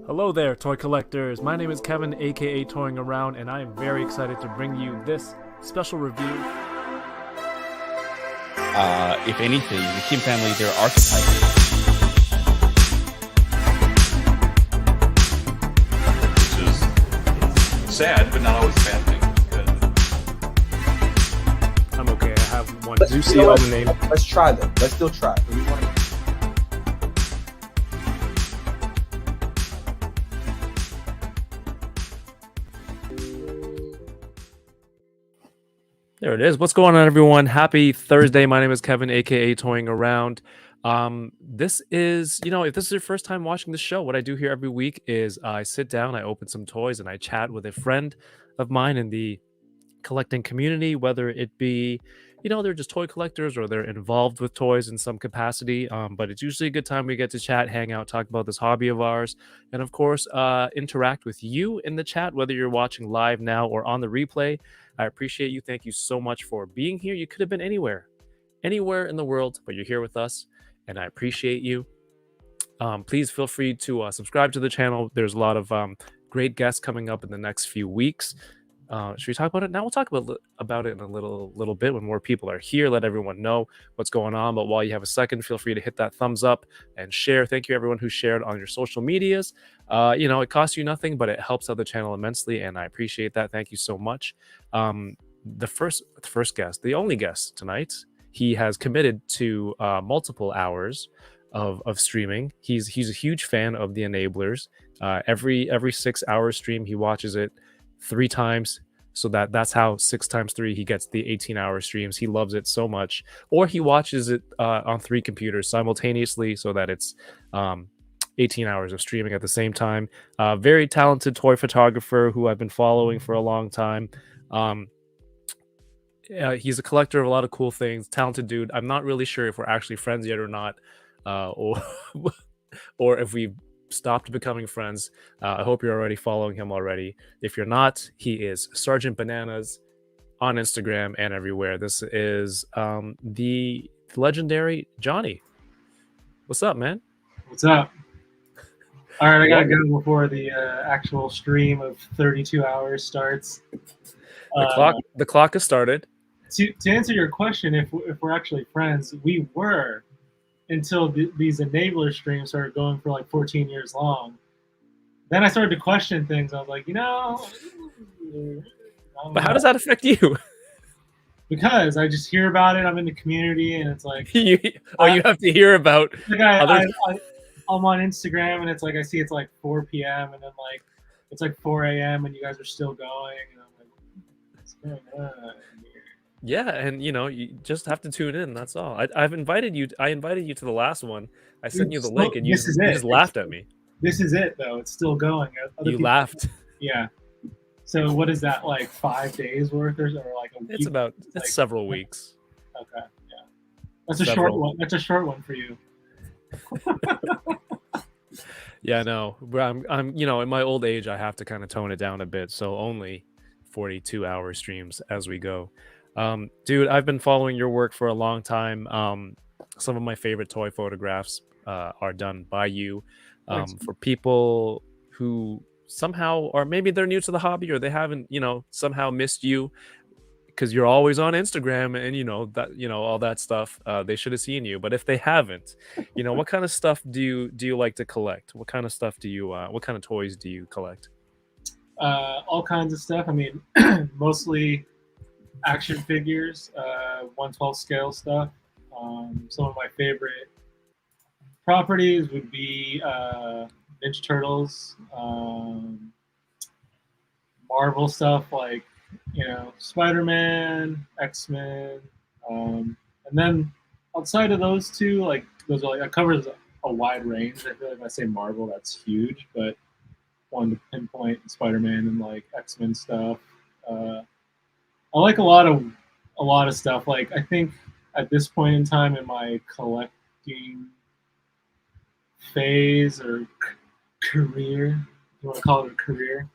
Hello there, toy collectors. My name is Kevin, aka Toying Around, and I am very excited to bring you this special review. If anything, the Kim family, they're archetypes. Which is sad, but not always a bad thing. I'm okay. I have one Zusi on the name. Let's try them. Let's still try. There it is. What's going on, everyone? Happy Thursday. My name is Kevin, aka Toying Around. This is, if this is your first time watching the show, what I do here every week is I sit down, I open some toys, and I chat with a friend of mine in the collecting community, whether it be, they're just toy collectors or they're involved with toys in some capacity. But it's usually a good time we get to chat, hang out, talk about this hobby of ours, and of course, interact with you in the chat, whether you're watching live now or on the replay. I appreciate you. Thank you so much for being here. You could have been anywhere in the world, but you're here with us, and I appreciate you. Please feel free to subscribe to the channel. There's a lot of great guests coming up in the next few weeks. Should we talk about it now? We'll talk about it in a little bit when more people are here. Let everyone know what's going on. But while you have a second, feel free to hit that thumbs up and share. Thank you, everyone who shared on your social medias. It costs you nothing, but it helps out the channel immensely, and I appreciate that. Thank you so much. The first guest, the only guest tonight, he has committed to multiple hours of streaming. He's a huge fan of the Enablers. Every 6 hour stream, he watches it 3 times, so that's how 6 times 3 he gets the 18-hour streams. He loves it so much, or he watches it on 3 computers simultaneously, so that it's 18 hours of streaming at the same time. Very talented toy photographer who I've been following for a long time. He's a collector of a lot of cool things. Talented dude. I'm not really sure if we're actually friends yet or not, or if we stopped becoming friends. I hope you're already following him already. If you're not, he is Sergeant Bananas on Instagram and everywhere. This is the legendary Johnny. What's up, man? What's up? All right, I gotta go before the actual stream of 32 hours starts. The clock has started. To answer your question, if we're actually friends, we were until these Enabler streams started going for like 14 years long. Then I started to question things. I was like, But how does that affect you? Because I just hear about it. I'm in the community, and it's like you have to hear about. Like I'm on Instagram, and it's like I see it's like 4 p.m. and then like it's like 4 a.m. and you guys are still going, and I'm like, what's going on? Yeah, and you just have to tune in. That's all. I invited you to the last one. I sent you the link, and you just laughed at me. This is it, though. It's still going. You laughed. Yeah. So what is that, like 5 days worth, or like a week? It's several weeks. Okay. Yeah. That's a short one. That's a short one for you. Yeah, no. I'm in my old age, I have to kind of tone it down a bit. So only 42-hour streams as we go. Dude, I've been following your work for a long time. Some of my favorite toy photographs are done by you. For people who somehow, or maybe they're new to the hobby, or they haven't, somehow missed you because you're always on Instagram and all that stuff. They should have seen you. But if they haven't, what kind of stuff do you like to collect? What kind of stuff what kind of toys do you collect? All kinds of stuff. I mean, mostly action figures, 1/12 scale stuff. Some of my favorite properties would be Ninja Turtles, Marvel stuff like Spider-Man, X-Men, and then outside of those two, like that covers a wide range. I feel like if I say Marvel, that's huge, but wanted to pinpoint Spider-Man and like X-Men stuff. I like a lot of stuff. Like I think at this point in time in my collecting phase or career, if you want to call it a career,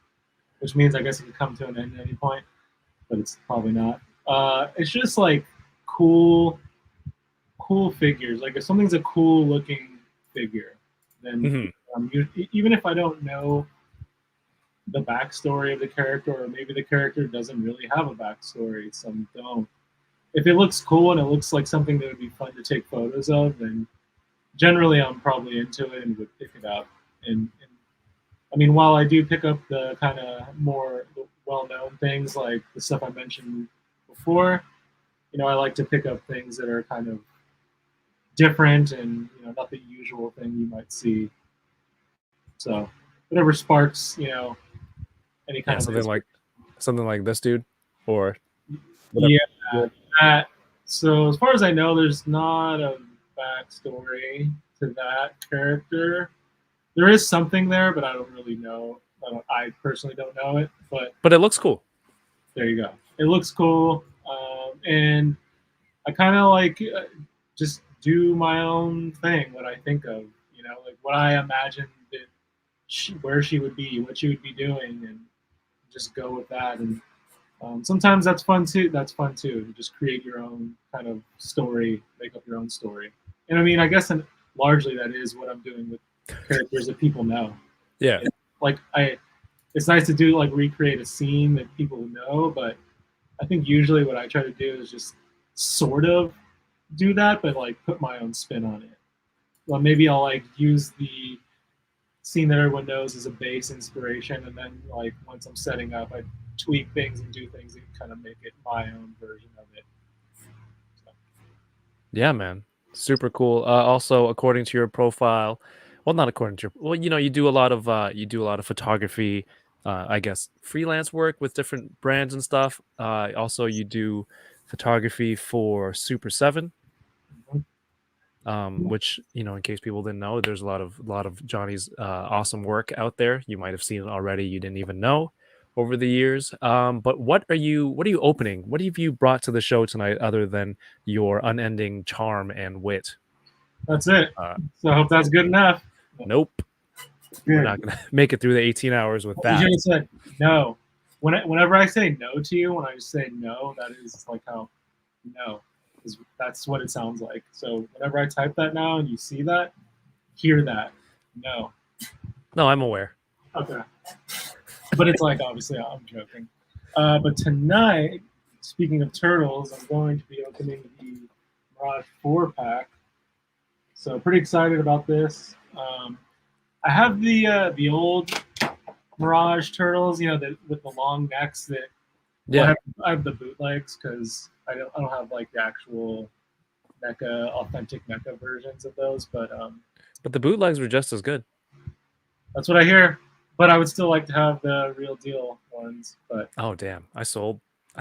which means I guess it could come to an end at any point, but it's probably not. It's just like cool figures. Like if something's a cool looking figure, then Even if I don't know the backstory of the character, or maybe the character doesn't really have a backstory, some don't. If it looks cool and it looks like something that would be fun to take photos of, then generally I'm probably into it and would pick it up. And I mean, while I do pick up the kind of more well-known things like the stuff I mentioned before, I like to pick up things that are kind of different and not the usual thing you might see. So whatever sparks any kind Yeah, of something like this dude, or whatever. yeah. So as far as I know, there's not a backstory to that character. There is something there, but I don't really know. I personally don't know it, But it looks cool. there you go. It looks cool, and I kind of like just do my own thing. What I think of, like what I imagine that where she would be, what she would be doing, and just go with that. And sometimes that's fun too. That's fun too. To just create your own kind of story, make up your own story. And I mean, I guess largely that is what I'm doing with characters that people know. Yeah. It's nice to do like recreate a scene that people know, but I think usually what I try to do is just sort of do that, but like put my own spin on it. Well, maybe I'll like use the scene that everyone knows as a base inspiration, and then like once I'm setting up, I tweak things and do things and kind of make it my own version of it. So. Yeah, man. Super cool. Also, according to your profile, well, not according to your, well, you do a lot of photography, I guess freelance work with different brands and stuff. Also, you do photography for Super 7, which in case people didn't know, there's a lot of Johnny's awesome work out there. You might have seen it already. You didn't even know over the years. But what are you opening? What have you brought to the show tonight other than your unending charm and wit? That's it. So I hope that's good enough. Nope. Good. We're not gonna make it through the 18 hours with that. You should have said no. Whenever I say no to you, when I just say no, that is like how no. That's what it sounds like. So whenever I type that now and you see that, hear that. No. No, I'm aware. Okay. But it's like, obviously, I'm joking. But tonight, speaking of turtles, I'm going to be opening the Mirage 4-pack. So pretty excited about this. I have the old Mirage turtles, with the long necks that. Yeah. Well, I have the bootlegs because I don't have like the actual NECA, authentic NECA versions of those, but the bootlegs were just as good. that's what I hear. But I would still like to have the real deal ones. But oh damn, I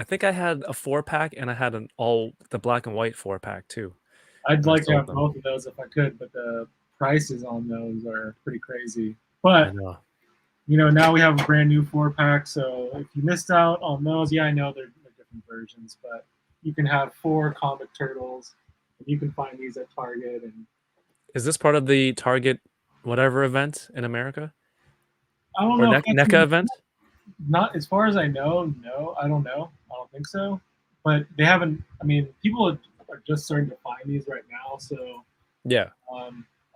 think I had a 4-pack and I had the black and white 4-pack too. I'd like to have both of those if I could, but the prices on those are pretty crazy. But I know. Now we have a brand new 4-pack, so if you missed out on those, yeah, I know they're different versions, but you can have 4 comic turtles, and you can find these at Target. And is this part of the Target whatever event in America? I don't know. NECA event? Not as far as I know. No, I don't know. I don't think so. But they haven't. I mean, people are just starting to find these right now, so yeah.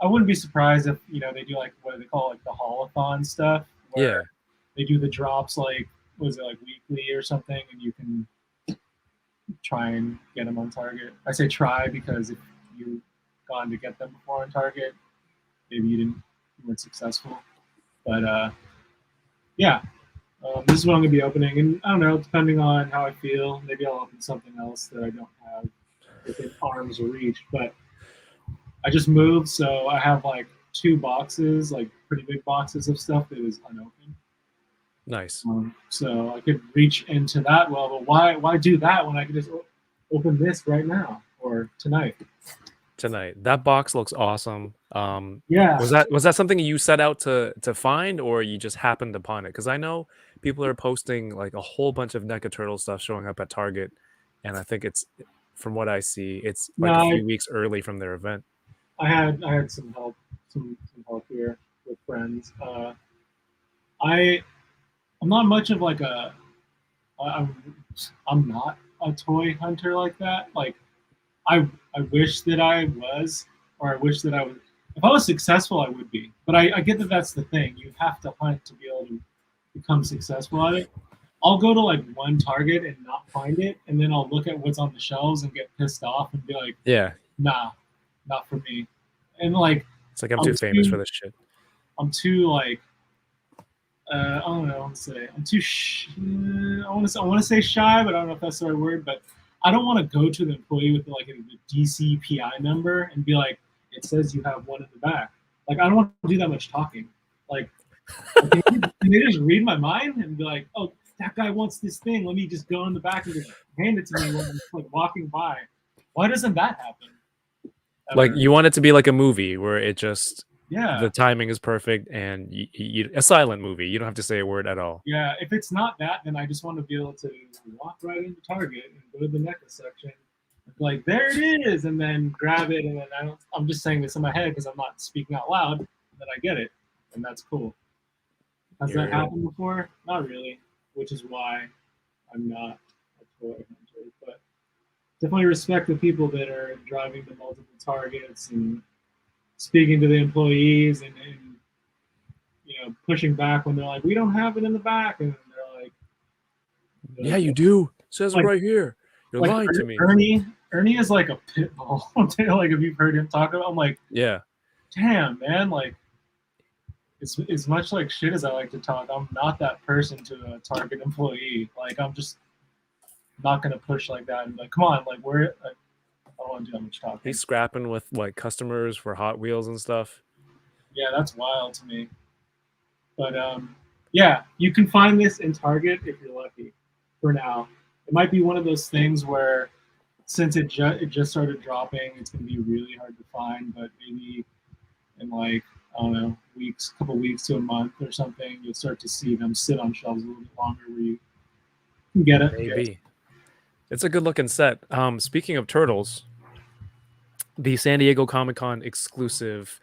I wouldn't be surprised if they do like what they call like the haulathon stuff. Where they do the drops like was it like weekly or something, and you can try and get them on Target. I say try because if you've gone to get them before on Target, maybe you weren't successful. But yeah, this is what I'm gonna be opening, and I don't know, depending on how I feel, maybe I'll open something else that I don't have within arm's reach. But I just moved, so I have like 2 boxes, like pretty big boxes of stuff that is unopened. Nice. So I could reach into that well, but why do that when I could just open this right now or tonight? That box looks awesome. Yeah. Was that something you set out to find, or you just happened upon it? Because I know people are posting like a whole bunch of NECA Turtle stuff showing up at Target, and I think it's, from what I see, it's like a few weeks early from their event. I had some help here with friends. I'm not much of like I'm not a toy hunter like that. Like I wish that I was, or I wish that I was. If I was successful, I would be. But I get that that's the thing. You have to hunt to be able to become successful at it. I'll go to like one target and not find it, and then I'll look at what's on the shelves and get pissed off and be like, Yeah, nah, not for me. And like, it's like I'm too famous for this shit. I'm too like, I don't know. I want to say I'm too. I want to say shy, but I don't know if that's the right word. But I don't want to go to the employee with like a DCPI number and be like, it says you have one in the back. Like I don't want to do that much talking. Like, can they just read my mind and be like, oh, that guy wants this thing. Let me just go in the back and just hand it to me when I'm like walking by. Why doesn't that happen? Like you want it to be like a movie where it just the Yeah. timing is perfect and a silent movie. You don't have to say a word at all. Yeah, if it's not that, then I just want to be able to walk right into Target and go to the NECA section, like there it is, and then grab it, and then I'm just saying this in my head because I'm not speaking out loud, and then I get it, and that's cool. Has that happened before? Not really, which is why I'm not a toy hunter. But definitely respect the people that are driving to multiple Targets and speaking to the employees and pushing back when they're like, we don't have it in the back, and they're like, yeah, you do. It says like, it right here. You're like lying to me. Ernie is like a pit bull. Like if you've heard him talk about, I'm like, yeah, damn man, like it's much like shit as I like to talk. I'm not that person to a Target employee. Like I'm just not gonna push like that and like, come on, like we're. Like, I don't want to do that much talking. He's scrapping with like customers for Hot Wheels and stuff. Yeah, that's wild to me. But yeah, you can find this in Target if you're lucky. For now, it might be one of those things where, since it just started dropping, it's gonna be really hard to find. But maybe in like I don't know, couple weeks to a month or something, you'll start to see them sit on shelves a little bit longer where you can get it. Maybe. It's a good looking set. Speaking of turtles, the San Diego Comic-Con exclusive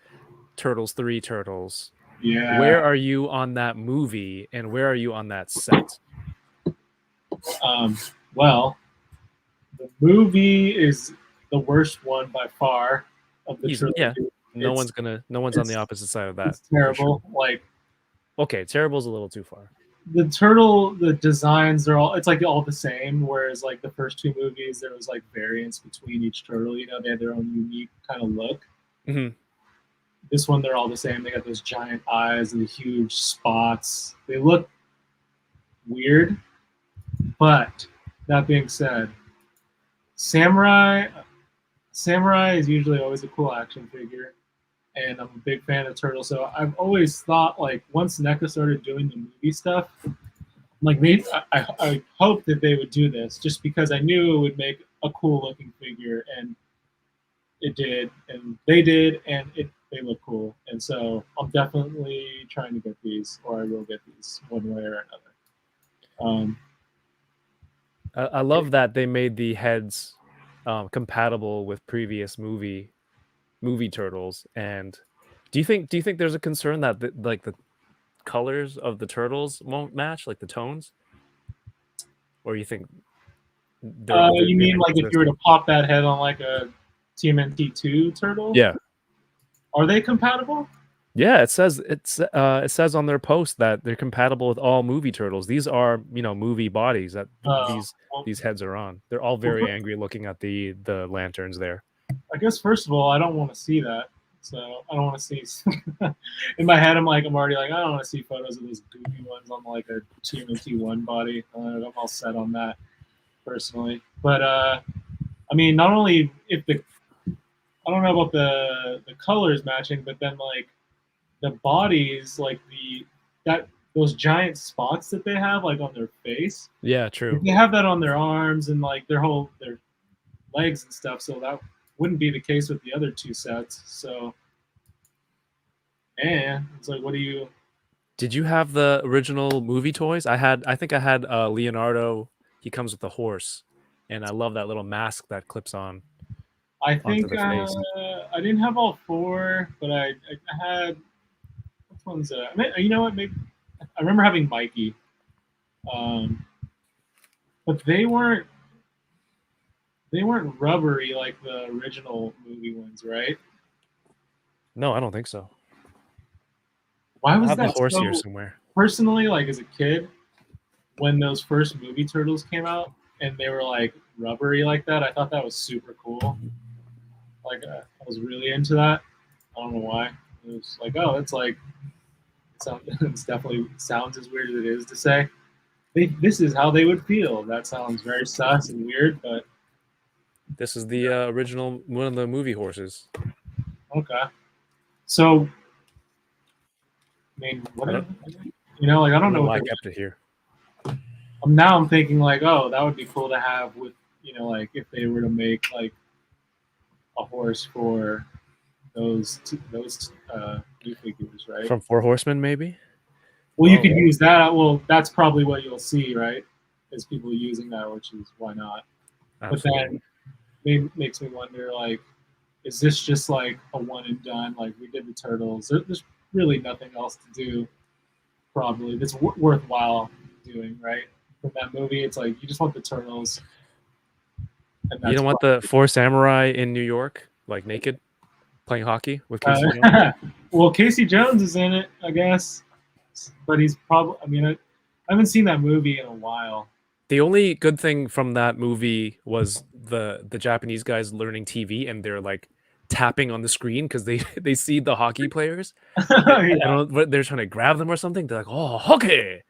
Turtles 3 Turtles. Yeah. Where are you on that movie and where are you on that set? Well, the movie is the worst one by far of the trilogy. Yeah. No one's on the opposite side of that. It's terrible. Sure. Like, okay, terrible's a little too far. The designs are all the same, whereas like the first two movies there was like variance between each turtle. They had their own unique kind of look. Mm-hmm. This one they're all the same. They got those giant eyes and the huge spots. They look weird, but that being said, Samurai is usually always a cool action figure, and I'm a big fan of Turtle. So I've always thought, like, once NECA started doing the movie stuff, like maybe I hope that they would do this, just because I knew it would make a cool looking figure, and it did, and they did, and they look cool. And so I'm definitely trying to get these, or I will get these one way or another. I love that they made the heads compatible with previous movie turtles. And do you think there's a concern that the colors of the turtles won't match, like the tones, or you think you mean like if you were to pop that head on like a TMNT 2 turtle? Yeah. Are they compatible? Yeah, it says on their post that they're compatible with all movie turtles. These are, movie bodies that these heads are on. They're all very angry looking at the lanterns there. I guess first of all, I don't want to see that. So I don't want to see. In my head, I'm already like, I don't want to see photos of those goofy ones on like a TMNT 1 body. I'm all set on that personally. But I mean, not only I don't know about the colors matching, but then like the bodies, like those giant spots that they have like on their face. Yeah, true. They have that on their arms and like their legs and stuff. So that wouldn't be the case with the other two sets. So, and it's like, what do you? Did you have the original movie toys? I think I had Leonardo. He comes with a horse, and I love that little mask that clips on. I think I didn't have all four, but I had. Which one's I mean, you know what? Maybe I remember having Mikey, but they weren't rubbery like the original movie ones, right? No, I don't think so. Why I was have the that horse here so? somewhere. Personally, like as a kid, when those first movie turtles came out and they were like rubbery like that, I thought that was super cool. Like I was really into that. I don't know why. It was like, oh, it's like it's definitely sounds as weird as it is to say. This is how they would feel. That sounds very sus and weird, but This is the original one of the movie horses. okay. So, I mean, what I is, don't, like I I don't don't know know what why I they're. kept it here. Now I'm thinking like, oh, that would be cool to have with like if they were to make like a horse for those new figures, right? From Four Horsemen, maybe? Well, you Oh, could use that. Well, that's probably what you'll see, right? Is people using that, which is why not. But absolutely. then makes me wonder, like, is this just like a one and done? Like we did the turtles. There's really nothing else to do. Probably that's worthwhile doing, right? From that movie, it's like you just want the turtles, and You that's don't want the four samurai in New York, like naked, playing hockey with Casey Jones? well, Casey Jones is in it, I guess, but he's probably. I mean, I haven't seen that movie in a while. The only good thing from that movie was the Japanese guys learning TV and they're like tapping on the screen because they they see the hockey players. I Yeah. don't know, they're trying to grab them or something. They're like, "Oh, hockey!"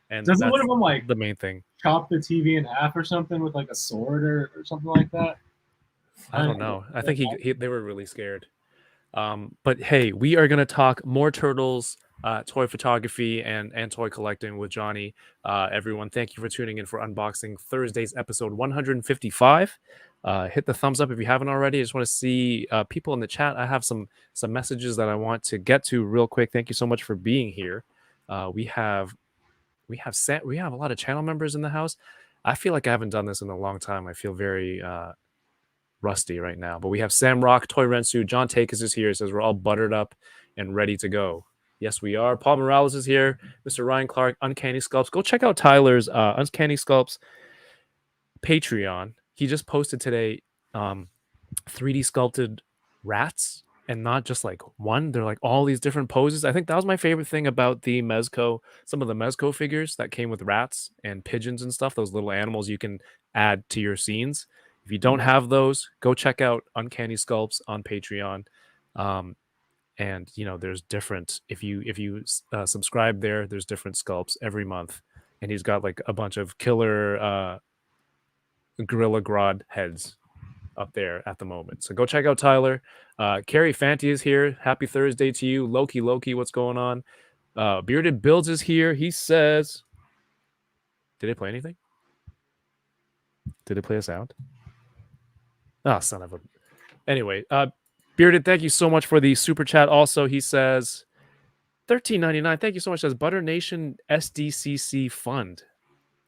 And Doesn't one that's of them like the main thing. chop the TV in half or something with like a sword or something like that? I don't know. I think they were really scared. But hey, we are going to talk more turtles, toy photography, and toy collecting with Johnny. Everyone, thank you for tuning in for Unboxing Thursdays episode 155. Hit the thumbs up if you haven't already. I just want to see people in the chat. I have some messages that I want to get to real quick. Thank you so much for being here. We have we have a lot of channel members in the house. I feel like I haven't done this in a long time. I feel very rusty right now. But we have Sam Rock, Toy Rensu, John Takis is here. Says we're all buttered up and ready to go. Yes, we are. Paul Morales is here. Mr. Ryan Clark, Uncanny Sculpts. Go check out Tyler's Uncanny Sculpts Patreon. He just posted today 3D sculpted rats, and not just like one. They're like all these different poses. I think that was my favorite thing about the Mezco, some of the Mezco figures that came with rats and pigeons and stuff, those little animals you can add to your scenes. If you don't have those, go check out Uncanny Sculpts on Patreon. And there's different, if you subscribe there, there's different sculpts every month, and he's got like a bunch of killer Gorilla Grodd heads up there at the moment. So go check out Tyler. Carrie Fanti is here. Happy Thursday to you. Loki, what's going on? Bearded Builds is here. He says, did it play anything? Did it play a sound? Oh, son of a. Anyway, Bearded, thank you so much for the super chat. Also, he says, $13.99. Thank you so much. Says Butter Nation SDCC Fund.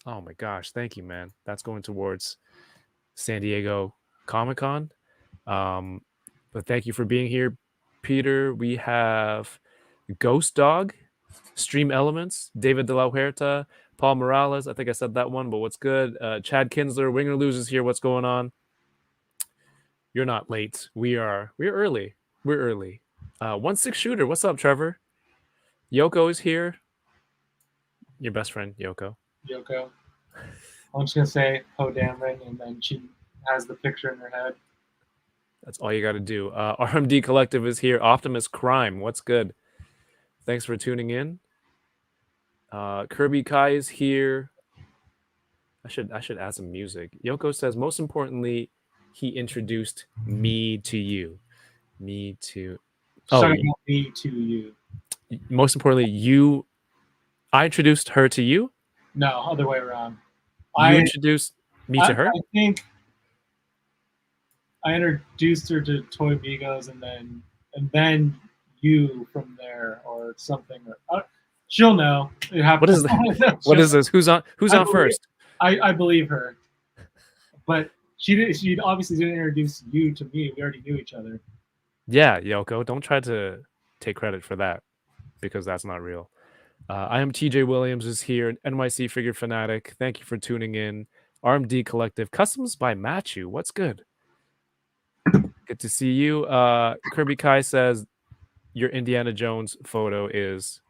Oh my gosh, thank you, man. That's going towards San Diego Comic-Con. But thank you for being here, Peter. We have Ghost Dog, Stream Elements, David De La Huerta, Paul Morales. I think I said that one, but what's good? Chad Kinsler, Winger Loses here. What's going on? You're not late. We're early. We're early. 1-6 shooter. What's up, Trevor? Yoko is here. Your best friend, Yoko. Yoko. I'm just gonna say Poe Dameron, and then she has the picture in her head. That's all you got to do. RMD Collective is here. Optimus Crime. What's good? Thanks for tuning in. Kirby Kai is here. I should add some music. Yoko says, most importantly, he introduced me to you. Me to. Me to you. Most importantly, I introduced her to you? No, other way around. You introduced me to her? I think I introduced her to Toy Migos, and then you from there or something. She'll know. What is that? What is this? Who's on first? I believe her, but she obviously didn't introduce you to me. We already knew each other. Yeah, Yoko, don't try to take credit for that because that's not real. I am TJ Williams is here. NYC Figure Fanatic. Thank you for tuning in. RMD Collective. Customs by Machu. What's good? Good to see you. Kirby Kai says, your Indiana Jones photo is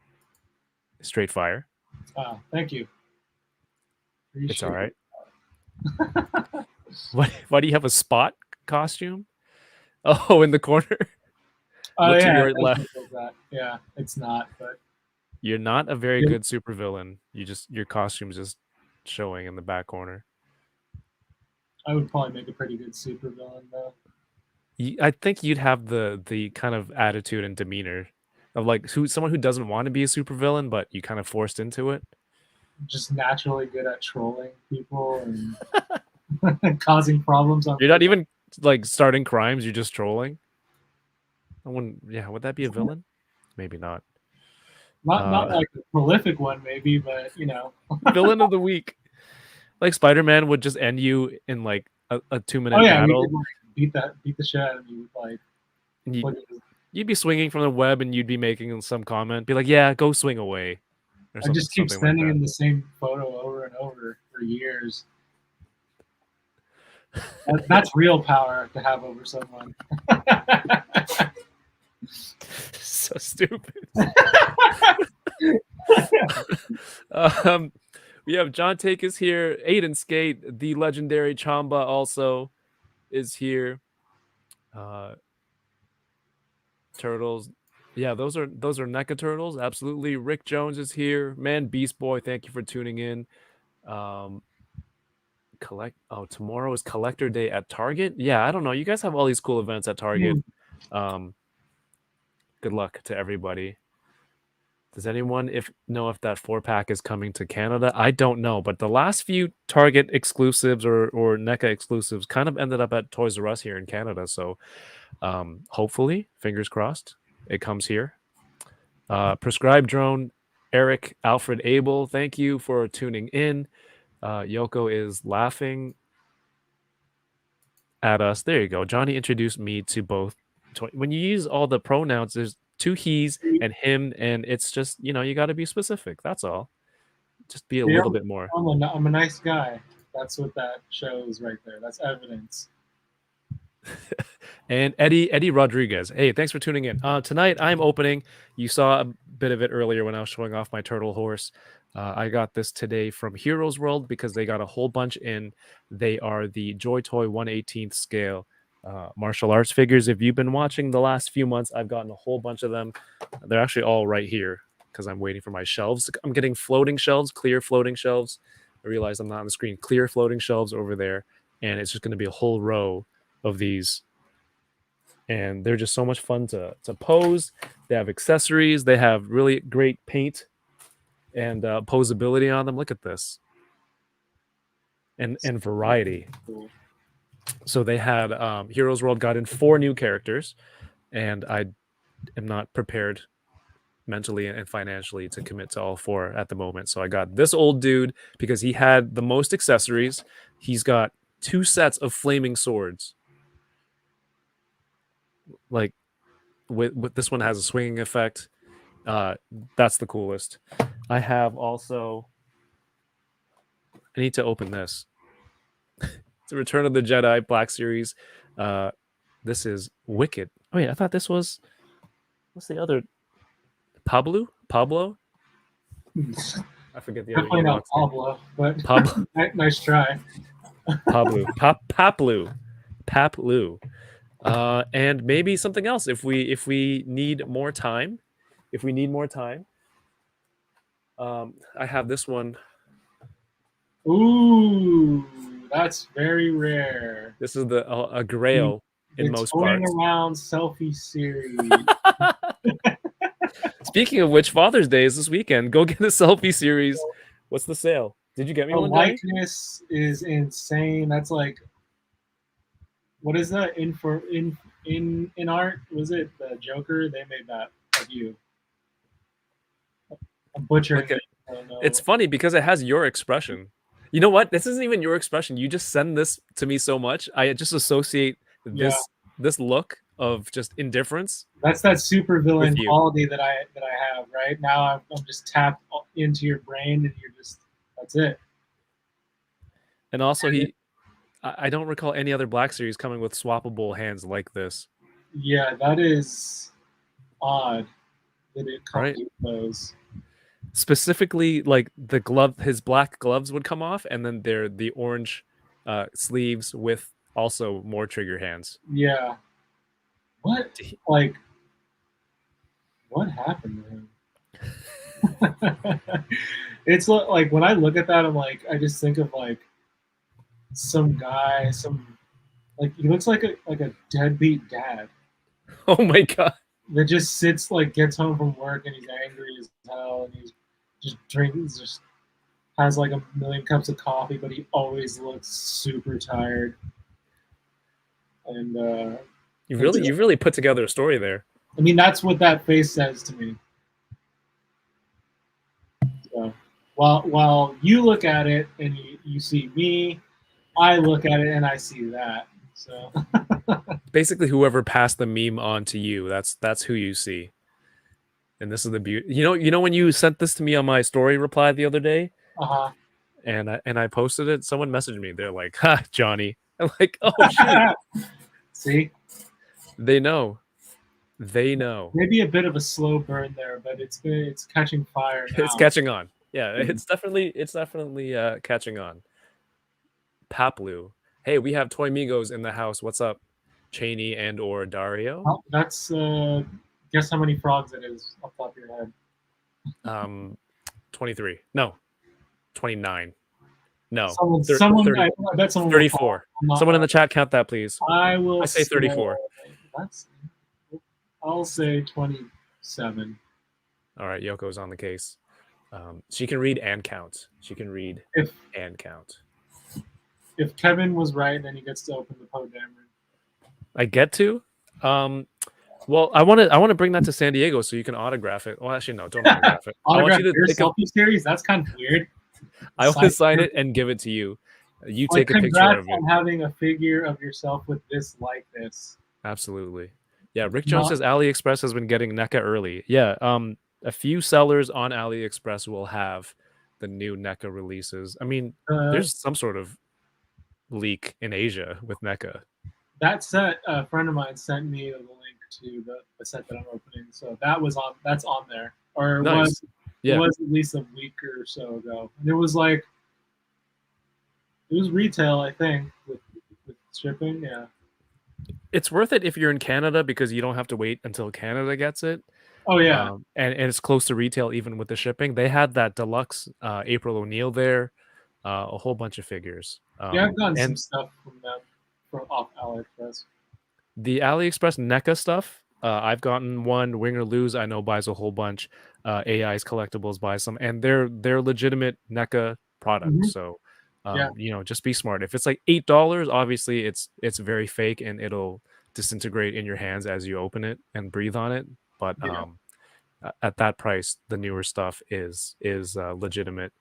straight fire. Thank you. It's all Appreciate right. Why do you have a Spot costume? Oh, in the corner. Oh Look to yeah, your it does left. look like that. Yeah, it's not, but You're not a very Yeah. good supervillain. Your costume's just showing in the back corner. I would probably make a pretty good supervillain though. I think you'd have the kind of attitude and demeanor of like someone who doesn't want to be a supervillain, but you kind of forced into it. Just naturally good at trolling people and causing problems on. You're not even like starting crimes. You're just trolling. Yeah, would that be a villain? Maybe not. Not like a prolific one, maybe, but you know. Villain of the week. Like Spider-Man would just end you in like a 2-minute Oh yeah, battle. we could like beat the shit out of you with like. You'd be swinging from the web and you'd be making some comment, be like, "Yeah, go swing away." I just keep something like sending that. in the same photo over and over for years. That's real power to have over someone. So stupid. We have John Take is here. Aiden Skate, the legendary Chamba, also is here. Turtles. Yeah, those are NECA turtles. Absolutely. Rick Jones is here. Man, Beast Boy, thank you for tuning in. Tomorrow is collector day at Target. Yeah, I don't know. You guys have all these cool events at Target. Good luck to everybody. Does anyone know if that 4-pack is coming to Canada? I don't know, but the last few Target exclusives or NECA exclusives kind of ended up at Toys R Us here in Canada. So hopefully, fingers crossed, it comes here. Prescribed Drone, Eric, Alfred Abel, thank you for tuning in. Yoko is laughing at us. There you go. Johnny introduced me to both. When you use all the pronouns, there's 2 he's and him, and it's just, you got to be specific. That's all. Just be a little bit more. I'm a nice guy. That's what that shows right there. That's evidence. And Eddie Rodriguez. Hey, thanks for tuning in. Tonight I'm opening. You saw a bit of it earlier when I was showing off my turtle horse. I got this today from Heroes World because they got a whole bunch in. They are the Joy Toy 1/18th scale martial arts figures. If you've been watching the last few months, I've gotten a whole bunch of them. They're actually all right here because I'm waiting for my shelves. I'm getting floating shelves, clear floating shelves. I realize I'm not on the screen. Clear floating shelves over there, and it's just going to be a whole row of these. And they're just so much fun to pose. They have accessories. They have really great paint and posability on them. Look at this. And variety. So they had Heroes World got in 4 new characters, and I am not prepared mentally and financially to commit to all 4 at the moment. So I got this old dude because he had the most accessories. He's got 2 sets of flaming swords. Like with this one has a swinging effect. That's the coolest. I have also. I need to open this. It's a Return of the Jedi Black Series. This is Wicked. Oh wait, I thought this was. What's the other? Pablo. I forget the other. Definitely not Pablo, but Pablo. Nice try. Pablo. Paplu. And maybe something else if we need more time. I have this one. Ooh, that's very rare. This is a grail in most parts. Toyingaround selfie series. Speaking of which, Father's Day is this weekend. Go get a selfie series. What's the sale? Did you get me one? The likeness is insane. That's like, what is that in art? Was it the Joker? They made that of you. I'm butchering it. It's funny because it has your expression. You know what? This isn't even your expression. You just send this to me so much. I just associate this look of just indifference. That's that super villain quality that I have right now. I'm just tapped into your brain, and that's it. And also, I don't recall any other Black Series coming with swappable hands like this. Yeah, that is odd that it comes Right. with those. Specifically, like his black gloves would come off, and then the orange sleeves with also more trigger hands. Yeah. What? Like, what happened to him? It's like when I look at that, I'm like, I just think of like some guy, like he looks like a deadbeat dad Oh my god. that just sits like gets home from work and he's angry as hell and he's just drinking, just has like a million cups of coffee, but he always looks super tired. And You really put together a story there. I mean, that's what that face says to me. So, while you look at it and you see me, I look at it and I see that. So Basically, whoever passed the meme on to you, that's who you see. And this is the beauty. You know when you sent this to me on my story reply the other day, and I posted it, someone messaged me. They're like, "Ha, Johnny." I'm like, "Oh shoot." See, They know. They know. maybe a bit of a slow burn there, but it's catching fire now. It's catching on. Yeah, it's definitely catching on. Paplu. Hey, we have Toy Migos in the house. What's up? Cheney and or Dario? Oh, that's guess how many frogs it is off the top of your head. 23. No. 29. No. Someone 30, I bet someone 34. Someone in the chat count that, please. I say 34. I'll say 27. All right, Yoko's on the case. She can read and count. She can read and count. If Kevin was right, then he gets to open the Poe Dameron. I get to. Well, I want to bring that to San Diego so you can autograph it. Well, actually, no, don't autograph it. Autograph I want you to your take selfie series? That's kind of weird. I want to sign it and give it to you. You take a picture of it. On having a figure of yourself with this likeness. Absolutely. Yeah, Rick Jones says AliExpress has been getting NECA early. Yeah, a few sellers on AliExpress will have the new NECA releases. I mean, there's some sort of leak in Asia with NECA. That set, a friend of mine sent me the link to the set that I'm opening, so that's on there, or it Nice. it was at least a week or so ago, and it was retail, I think, with shipping. Yeah, it's worth it if you're in Canada because you don't have to wait until Canada gets it. Oh yeah, and it's close to retail even with the shipping. They had that deluxe April O'Neil there, a whole bunch of figures. Yeah, I've gotten some stuff from them off AliExpress. The AliExpress NECA stuff, I've gotten one. Wing or Lose, I know, buys a whole bunch. AI's Collectibles buys some, and they're legitimate NECA products. So, just be smart. If it's like $8, obviously it's very fake and it'll disintegrate in your hands as you open it and breathe on it. But at that price, the newer stuff is legitimate.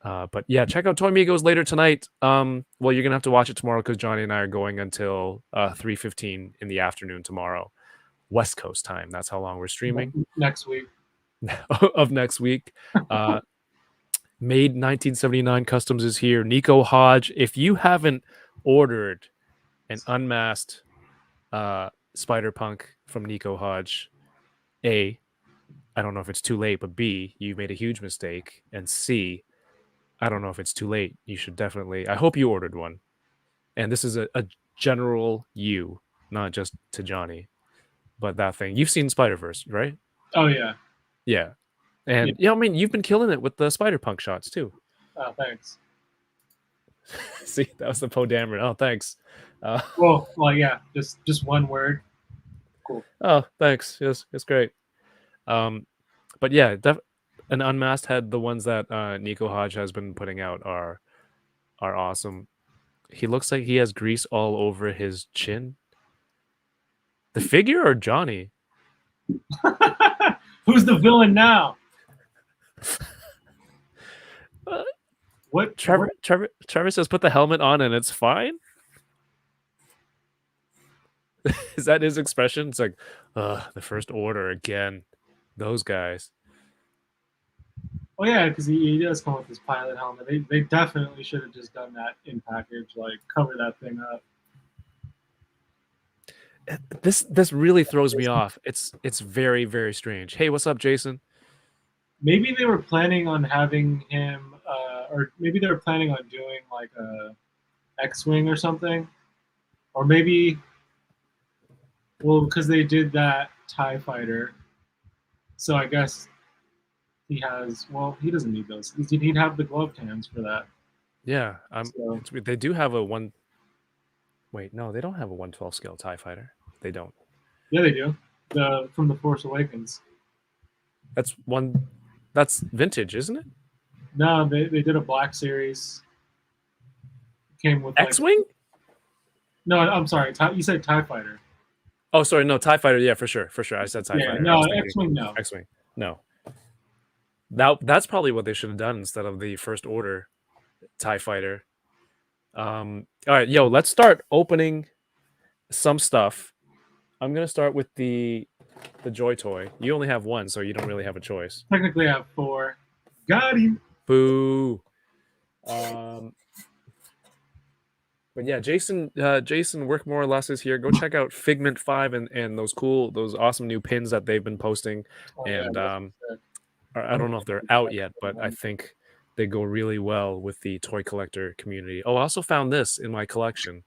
But yeah, check out Toy Migos later tonight. Well, you're gonna have to watch it tomorrow because Johnny and I are going until 3:15 in the afternoon tomorrow, West Coast time. That's how long we're streaming. Next week. Of next week. Made 1979 Customs is here. Nico Hodge. If you haven't ordered an unmasked Spider-Punk from Nico Hodge, A, I don't know if it's too late, but B, you made a huge mistake, and C, I don't know if it's too late. You should definitely. I hope you ordered one. And this is a general you, not just to Johnny, but that thing. You've seen Spider-Verse, right? Oh yeah. Yeah. And I mean, you've been killing it with the Spider-Punk shots too. Oh, thanks. See, that was the Poe Dameron. Oh, thanks. Well, yeah, just one word. Cool. Oh, thanks. Yes, it's great. But yeah, an unmasked head. The ones that Nico Hodge has been putting out are awesome. He looks like he has grease all over his chin. The figure or Johnny? Who's the villain now? What? Trevor says put the helmet on and it's fine. Is that his expression? It's like, the First Order again. Those guys. Oh yeah, because he does come with his pilot helmet. They definitely should have just done that in package, like cover that thing up. This really throws me off. It's very, very strange. Hey, what's up, Jason? Maybe they were planning on having him, or maybe they were planning on doing like a X-wing or something, or maybe, well, because they did that Tie Fighter, so I guess he has. Well, he doesn't need those. He'd have the gloved hands for that. Yeah, So it's weird. They do have a one. Wait, no, they don't have a 112 scale Tie Fighter. They don't. yeah, they do. From the Force Awakens. That's one. That's vintage, isn't it? No, they did a Black Series. Came with like X-wing? no, I'm sorry. You said Tie Fighter. Oh, sorry, no, Tie Fighter. Yeah, for sure, for sure. I said Tie Yeah, Fighter. I no, was thinking X-wing. No, X-wing. No, that's probably what they should have done instead of the First Order Tie Fighter. All right, yo, let's start opening some stuff. I'm gonna start with the Joy Toy. You only have one, so you don't really have a choice. technically I have 4. Got him. Boo. But yeah, Jason Work More or Less is here. Go check out Figment 5 and those awesome new pins that they've been posting. Oh, And yeah, I don't know if they're out yet, but I think they go really well with the toy collector community. Oh, I also found this in my collection.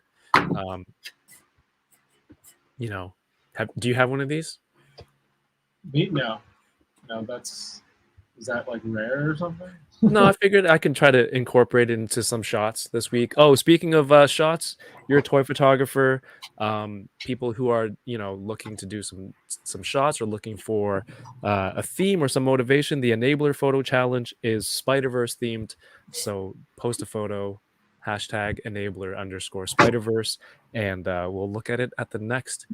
You know, do you have one of these? no, is that like rare or something? No, I figured I can try to incorporate it into some shots this week. Oh, speaking of shots, you're a toy photographer. People who are looking to do some shots or looking for a theme or some motivation. The Enabler Photo Challenge is Spider-Verse themed. So post a photo, #enabler_Spider-Verse, and we'll look at it at the next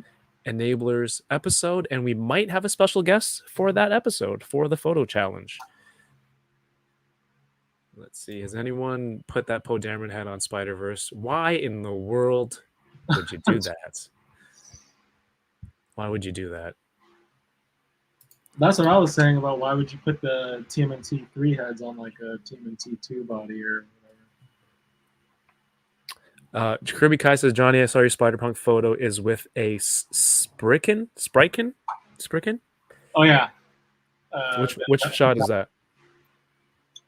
Enablers episode, and we might have a special guest for that episode for the photo challenge. Let's see. Has anyone put that Poe Dameron head on Spider-Verse? Why in the world would you do that? Why would you do that? That's what I was saying about why would you put the TMNT 3 heads on like a TMNT 2 body or whatever. Kirby Kai says, Johnny, I saw your Spider-Punk photo is with a Spricken? Oh yeah. Which shot is that?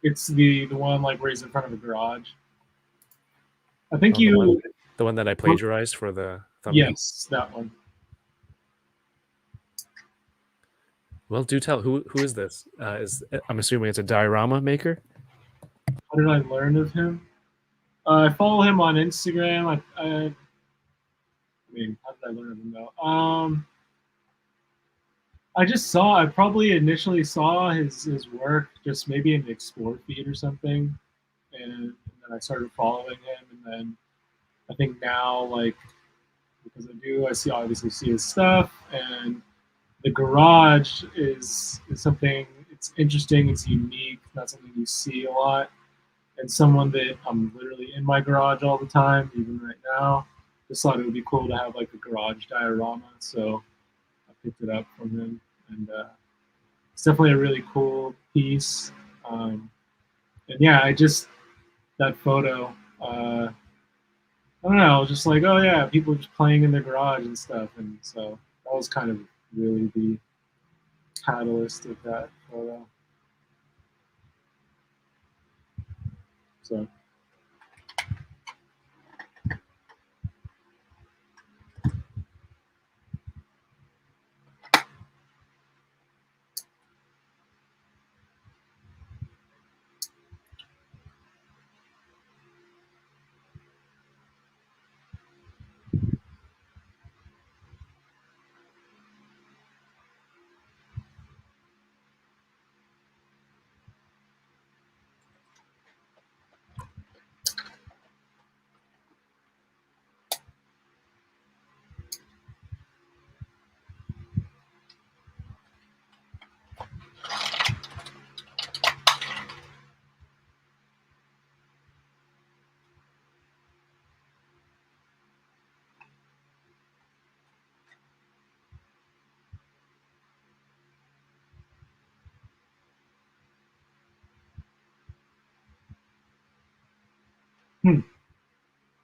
It's the one like where he's in front of a garage. I think the one that I plagiarized for the thumbnail. Yes, that one. Well, do tell. Who is this? I'm assuming it's a diorama maker. How did I learn of him? I follow him on Instagram. I mean, how did I learn of him though? I probably initially saw his work just maybe in the Explore feed or something, and then I started following him, and then I think now like because I obviously see his stuff, and the garage is something. It's interesting. It's unique. Not something you see a lot, and someone that I'm literally in my garage all the time, even right now. Just thought it would be cool to have like a garage diorama, so I picked it up from him, and it's definitely a really cool piece. And yeah, that photo. I don't know. I was just like, oh yeah, people just playing in their garage and stuff, and so that was kind of really the catalyst of that photo. So.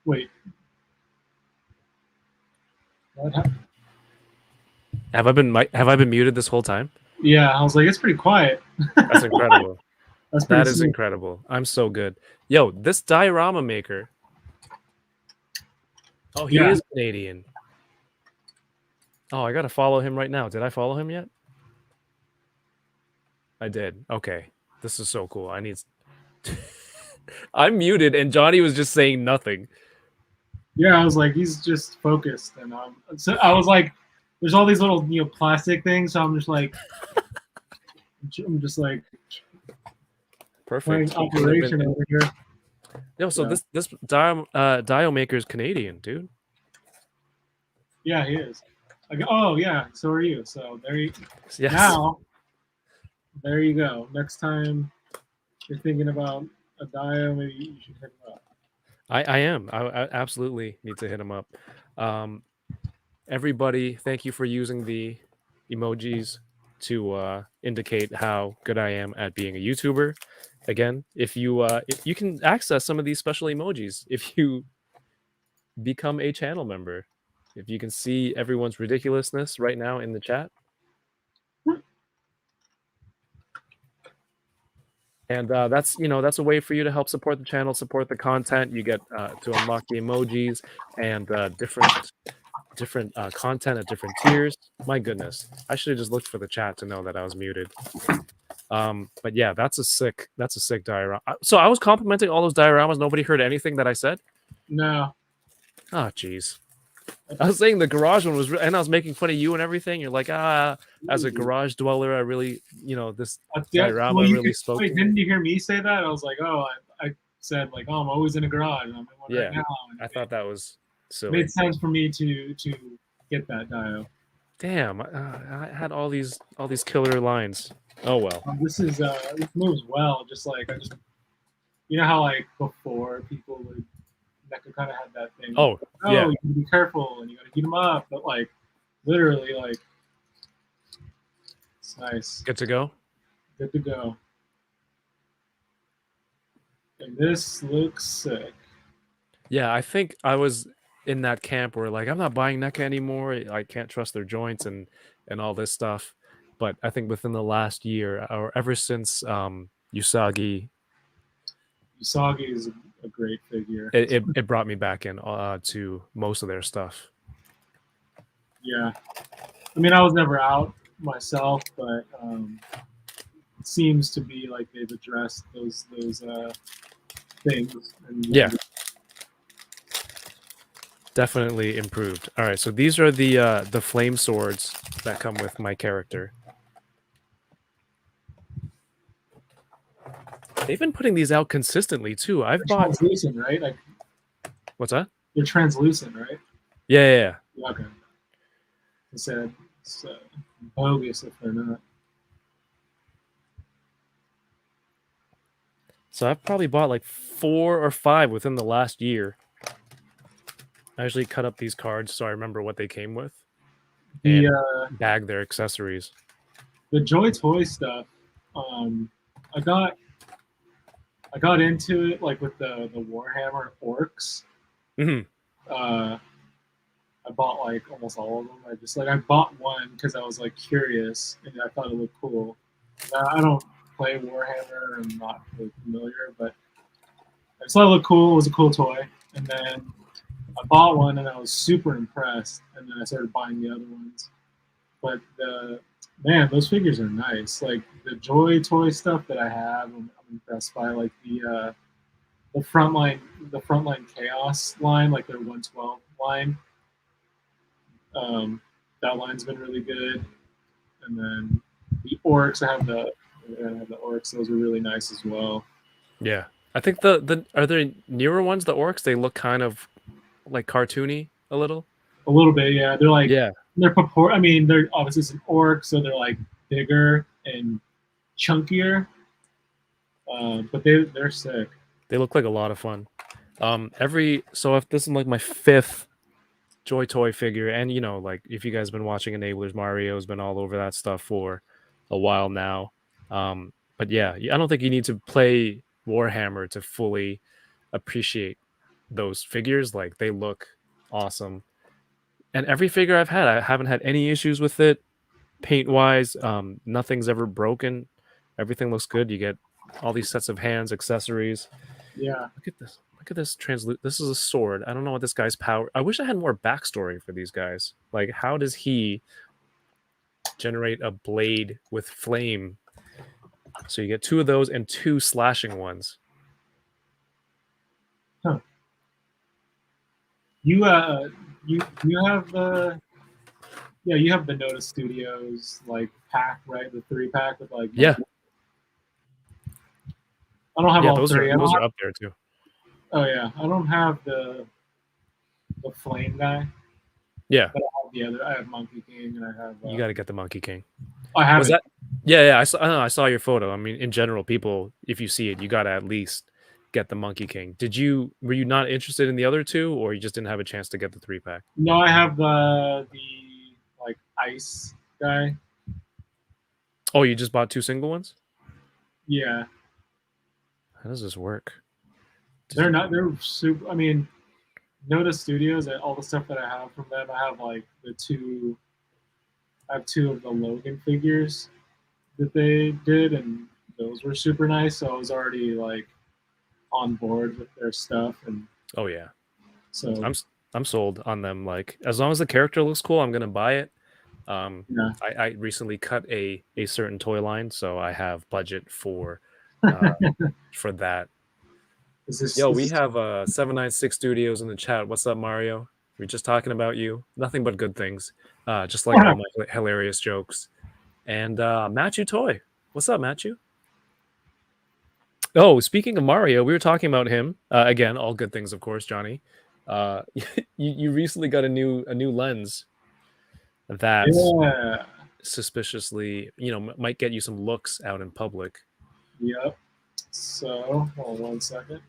Wait. What happened? Have I been muted this whole time? Yeah, I was like, it's pretty quiet. That's incredible. That's pretty That is sweet. incredible. I'm so good. Yo, this diorama maker. Oh, he Yeah. is Canadian. Oh, I gotta follow him right now. Did I follow him yet? I did. Okay. This is so cool. I need. I'm muted, and Johnny was just saying nothing. Yeah, I was like, he's just focused, and so I was like, there's all these little plastic things, so I'm just like Perfect. playing Operation over here. Yo, so Yeah. this dio maker is Canadian, dude. Yeah, he is. Like, oh yeah, so are you. So there you Yes. now. There you go. Next time you're thinking about a dio, maybe you should hit him up. I am. I absolutely need to hit him up. Everybody, thank you for using the emojis to indicate how good I am at being a YouTuber. Again, if you can access some of these special emojis if you become a channel member. If you can see everyone's ridiculousness right now in the chat. And that's that's a way for you to help support the channel, support the content. You get to unlock the emojis and different content at different tiers. My goodness, I should have just looked for the chat to know that I was muted. But yeah, that's a sick diorama. So I was complimenting all those dioramas. Nobody heard anything that I said. No. Oh, jeez. I was saying the garage one was, and I was making fun of you and everything. You're like, as a garage dweller, I really, this diorama really spoke. Wait, didn't you hear me say that? I was like, oh, I said like, oh, I'm always in a garage. I'm in one right now. And I thought that was silly. Made sense for me to get that dio. Damn, I had all these killer lines. Oh well. This moves well. Just like you know how like before people would NECA kind of had that thing. Oh, like, yeah. You gotta be careful and you gotta heat them up, but like literally like it's nice. Good to go. Good to go. And this looks sick. Yeah, I think I was in that camp where like I'm not buying NECA anymore. I can't trust their joints and all this stuff. But I think within the last year or ever since Usagi is a great figure. It brought me back in to most of their stuff. Yeah, I mean I was never out myself, but it seems to be like they've addressed those things. And, yeah, definitely improved. All right, so these are the flame swords that come with my character. They've been putting these out consistently too. I've bought translucent, right? Like, what's that? They're translucent, right? Yeah. Okay. I said it's bogus if they're not. So I've probably bought like 4 or 5 within the last year. I usually cut up these cards so I remember what they came with. And bag their accessories. The Joy Toy stuff, I got into it like with the Warhammer orcs. Mm-hmm. I bought like almost all of them. I bought one because I was like curious and I thought it looked cool. I don't play Warhammer. I'm not really familiar, but I just thought it looked cool. It was a cool toy. And then I bought one and I was super impressed. And then I started buying the other ones. But man, those figures are nice. Like the Joy Toy stuff that I have, I'm impressed by. Like the frontline Chaos line, like their 112 line. That line's been really good. And then the orcs, I have the orcs. Those are really nice as well. Yeah, I think the are there newer ones? The orcs, they look kind of like cartoony a little. A little bit, yeah. They're like they're I mean, they're obviously some orcs, so they're like bigger and chunkier. But they're sick. They look like a lot of fun. So if this is like my 5th Joy Toy figure, and like if you guys have been watching Enablers, Mario's been all over that stuff for a while now. But yeah, I don't think you need to play Warhammer to fully appreciate those figures. Like they look awesome. And every figure I've had, I haven't had any issues with it. Paint wise, nothing's ever broken. Everything looks good. You get all these sets of hands, accessories. Yeah. Look at this. Look at this This is a sword. I don't know what this guy's power. I wish I had more backstory for these guys. Like, how does he generate a blade with flame? So you get 2 of those and 2 slashing ones. Huh. You have the you have the Notice Studios like pack, right? The 3-pack with like Yeah. I don't have all those 3. are up there too. Oh yeah, I don't have the flame guy. Yeah. But I have the other. I have Monkey King, and I have. You got to get the Monkey King. I have Was it. that? Yeah. I saw your photo. I mean, in general, people, if you see it, you got to at least get the Monkey King. Were you not interested in the other 2, or you just didn't have a chance to get the 3-pack? No, I have the like ice guy. Oh, you just bought 2 single ones? Yeah. How does this work? They're super. I mean, Notice Studios and all the stuff that I have from them. I have like the 2. I have 2 of the Logan figures that they did, and those were super nice. So I was already like on board with their stuff, and oh yeah. So I'm sold on them. Like, as long as the character looks cool, I'm gonna buy it. yeah. I recently cut a certain toy line, so I have budget for that. We have 796 Studios in the chat. What's up, Mario? We're just talking about you. Nothing but good things. Just like all my hilarious jokes. And Matthew Toy. What's up, Matthew? Oh, speaking of Mario, we were talking about him. Again, all good things, of course, Johnny. You recently got a new lens that suspiciously, might get you some looks out in public. Yep. So, hold on 1 second.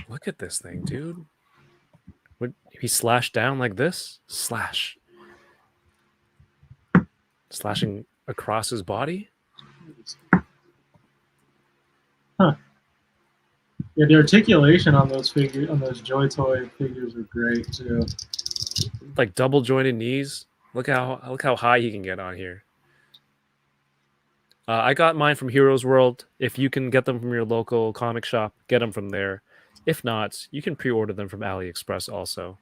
Look at this thing, dude. Would he slash down like this? Slash. Slashing across his body? Huh. Yeah, the articulation on those Joy Toy figures are great too. Like double jointed knees. Look how high he can get on here. I got mine from Heroes World. If you can get them from your local comic shop, get them from there. If not, you can pre-order them from AliExpress also.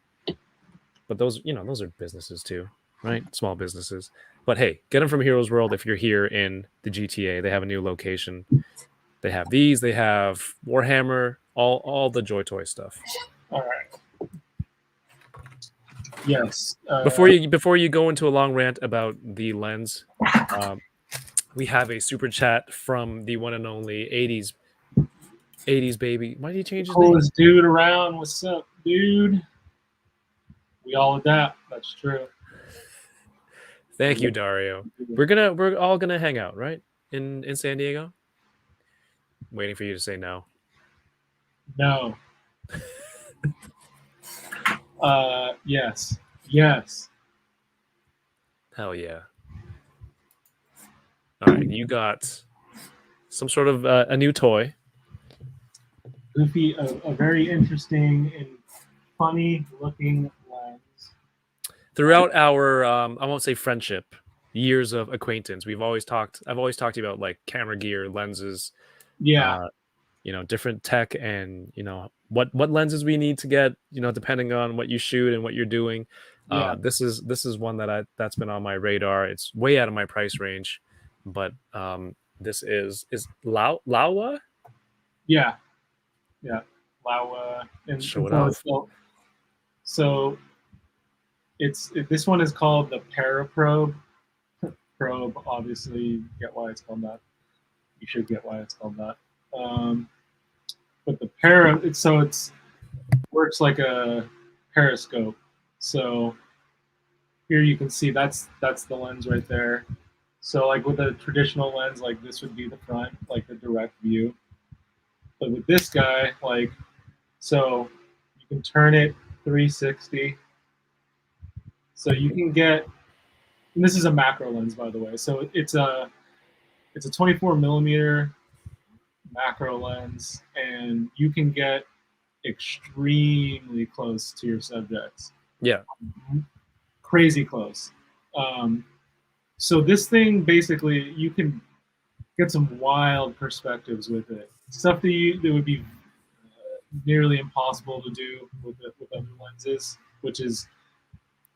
But those are businesses too, right? Small businesses. But hey, get them from Heroes World if you're here in the GTA. They have a new location. They have these. They have Warhammer. All the Joy Toy stuff. All right. Yes. Before you go into a long rant about the lens, we have a super chat from the one and only 80s baby. Why did he change his name? Coolest dude around. What's up, dude? We all adapt. That's true. Thank you, Dario. We're all gonna hang out, right? In San Diego? I'm waiting for you to say no. No. Yes. Yes. Hell yeah. All right, you got some sort of a new toy. Goofy, a very interesting and funny looking lens. Throughout our, I won't say friendship, years of acquaintance, I've always talked to you about like camera gear, lenses, different tech, and what lenses we need to get, depending on what you shoot and what you're doing. This is one that's been on my radar. It's way out of my price range, but this is Laowa. Yeah, Laowa. And show it off. So this one is called the Paraprobe. Probe, obviously, you get why it's called that. You should get why it's called that. But the it works like a periscope. So here you can see that's the lens right there. So like with a traditional lens, like this would be the front, like the direct view. But with this guy, so you can turn it 360. So you can get, and this is a macro lens, by the way. So it's a 24 millimeter macro lens, and you can get extremely close to your subjects. Yeah. Crazy close. So this thing basically you can get some wild perspectives with it. Stuff that would be nearly impossible to do with other lenses, which is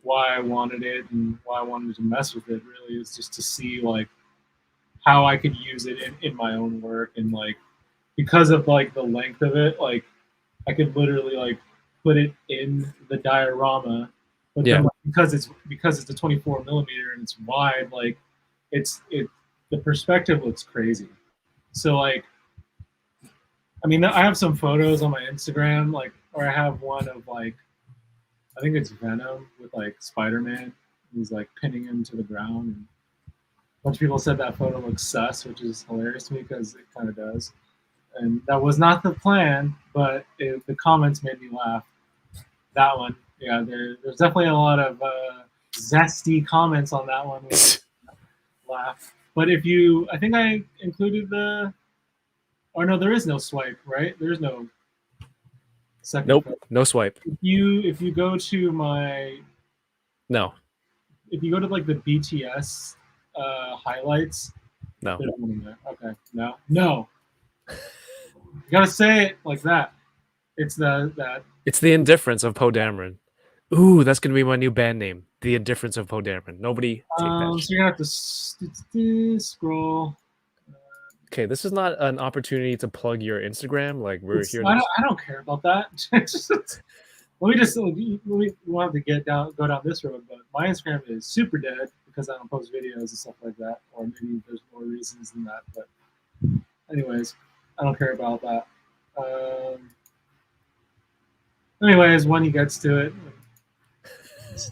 why I wanted it and why I wanted to mess with it. Really, is just to see like how I could use it in my own work, and like because of like the length of it, like I could literally like put it in the diorama, but Yeah. then like, because it's a 24 millimeter and it's wide, like it the perspective looks crazy. So like, I mean, I have some photos on my Instagram, like, or I have one of like, I think it's Venom with like Spider-Man. He's like pinning him to the ground, and a bunch of people said that photo looks sus, which is hilarious to me because it kind of does. And that was not the plan, but the comments made me laugh. That one, yeah, there's definitely a lot of zesty comments on that one. Laugh. But if you, I think I included or no, there is no swipe, right? There's no second. Nope. Photo. No swipe. If you go to my, No. if you go to like the BTS highlights, No. there's one in there. Okay, no. You gotta say it like that. It's that. It's the indifference of Poe Dameron. Ooh, that's gonna be my new band name. The indifference of Poe Dameron. Nobody take that. So you're gonna have to scroll. Okay, this is not an opportunity to plug your Instagram. Like we're here. I don't care about that. Let me we'll have to go down this road. But my Instagram is super dead because I don't post videos and stuff like that. Or maybe there's more reasons than that. But anyways, I don't care about that. Anyways, when he gets to it,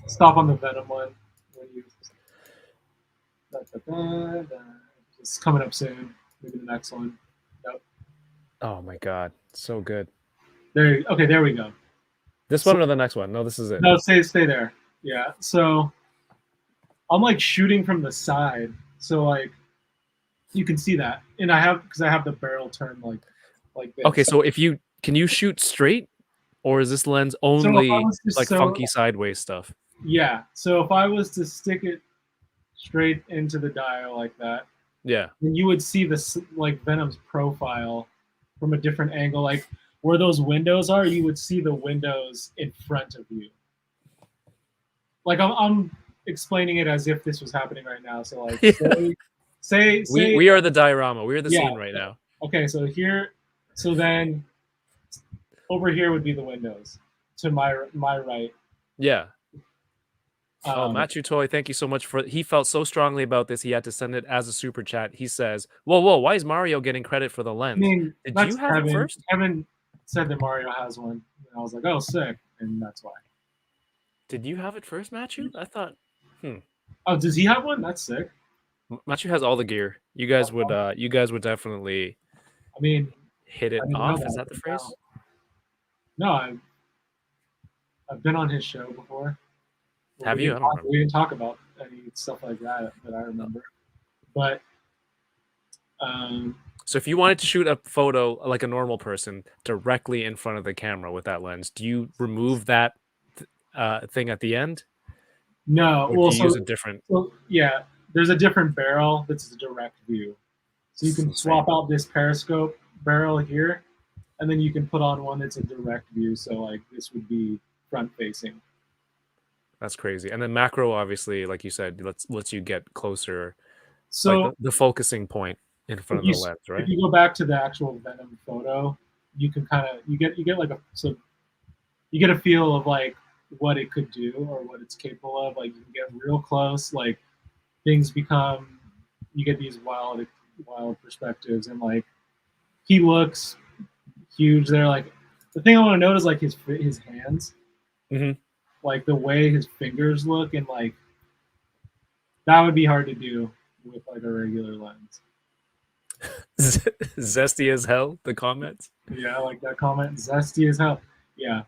stop on the Venom one. When you, it's coming up soon. Maybe the next one. Yep. Oh my god, so good. Okay, there we go. This one or the next one? No, this is it. No, stay there. Yeah. So I'm like shooting from the side, so like you can see that, and I have the barrel turned like this. Okay, so can you shoot straight, or is this lens only like funky sideways stuff? Yeah. So if I was to stick it straight into the dial like that, yeah, then you would see this like Venom's profile from a different angle, like where those windows are. You would see the windows in front of you. Like I'm explaining it as if this was happening right now. So like, say we are the diorama. We are the scene right now. Okay, so then over here would be the windows to my right. Yeah. Matthew Toy, thank you so much he felt so strongly about this, he had to send it as a super chat. He says, whoa, why is Mario getting credit for the lens? I mean, did you have it first? Kevin said that Mario has one, and I was like, oh, sick, and that's why. Did you have it first, Matthew? I thought, Oh, does he have one? That's sick. Matthew has all the gear. You guys would definitely, I mean, hit it off. Is that the phrase? No, I've been on his show before. Have you? I don't remember. We didn't talk about any stuff like that I remember. But so if you wanted to shoot a photo like a normal person directly in front of the camera with that lens, do you remove that thing at the end? No. Or do you use a different? Well, yeah, there's a different barrel that's a direct view. So you can swap out this periscope barrel here, and then you can put on one that's a direct view. So like this would be front facing. That's crazy. And then macro, obviously, like you said, lets you get closer. So like the focusing point in front of the lens, right? If you go back to the actual Venom photo, you can kind of you get like you get a feel of like what it could do or what it's capable of. Like you can get real close, like things become, you get these wild perspectives, and like he looks huge there. Like the thing I want to note is like his hands. Mm-hmm. Like the way his fingers look, and like that would be hard to do with like a regular lens. Zesty as hell, the comments. Yeah, I like that comment. Zesty as hell. Yeah.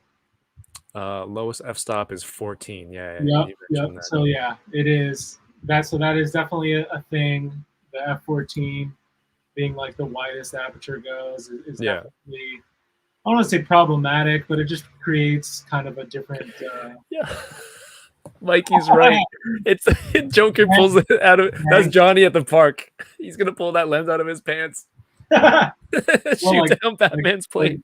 Lowest f-stop is 14. Yeah. Yep. So yeah, it is. That is definitely a thing. The f14 being like the widest aperture goes is definitely I don't want to say problematic, but it just creates kind of a different. Yeah. Mikey's right. It's Joker pulls it out of. That's Johnny at the park. He's gonna pull that lens out of his pants. Shoot like, down Batman's plane.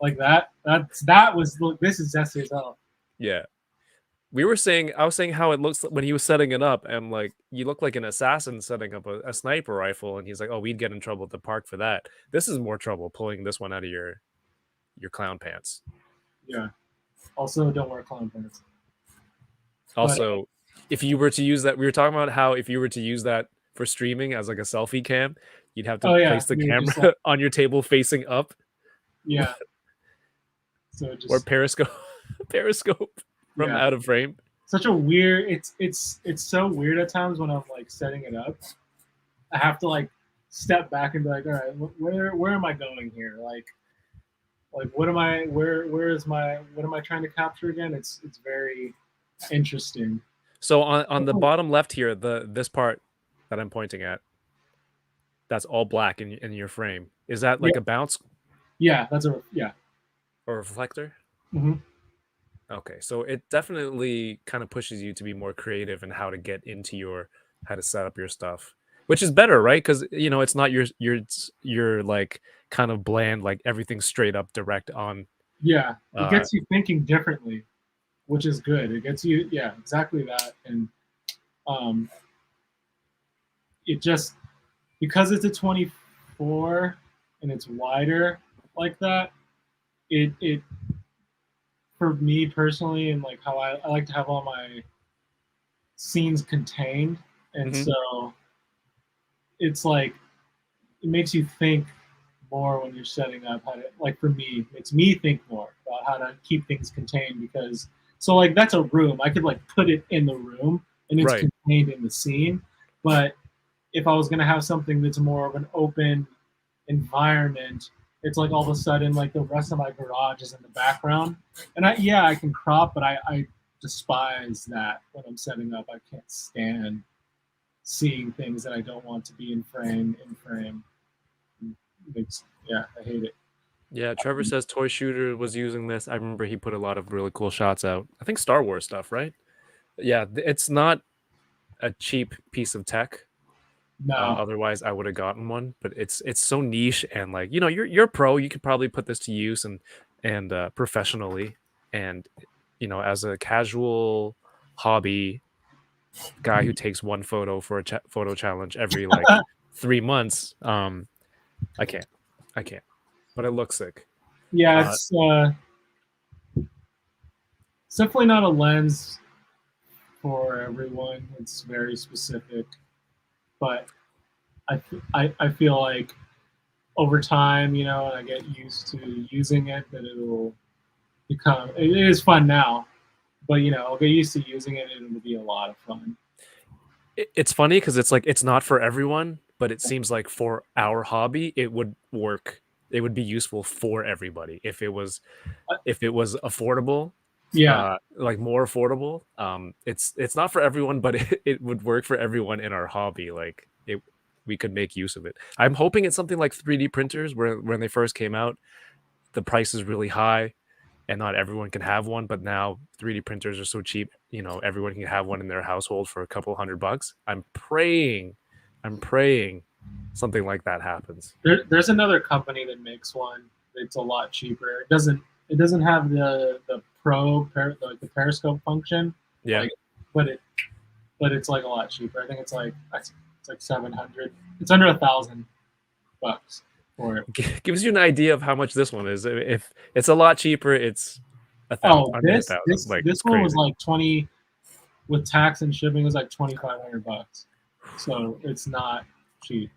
Like that. That was. Look, this is zesty as hell. Yeah. I was saying how it looks when he was setting it up, and like you look like an assassin setting up a sniper rifle, and he's like, "Oh, we'd get in trouble at the park for that." This is more trouble pulling this one out of your clown pants. Yeah. Also, don't wear clown pants. Also, if you were to use that, we were talking about how if you were to use that for streaming as like a selfie cam, you'd have to place the camera on your table facing up. Yeah. So or periscope from out of frame. Such a weird. It's so weird at times when I'm like setting it up. I have to like step back and be like, all right, where am I going here? Like what am I? What am I trying to capture again? It's very interesting. So on the bottom left here, this part that I'm pointing at, that's all black in your frame. Is that like a bounce? Yeah, that's a or reflector. Mm-hmm. Okay, so it definitely kind of pushes you to be more creative in how to get into how to set up your stuff, which is better, right? Because it's not your like kind of bland, like everything straight up direct on. Yeah, it gets you thinking differently, which is good. It gets you, exactly that, and it just because it's a 24 and it's wider like that, it for me personally, and like how I like to have all my scenes contained, and so it's like it makes you think more when you're setting up how to, like for me, it makes me think more about how to keep things contained, because so like that's a room, I could like put it in the room and it's contained in the scene, but if I was going to have something that's more of an open environment, it's like all of a sudden like the rest of my garage is in the background, and I can crop, but I despise that when I'm setting up. I can't stand seeing things that I don't want to be in frame. I hate it. Yeah, Trevor says Toy Shooter was using this. I remember he put a lot of really cool shots out. I think Star Wars stuff, right? Yeah, it's not a cheap piece of tech. No. Otherwise, I would have gotten one. But it's so niche, and like you're a pro. You could probably put this to use and professionally, and as a casual hobby guy who takes one photo for a photo challenge every like 3 months. I can't. But it looks sick. Yeah, it's definitely not a lens for everyone. It's very specific, but I feel like over time, and I get used to using it, that it'll become. It is fun now, but I'll get used to using it, and it'll be a lot of fun. It's funny because it's like it's not for everyone, but it seems like for our hobby, it would work. It would be useful for everybody if it was affordable. Yeah, like more affordable. It's not for everyone, but it would work for everyone in our hobby. Like we could make use of it. I'm hoping it's something like 3D printers, where when they first came out, the price is really high, and not everyone can have one. But now 3D printers are so cheap, everyone can have one in their household for a couple $100. I'm praying something like that happens. There's another company that makes one. It's a lot cheaper. It doesn't have the the periscope function. Yeah, but it's like a lot cheaper. I think it's like 700. It's under $1,000 for it. Gives you an idea of how much this one is. If it's a lot cheaper, it's this it's one crazy. was like 20 with tax and shipping was like $2,500. So it's not cheap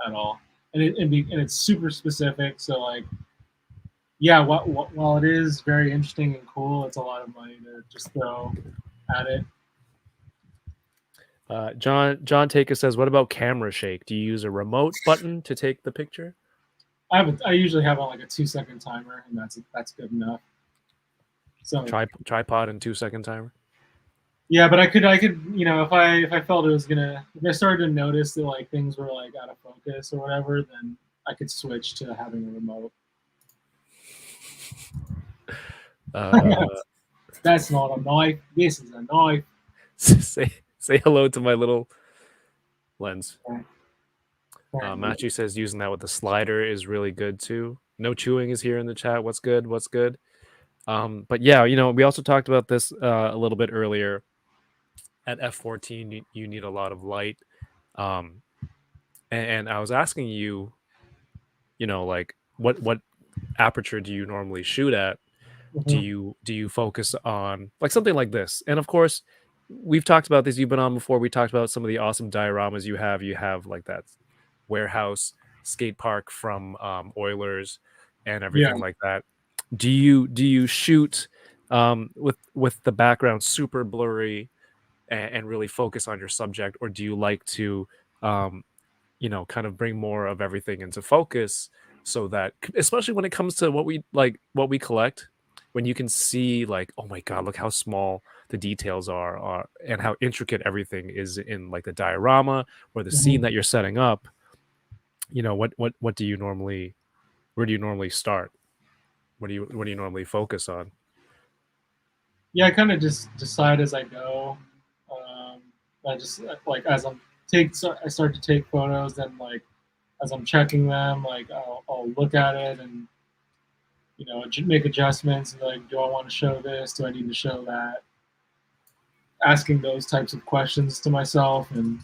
at all, and it's super specific. So like, yeah, while it is very interesting and cool, it's a lot of money to just throw at it. John Taker says, "What about camera shake? Do you use a remote button to take the picture?" I usually have on like a 2-second timer, and that's good enough. So tripod and 2-second timer. Yeah, but I could if I felt it was gonna, if I started to notice that like things were like out of focus or whatever, then I could switch to having a remote. Uh, That's not a knife. This is a knife. say hello to my little lens. Apparently. Matthew says using that with the slider is really good too. No chewing is here in the chat. What's good? What's good? But yeah, we also talked about this a little bit earlier. At F14, you need a lot of light. And I was asking you, like what aperture do you normally shoot at? Do you focus on like something like this? And of course, we've talked about this. You've been on before. We talked about some of the awesome dioramas you have. You have like that warehouse skate park from Oilers and everything like that. Do you shoot with the background super blurry and really focus on your subject, or do you like to kind of bring more of everything into focus so that, especially when it comes to what we collect, when you can see like, oh my god, look how small the details are and how intricate everything is in like the diorama or the scene that you're setting up, what do you normally, where do you normally start? What do you normally focus on? Yeah, I kind of just decide as I go. I just like as I start to take photos, then like as I'm checking them, like I'll look at it and make adjustments. Like, do I want to show this? Do I need to show that? Asking those types of questions to myself, and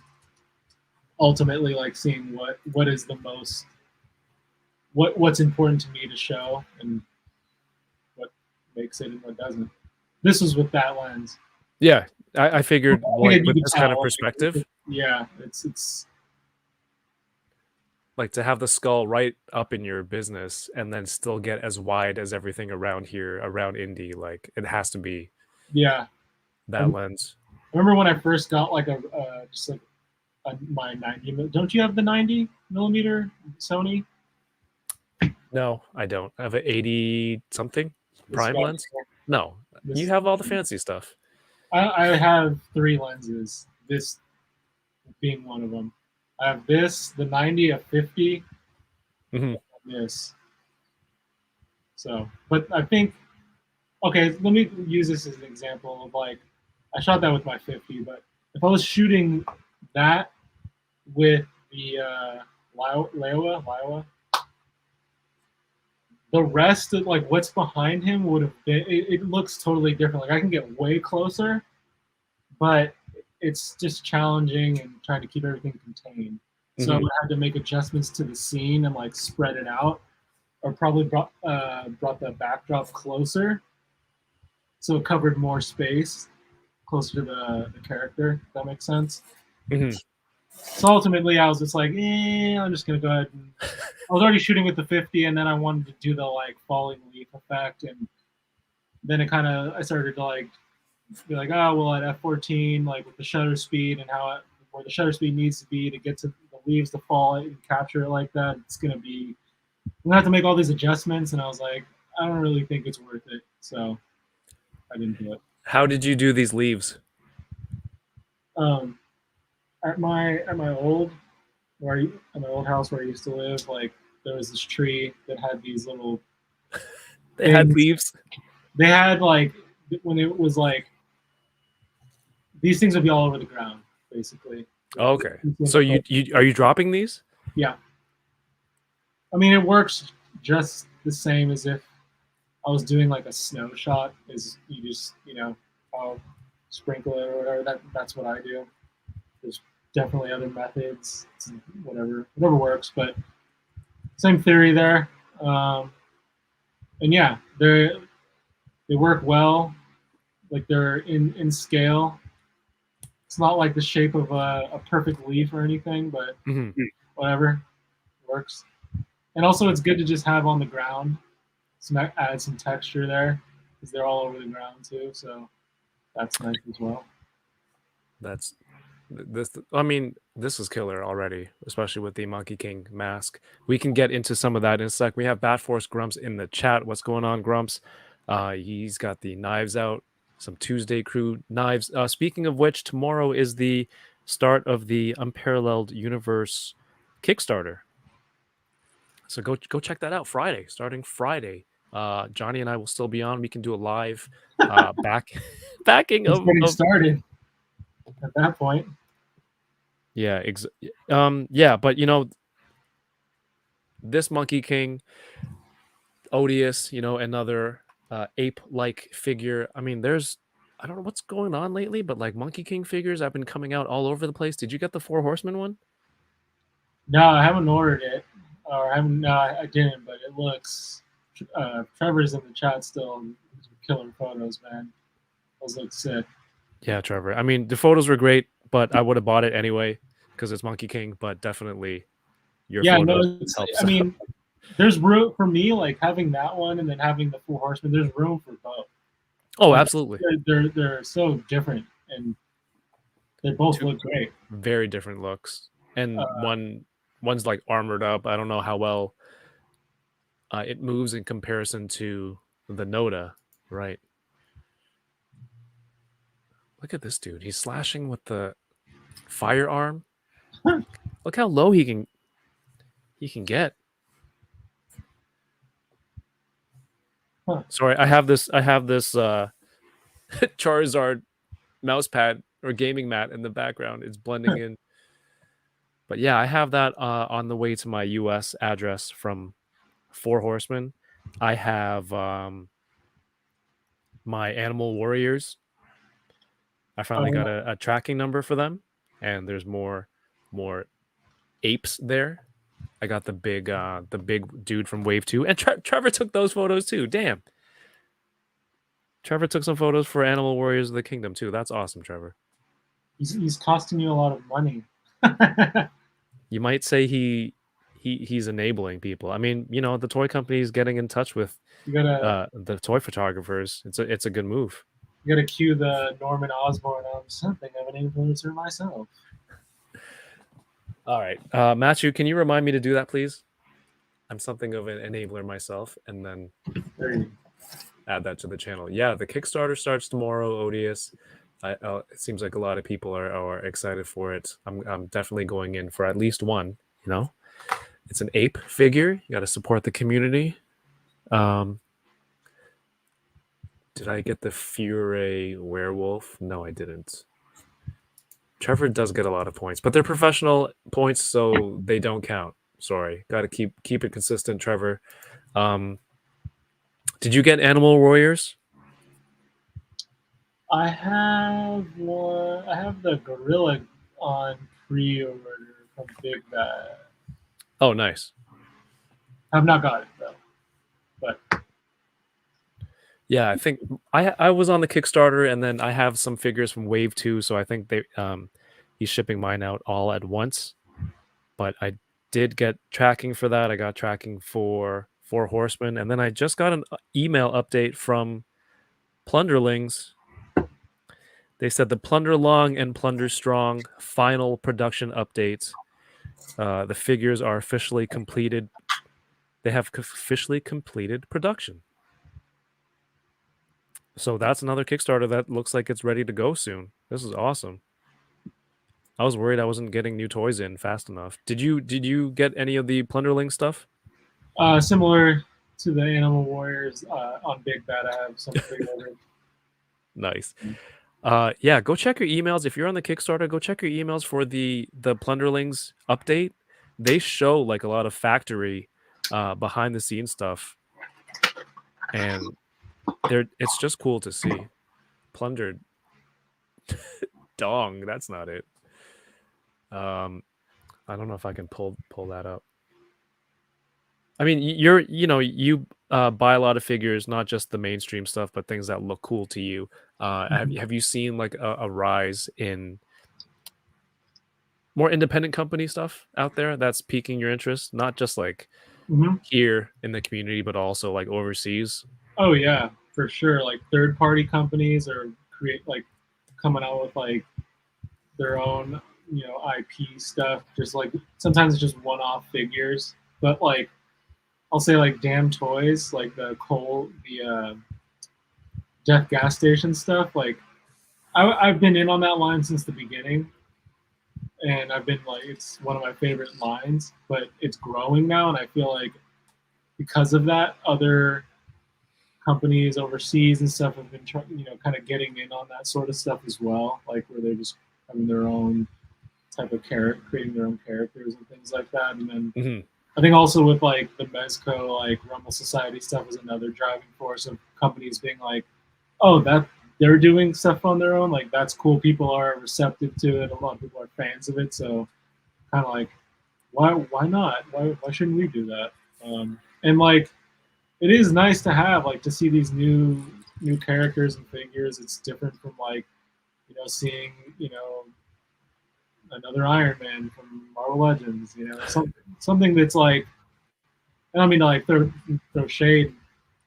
ultimately like seeing what is the most what's important to me to show, and what makes it and what doesn't. This was with that lens. Yeah, I figured like with this kind of perspective. Yeah, it's like to have the skull right up in your business and then still get as wide as everything around here, around Indy. Like it has to be that lens. I remember when I first got like my 90. Don't you have the 90 millimeter Sony? No, I don't. I have an 80 something prime lens. No, you have all the fancy stuff. I have 3 lenses, this being one of them. I have this, the 90, a 50, and this. So, but I think, okay, let me use this as an example of like, I shot that with my 50, but if I was shooting that with the Liowa, the rest of like what's behind him would have been, it looks totally different. Like I can get way closer, but it's just challenging and trying to keep everything contained. So I would have to make adjustments to the scene and like spread it out, or probably brought the backdrop closer, so it covered more space closer to the character. If that makes sense. So ultimately, I was just like, I'm just gonna go ahead. And I was already shooting with the 50, and then I wanted to do the like falling leaf effect, and then I started to like be like, oh well, at f14, like with the shutter speed and where the shutter speed needs to be to get to the leaves to fall and capture it like that, it's gonna be, I'm gonna have to make all these adjustments, and I was like, I don't really think it's worth it, so I didn't do it. How did you do these leaves? At my old house where I used to live, like there was this tree that had these little. They had leaves. They had like when it was like these things would be all over the ground, basically. Oh, okay. So you are you dropping these? Yeah. I mean, it works just the same as if I was doing like a snow shot. Is you just I'll sprinkle it or whatever. That's what I do. There's definitely other methods. Whatever works, but same theory there. And yeah, they work well. Like they're in scale. It's not like the shape of a perfect leaf or anything, but whatever works. And also, it's good to just have on the ground. Add some texture there because they're all over the ground too. So that's nice as well. I mean, this is killer already, especially with the Monkey King mask. We can get into some of that in a sec. We have Bat Force Grumps in the chat. What's going on, Grumps? He's got the knives out, some Tuesday Crew knives. Speaking of which, tomorrow is the start of the Unparalleled Universe Kickstarter. So go check that out. Starting Friday, Johnny and I will still be on. We can do a live backing It's getting of started at that point. yeah, yeah, but you know, this Monkey King, Odious, you know, another ape-like figure. I mean, I don't know what's going on lately, but like Monkey King figures have been coming out all over the place. Did you get the Four Horsemen one? No, I haven't ordered it, or I haven't. No, I didn't, but it looks. Trevor's in the chat still. Killer photos, man. Those look sick. Yeah, Trevor. I mean, the photos were great, but I would have bought it anyway because it's Monkey King. But definitely, your Yeah, no, photos helps. I mean, there's room for me, like having that one and then having the Four Horsemen. There's room for both. Oh, Like, absolutely. they're so different, and they both look great. Very different looks, and one's like armored up. I don't know how well it moves in comparison to the Noda, right? Look at this dude. He's slashing with the firearm. Look how low he can get. Huh. Sorry, I have this Charizard mouse pad or gaming mat in the background. It's blending in. But yeah, I have that on the way to my US address from Four Horsemen. I have my Animal Warriors. I finally got a tracking number for them, and there's more apes there. I got the big dude from Wave 2, and Trevor took those photos too. Damn. Trevor took some photos for Animal Warriors of the Kingdom too. That's awesome, Trevor. He's costing you a lot of money. You might say he's enabling people. I mean, you know, the toy company is getting in touch with the toy photographers. It's a good move. You gotta cue the Norman Osborn something of an influencer myself. All right, Matthew, can you remind me to do that, please? I'm something of an enabler myself, and then add that to the channel. Yeah, the Kickstarter starts tomorrow, Odious. It seems like a lot of people are excited for it. I'm definitely going in for at least one. You know, it's an ape figure. You got to support the community. Did I get the Fury werewolf? No, I didn't. Trevor does get a lot of points, but they're professional points, so they don't count. Sorry, got to keep it consistent, Trevor. Did you get Animal Warriors? I have one. I have the gorilla on pre-order from Big Bad. Oh, nice. I've not got it though, but yeah, I think I was on the Kickstarter, and then I have some figures from Wave 2, so I think he's shipping mine out all at once. But I did get tracking for that. I got tracking for Four Horsemen, and then I just got an email update from Plunderlings. They said the Plunder Long and Plunder Strong final production updates. The figures are officially completed. They have officially completed production. So that's another Kickstarter that looks like it's ready to go soon. This is awesome. I was worried I wasn't getting new toys in fast enough. Did you get any of the Plunderling stuff? Similar to the Animal Warriors on Big Bad, I have some pre-ordered. Nice. Yeah, go check your emails. If you're on the Kickstarter, go check your emails for the Plunderlings update. They show like a lot of factory behind the scenes stuff, and it's just cool to see. Plundered dong, that's not it. I don't know if I can pull that up. I mean, you buy a lot of figures, not just the mainstream stuff, but things that look cool to you. Have you seen like a rise in more independent company stuff out there that's piquing your interest? Not just like here in the community, but also like overseas. Oh yeah, for sure. Like third-party companies are coming out with like their own, IP stuff. Just like sometimes it's just one-off figures, but like I'll say like Damn Toys, like the Death Gas Station stuff. Like I've been in on that line since the beginning, and I've been like, it's one of my favorite lines. But it's growing now, and I feel like because of that, other companies overseas and stuff have been kind of getting in on that sort of stuff as well, like where they're just having their own type of character, creating their own characters and things like that. And then Mhm. I think also with like the Mezco, like Rumble Society stuff is another driving force of companies being like, oh, that they're doing stuff on their own. Like that's cool. People are receptive to it. A lot of people are fans of it. So kind of like, why not? Why shouldn't we do that? And like, it is nice to have like to see these new characters and figures. It's different from like seeing another Iron Man from Marvel Legends. Something that's like, I don't mean to like throw shade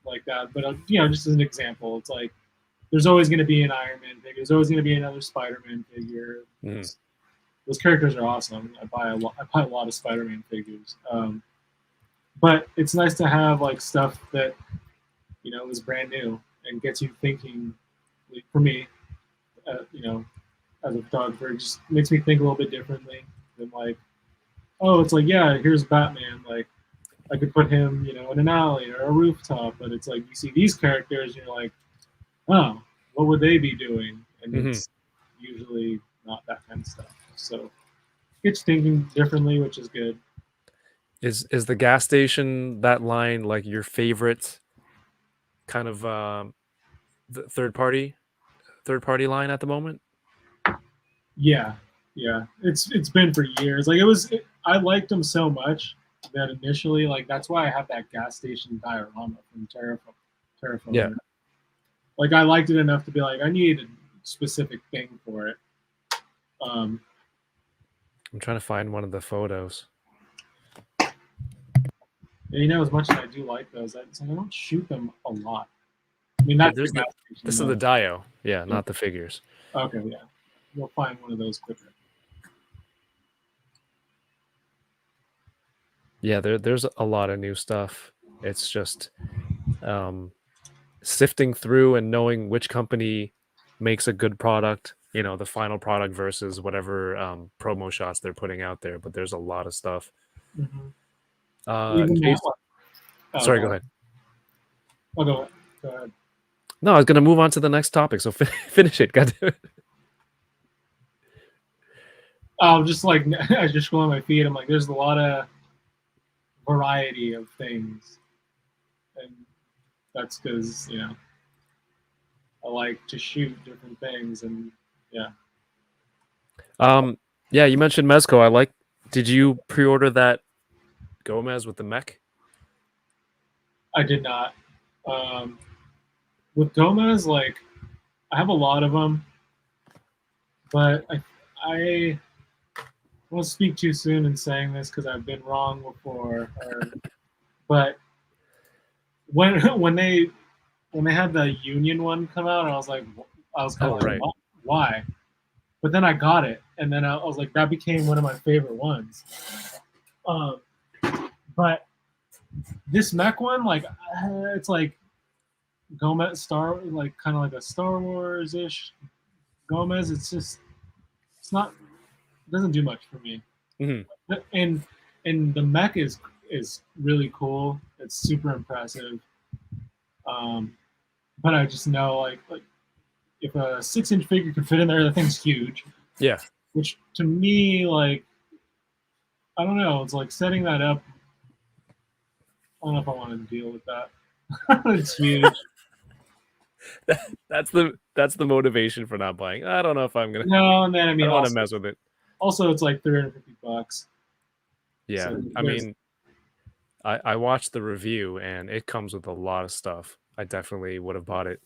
like that, but just as an example, it's like there's always going to be an Iron Man figure. There's always going to be another Spider-Man figure. Those characters are awesome. I buy a lot of Spider-Man figures. But it's nice to have like stuff that is brand new and gets you thinking. Like, for me, as a photographer, it just makes me think a little bit differently than like, oh, it's like, yeah, here's Batman. Like, I could put him, in an alley or a rooftop. But it's like you see these characters, and you're like, oh, what would they be doing? And it's usually not that kind of stuff. So it's thinking differently, which is good. Is the gas station, that line, like your favorite kind of the third party line at the moment? Yeah, it's been for years. Like I liked them so much that initially, like that's why I have that gas station diorama from Terraform. Yeah. Like I liked it enough to be like, I need a specific thing for it. I'm trying to find one of the photos. As much as I do like those, I don't shoot them a lot. I mean, that's this is the Dio, not the figures. Okay, yeah, you'll find one of those quicker. Yeah, there's a lot of new stuff. It's just sifting through and knowing which company makes a good product, the final product versus whatever promo shots they're putting out there. But there's a lot of stuff. Jason, sorry, go ahead. Oh, go ahead. No, I was going to move on to the next topic, so finish it. God damn it. Just like I just scroll on my feed, I'm like, there's a lot of variety of things, and that's because I like to shoot different things, and yeah. Yeah, you mentioned Mezco. Did you pre-order that Gomez with the mech? I did not. With Gomez, like I have a lot of them, but I won't speak too soon in saying this because I've been wrong before. But when they had the Union one come out, I was like, right. Why? But then I got it, and then I was like, that became one of my favorite ones. But this mech one, like, it's like Gomez like kind of like a Star Wars ish Gomez. It doesn't do much for me. And the mech is really cool. It's super impressive. But I just know like if a 6-inch figure could fit in there, that thing's huge. Yeah. Which to me, like, I don't know. It's like setting that up. I don't know if I want to deal with that. It's huge. That's the motivation for not buying. I don't know if I'm gonna. No, and then I mean, I don't want to mess with it. Also, it's like $350. Yeah, so I mean, I watched the review and it comes with a lot of stuff. I definitely would have bought it.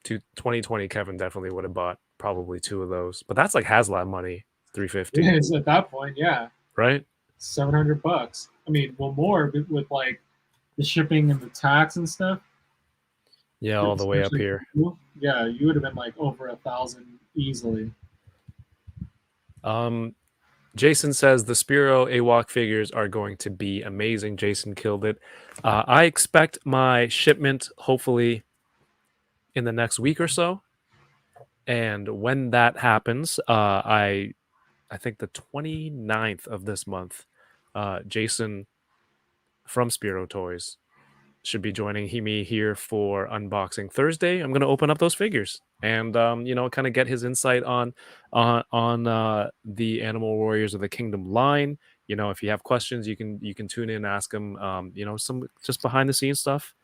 2020 Kevin definitely would have bought probably 2 of those, but that's like HasLab money. $350. Yeah, it's at that point, yeah. Right. $700. I mean, well, more with like the shipping and the tax and stuff. Yeah, all the way up here. Yeah, you would have been like over 1,000 easily. Jason says the Spiro AWOC figures are going to be amazing. Jason killed it. I expect my shipment hopefully in the next week or so. And when that happens, I think the 29th of this month, Jason from Spiro Toys should be joining me here for Unboxing Thursday. I'm going to open up those figures and kind of get his insight on the Animal Warriors of the Kingdom line. If you have questions, you can tune in and ask him. Some just behind the scenes stuff,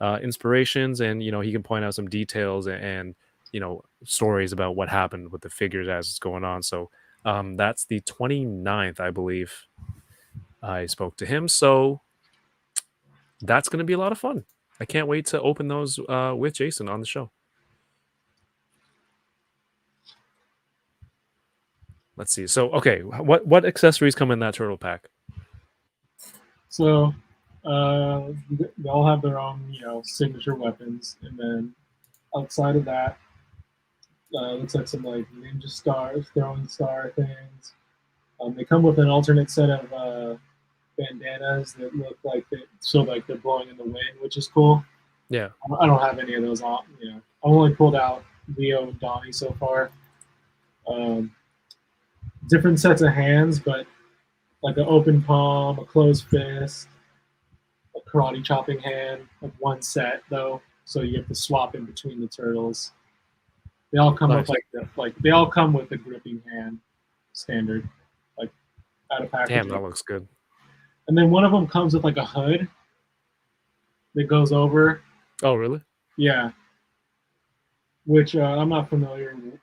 inspirations, and he can point out some details and stories about what happened with the figures as it's going on. So that's the 29th, I believe. I spoke to him, so that's going to be a lot of fun. I can't wait to open those with Jason on the show. Let's see. So, okay, what accessories come in that turtle pack? So they all have their own, signature weapons, and then outside of that, looks like some like ninja stars, throwing star things. They come with an alternate set of bandanas that look like they're blowing in the wind, which is cool. Yeah. I don't have any of those on. I've only pulled out Leo and Donnie so far. Different sets of hands, but like an open palm, a closed fist, a karate chopping hand, like one set though. So you have to swap in between the turtles. They all come Nice. with they all come with the gripping hand standard, like out of packaging. Damn, that looks good. And then one of them comes with like a hood that goes over. Oh, really? Yeah. Which I'm not familiar with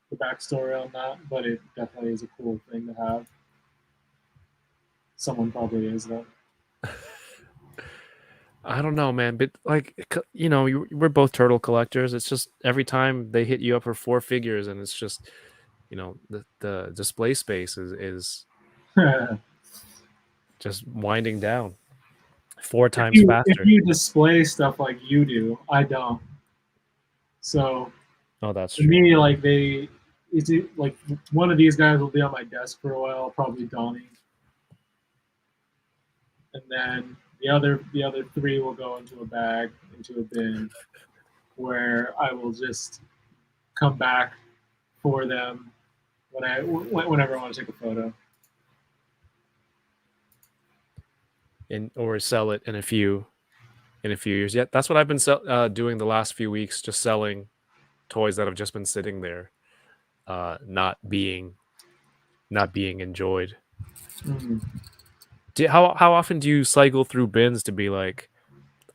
the backstory on that, but it definitely is a cool thing to have. Someone probably is though. I don't know, man, but we're both turtle collectors. It's just every time they hit you up for 4 figures, and it's just, the display space is just winding down 4 times faster. If you display stuff like you do, I don't. So, oh, that's to true. me, like like one of these guys will be on my desk for a while, probably Donnie, and then the other 3 will go into a bag, into a bin, where I will just come back for them whenever I want to take a photo. Or sell it in a few years. Yeah, that's what I've been doing the last few weeks, just selling toys that have just been sitting there, not being enjoyed. Mm-hmm. How often do you cycle through bins to be like,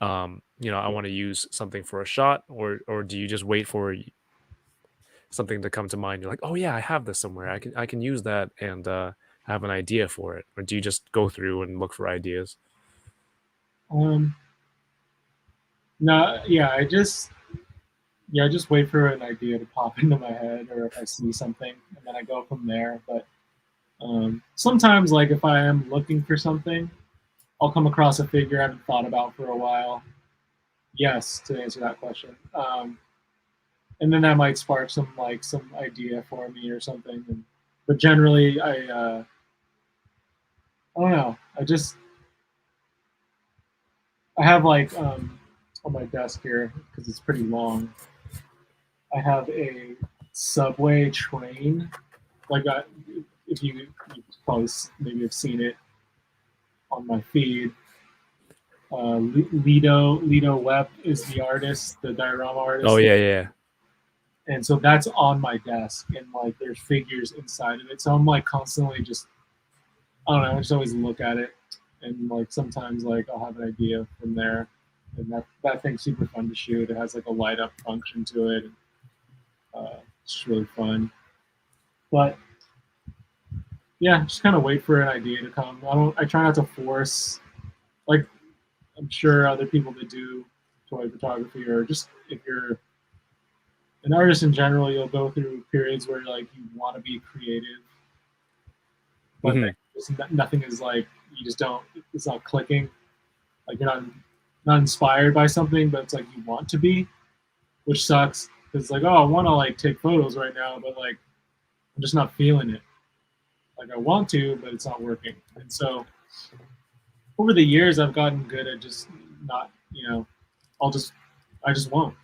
I want to use something for a shot, or do you just wait for something to come to mind? You're like, oh yeah, I have this somewhere. I can use that and have an idea for it, or do you just go through and look for ideas? No, yeah, I just wait for an idea to pop into my head, or if I see something, and then I go from there. But sometimes, like if I am looking for something, I'll come across a figure I haven't thought about for a while. Yes, to answer that question. And then that might spark some idea for me or something. But generally, I don't know. I have on my desk here, because it's pretty long, I have a subway train. Like if you probably maybe have seen it on my feed. Lido Webb is the artist, the diorama artist. Oh yeah. And so that's on my desk, and like there's figures inside of it. So I'm like constantly just, I don't know, I just always look at it, and like sometimes like I'll have an idea from there, and that thing's super fun to shoot. It has like a light up function to it. It's really fun. But yeah, just kind of wait for an idea to come. I try not to force, like I'm sure other people that do toy photography, or just if you're an artist in general, you'll go through periods where like you want to be creative, but nothing is like, you just don't, it's not clicking. Like you're not inspired by something, but it's like you want to be, which sucks. It's like, oh, I want to like take photos right now, but like I'm just not feeling it. Like I want to, but it's not working. And so over the years, I've gotten good at just not, I just won't.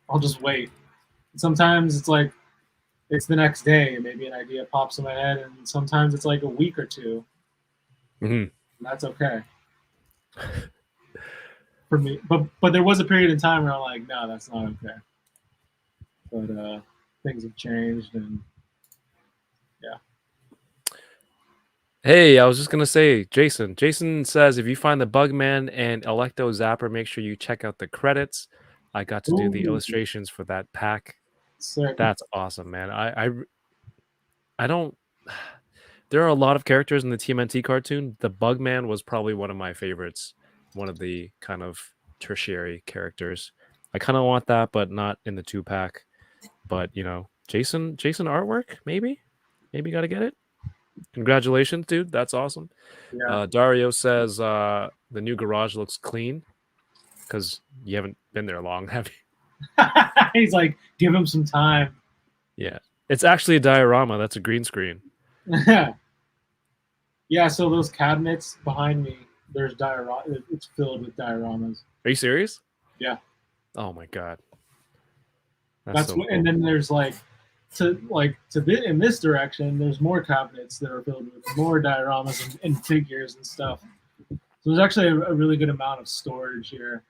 I'll just wait. And sometimes it's like, it's the next day, and maybe an idea pops in my head, and sometimes it's like a week or two. Mm-hmm. And that's okay. for me. But there was a period in time where I'm like, no, that's not okay. But things have changed, and yeah. Hey, I was just gonna say, Jason. Jason says if you find the Bugman and Electo Zapper, make sure you check out the credits. I got to do the Ooh, illustrations for that pack. sick. That's awesome, man. I don't. There are a lot of characters in the TMNT cartoon. The Bugman was probably one of my favorites. One of the kind of tertiary characters. I kind of want that, but not in the 2-pack. But you know, Jason artwork, maybe got to get it. Congratulations, dude. That's awesome. Yeah. Dario says the new garage looks clean because you haven't been there long, have you? He's like, give him some time. Yeah. It's actually a diorama. That's a green screen. Yeah, so those cabinets behind me, there's it's filled with dioramas. Are you serious? Yeah. Oh my god. That's so what, cool. and then there's in this direction, there's more cabinets that are filled with more dioramas and figures and stuff. So there's actually a really good amount of storage here.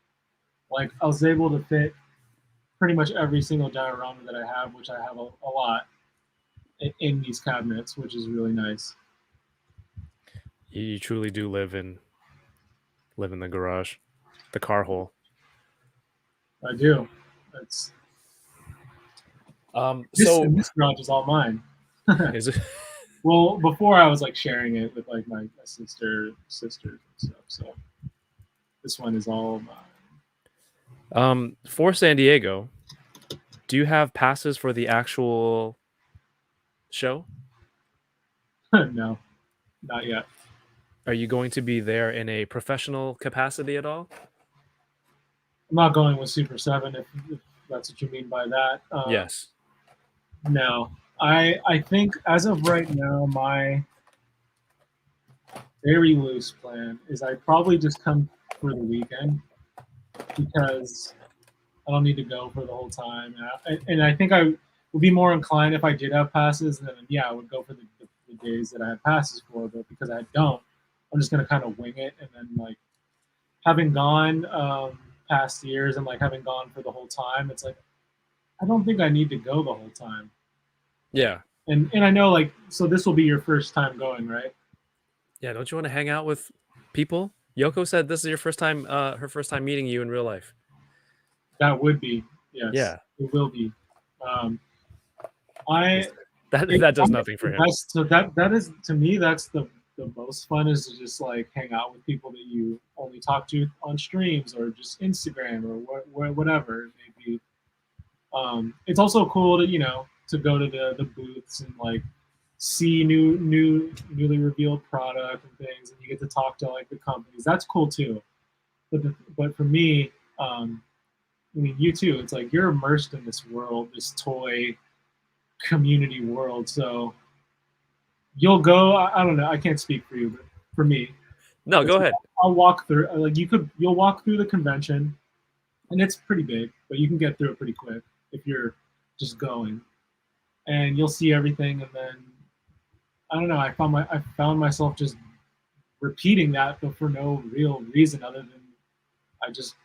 Like I was able to fit pretty much every single diorama that I have, which I have a lot in these cabinets, which is really nice. You truly do live in the garage, the car hole. I do. It's this garage is all mine. Is it? Well, before I was like sharing it with like my sisters and stuff. So this one is all mine. For San Diego, do you have passes for the actual show? No, not yet. Are you going to be there in a professional capacity at all? I'm not going with Super 7 if that's what you mean by that. Yes. No. I think as of right now, my very loose plan is I probably just come for the weekend because I don't need to go for the whole time. And I think I would be more inclined if I did have passes, then yeah, I would go for the days that I had passes for. But because I don't, I'm just going to kind of wing it. And then like having gone past years and like having gone for the whole time, it's like, I don't think I need to go the whole time. Yeah. And I know like, so this will be your first time going, right? Yeah. Don't you want to hang out with people? Yoko said this is your first time, her first time meeting you in real life. That would be, yes. Yeah. It will be. That does nothing for him. So that is, to me, that's the most fun, is to just like hang out with people that you only talk to on streams or just Instagram or whatever it may be. It's also cool to go to the booths and like see newly revealed product and things, and you get to talk to like the companies. That's cool too. But for me, I mean, you too. It's like you're immersed in this world, this toy community world. So you'll go. I don't know. I can't speak for you, but for me, no, go ahead. I'll walk through. Like you'll walk through the convention, and it's pretty big, but you can get through it pretty quick if you're just going, and you'll see everything. And then I don't know. I found myself just repeating that, but for no real reason other than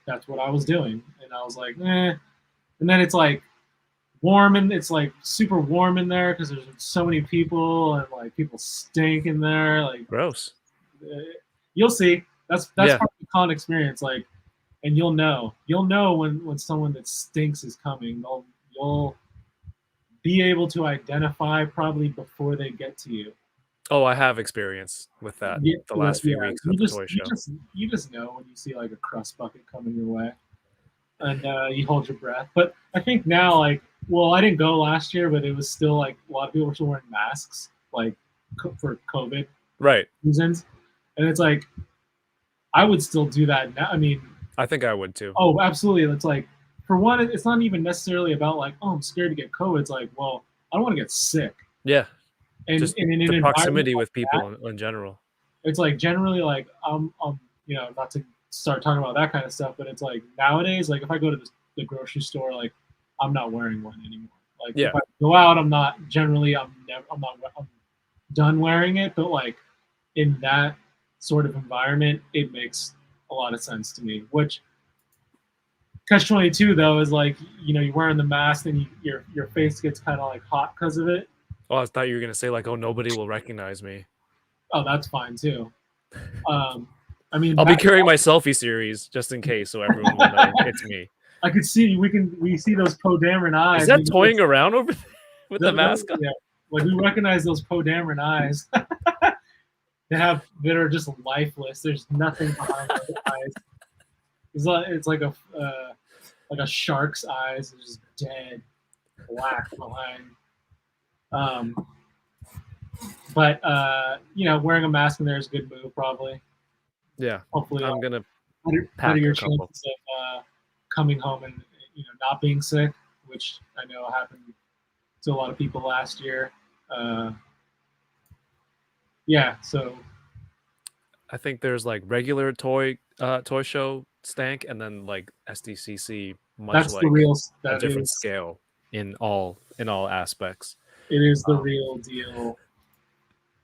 that's what I was doing, and I was like, eh. And then it's like warm, and it's like super warm in there because there's so many people, and like people stink in there, like gross. You'll see. That's part of the con experience, like, and you'll know when someone that stinks is coming. You'll be able to identify probably before they get to you. Oh, I have experience with that the last few weeks of the toy show. You just know when you see like a crust bucket coming your way, and you hold your breath. But I think now, like, well, I didn't go last year, but it was still like a lot of people were still wearing masks, like for COVID reasons, and it's like I would still do that now. I mean, I think I would too. Oh, absolutely. It's like, for one, it's not even necessarily about like, oh, I'm scared to get COVID. It's like, well, I don't want to get sick. Yeah. And just in the proximity with like people in general. It's like generally like not to start talking about that kind of stuff, but it's like nowadays, like if I go to the grocery store, like I'm not wearing one anymore. Like if I go out, I'm done wearing it. But like in that sort of environment, it makes a lot of sense to me. Which Catch-22 though is like, you know, you're wearing the mask and your face gets kind of like hot because of it. Oh, I thought you were gonna say like, oh, nobody will recognize me. Oh, that's fine too. I mean, I'll be carrying my selfie series just in case, so everyone will know it's me. I could see we see those Poe Dameron eyes. Is that toying around over there with the mask on? Yeah, like we recognize those Poe Dameron eyes. that are just lifeless. There's nothing behind those eyes. It's like a shark's eyes. It's just dead, black behind. But you know, wearing a mask in there is a good move, probably. Yeah, hopefully, I'm gonna better your chances of coming home and, you know, not being sick, which I know happened to a lot of people last year. Yeah, so I think there's like regular toy show stank, and then like SDCC, much that's like the real. a different scale in all aspects. It is the real deal.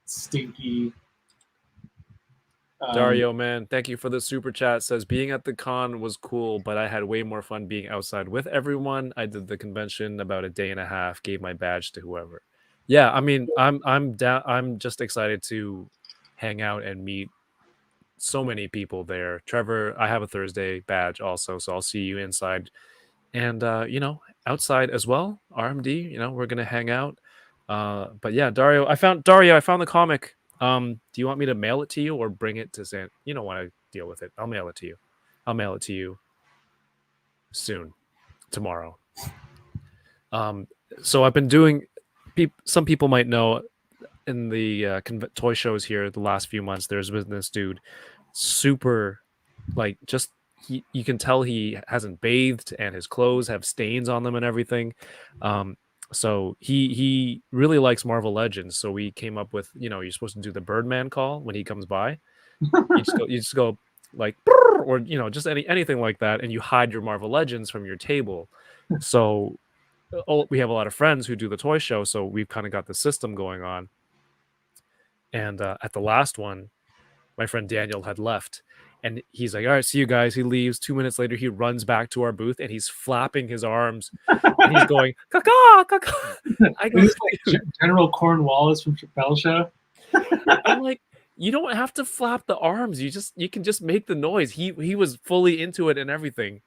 Stinky. Dario, man, thank you for the super chat. Says being at the con was cool, but I had way more fun being outside with everyone. I did the convention about a day and a half, gave my badge to whoever. Yeah, I mean, I'm down. I'm just excited to hang out and meet so many people there. Trevor, I have a Thursday badge also, so I'll see you inside, and you know, outside as well. RMD, you know, we're gonna hang out. But yeah, Dario, I found the comic. Do you want me to mail it to you or bring it to San? You don't want to deal with it. I'll mail it to you. I'll mail it to you soon, tomorrow. So I've been doing. Some people might know in the toy shows here the last few months. There's been this dude, super, like just you can tell he hasn't bathed and his clothes have stains on them and everything. So he really likes Marvel Legends. So we came up with, you know, you're supposed to do the Birdman call when he comes by. You just go like, or you know, just anything like that, and you hide your Marvel Legends from your table. So we have a lot of friends who do the toy show, so we've kind of got the system going on. And at the last one, my friend Daniel had left. And he's like, all right, see you guys. He leaves. 2 minutes later, he runs back to our booth and he's flapping his arms. And he's going, caca, caca. I go, like General Cornwallis from Chappelle Show. I'm like, you don't have to flap the arms. You can just make the noise. He was fully into it and everything.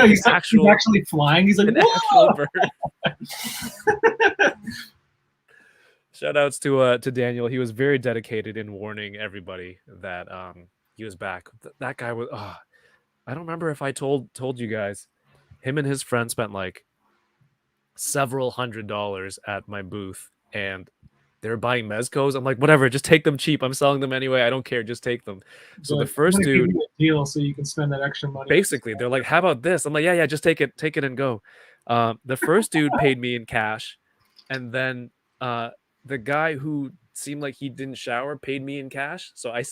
he's actually flying. He's like, an actual bird. Shout outs to Daniel. He was very dedicated in warning everybody that he was back. That guy was. I don't remember if I told you guys. Him and his friend spent like several $100s at my booth, and they're buying mezcos. I'm like, whatever, just take them cheap. I'm selling them anyway. I don't care. Just take them. So the first dude, deal, so you can spend that extra money. Basically, they're like, how about this? I'm like, yeah, just take it and go. The first dude paid me in cash, and then the guy who seemed like he didn't shower paid me in cash. So I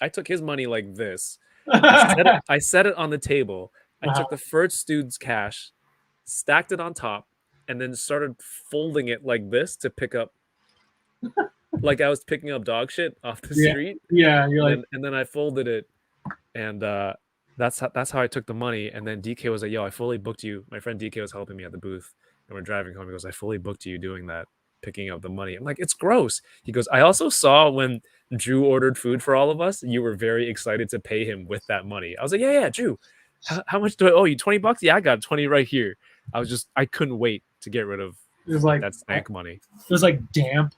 took his money like this. I set it on the table. I took the first dude's cash, stacked it on top, and then started folding it like this to pick up, like I was picking up dog shit off the street. Yeah, you're and then I folded it, and that's how I took the money. And then DK was like, "Yo, I fully booked you." My friend DK was helping me at the booth, and we're driving home. He goes, "I fully booked you doing that, picking up the money." I'm like, "It's gross." He goes, "I also saw when Drew ordered food for all of us, you were very excited to pay him with that money." I was like, "Yeah, Drew. How much do I owe you? 20 bucks? Yeah, I got 20 right here." I couldn't wait to get rid of that stank money. It was like damp.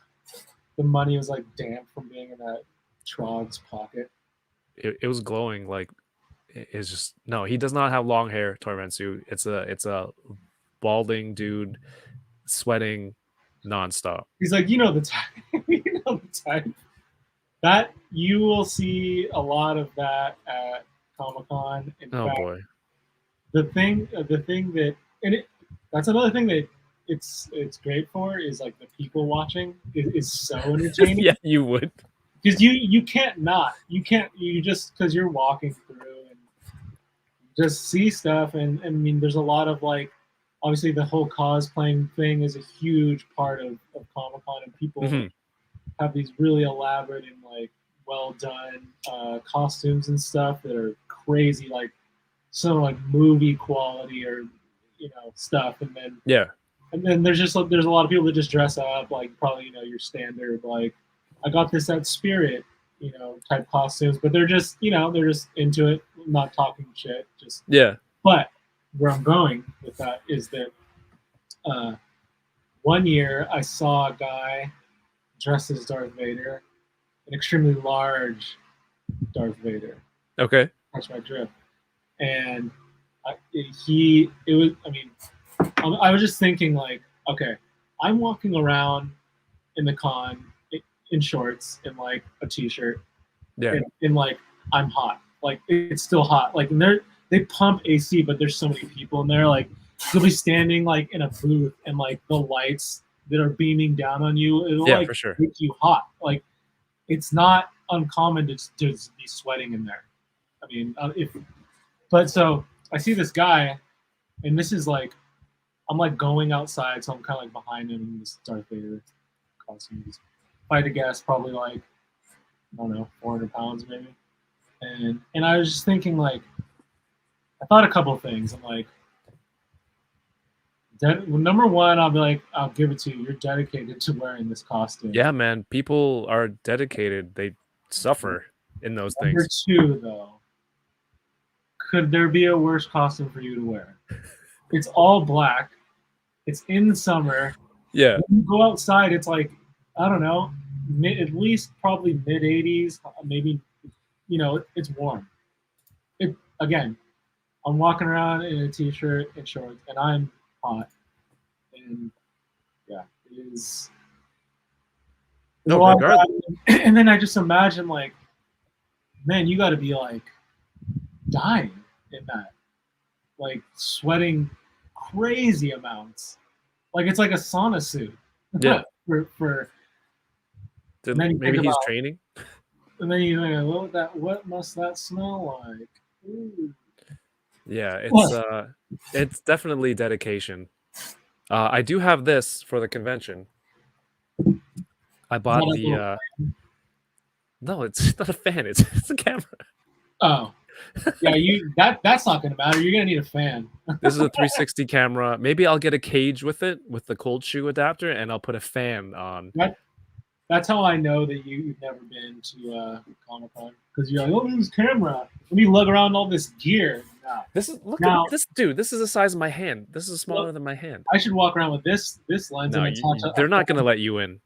The money was like damp from being in that Trog's pocket. It was glowing. Like, it's just, no, he does not have long hair, Torrensu. It's a balding dude sweating nonstop. He's like, you know the type. You know the type. That you will see a lot of that at Comic-Con. Oh boy. The thing that, and that's another thing that it's great for, is like the people watching is so entertaining. Yeah, you would, because you just because you're walking through and you just see stuff, and I mean there's a lot of, like, obviously the whole cosplaying thing is a huge part of Comic-Con, and people have these really elaborate and like well done costumes and stuff that are crazy. Like some like movie quality or stuff, and then there's a lot of people that just dress up like probably your standard like I got this at Spirit type costumes, but they're just into it, not talking shit, just But where I'm going with that is that one year I saw a guy dressed as Darth Vader, an extremely large Darth Vader. Okay. Catch my drift. And I was just thinking like, okay, I'm walking around in the con in shorts and like a t-shirt. Yeah. And like I'm hot. Like it's still hot. Like they pump AC, but there's so many people in there. Like you'll be standing like in a booth and like the lights that are beaming down on you, it'll like for sure. make you hot. Like it's not uncommon to be sweating in there. I mean, but so I see this guy, and this is like, I'm like going outside, so I'm kind of like behind him in this Darth Vader costume. If I had to guess, probably like, I don't know, 400 pounds maybe. And I was just thinking like, I thought a couple of things. I'm like, number one, I'll be like, I'll give it to you. You're dedicated to wearing this costume. Yeah, man. People are dedicated. They suffer in those Number things. two, though, could there be a worse costume for you to wear? It's all black. It's in the summer. Yeah. When you go outside, it's like, I don't know, at least probably mid 80s, maybe, it's warm. Again, I'm walking around in a t-shirt and shorts, and I'm hot. And yeah, it is. No, regardless. And then I just imagine like, man, you got to be like dying in that, like sweating crazy amounts, like it's like a sauna suit. Yeah. for maybe he's training. And then you think, what must that smell like? Ooh. Yeah, it's definitely dedication. I do have this for the convention. I bought the no, it's not a fan, it's a camera. Oh. Yeah, that's not gonna matter. You're gonna need a fan. This is a 360 camera. Maybe I'll get a cage with it with the cold shoe adapter, and I'll put a fan on. That's how I know that you've never been to Comic-Con, because you're like, oh, this camera. Let me lug around all this gear. Nah. Look at this, dude. This is the size of my hand. This is smaller than my hand. I should walk around with this lens. No, they're not gonna let you in.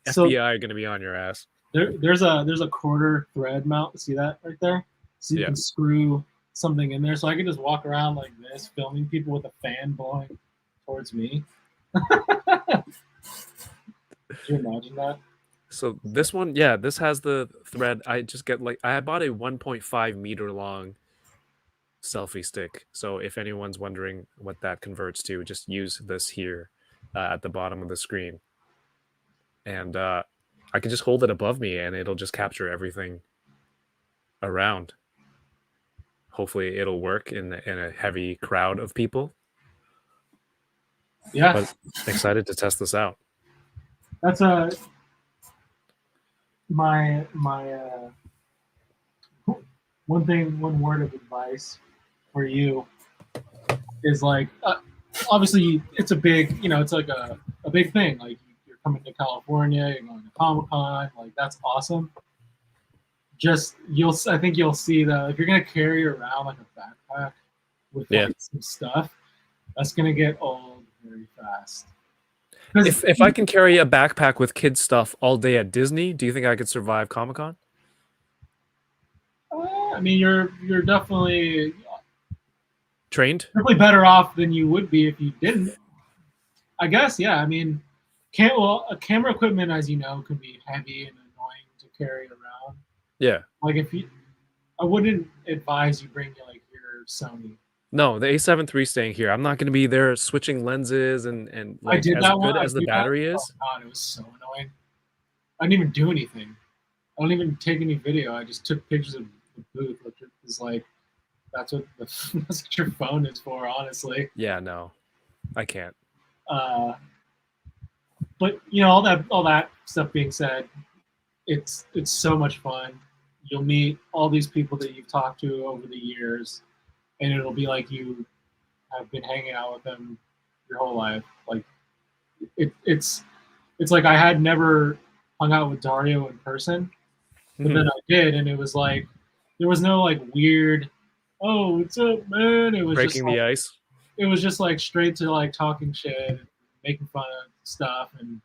So, FBI are gonna be on your ass. There's a quarter thread mount. See that right there? So you can screw something in there. So I can just walk around like this, filming people with a fan blowing towards me. Could you imagine that? So this one, this has the thread. I just get I bought a 1.5 meter long selfie stick. So if anyone's wondering what that converts to, just use this here at the bottom of the screen. And I can just hold it above me and it'll just capture everything around. Hopefully it'll work in a heavy crowd of people. Yeah. But excited to test this out. That's my one word of advice for you is like, obviously it's a big, it's like a big thing. Like you're coming to California, you're going to Comic-Con, like that's awesome. I think you'll see that if you're gonna carry around like a backpack with like some stuff, that's gonna get old very fast. If I can carry a backpack with kids stuff all day at Disney, do you think I could survive Comic-Con? I mean, you're definitely trained. Definitely better off than you would be if you didn't. I guess, yeah. I mean, camera equipment, as you know, can be heavy and annoying to carry around. Yeah. Like I wouldn't advise you bring like your Sony. No, the A7 III staying here. I'm not going to be there switching lenses and like as good as the battery is. Oh God, it was so annoying. I didn't even do anything. I don't even take any video. I just took pictures of the booth, which is like that's what your phone is for, honestly. Yeah, no, I can't. But all that stuff being said, it's so much fun. You'll meet all these people that you've talked to over the years. and it'll be like you have been hanging out with them your whole life. Like it's like I had never hung out with Dario in person, but then I did, and it was like there was no like weird, oh, what's up, man? It was just Breaking like the ice. it was just like straight to like talking shit, and making fun of stuff, and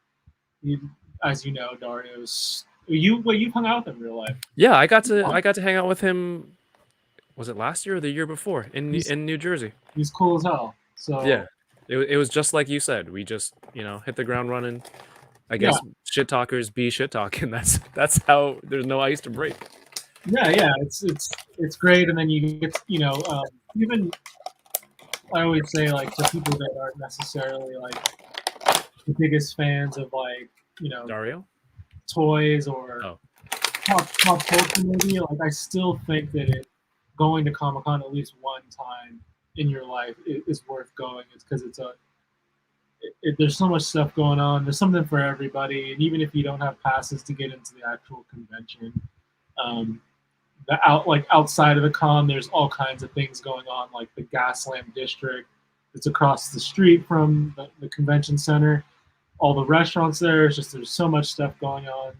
you, as you know, Dario's you've hung out with him in real life. Yeah, I got to hang out with him. Was it last year or the year before in New Jersey? He's cool as hell. So Yeah, it was just like you said. We just hit the ground running. I yeah, guess shit talkers be shit talking. That's how there's no ice to break. yeah, it's great, and then you get even I always say like to people that aren't necessarily like the biggest fans of like Dario? toys or Oh. pop culture maybe, like I still think that going to Comic-Con at least one time in your life is worth going. It's because there's so much stuff going on. There's something for everybody, and even if you don't have passes to get into the actual convention, outside of the con, there's all kinds of things going on, like the Gaslamp District. It's across the street from the convention center. All the restaurants there. It's just there's so much stuff going on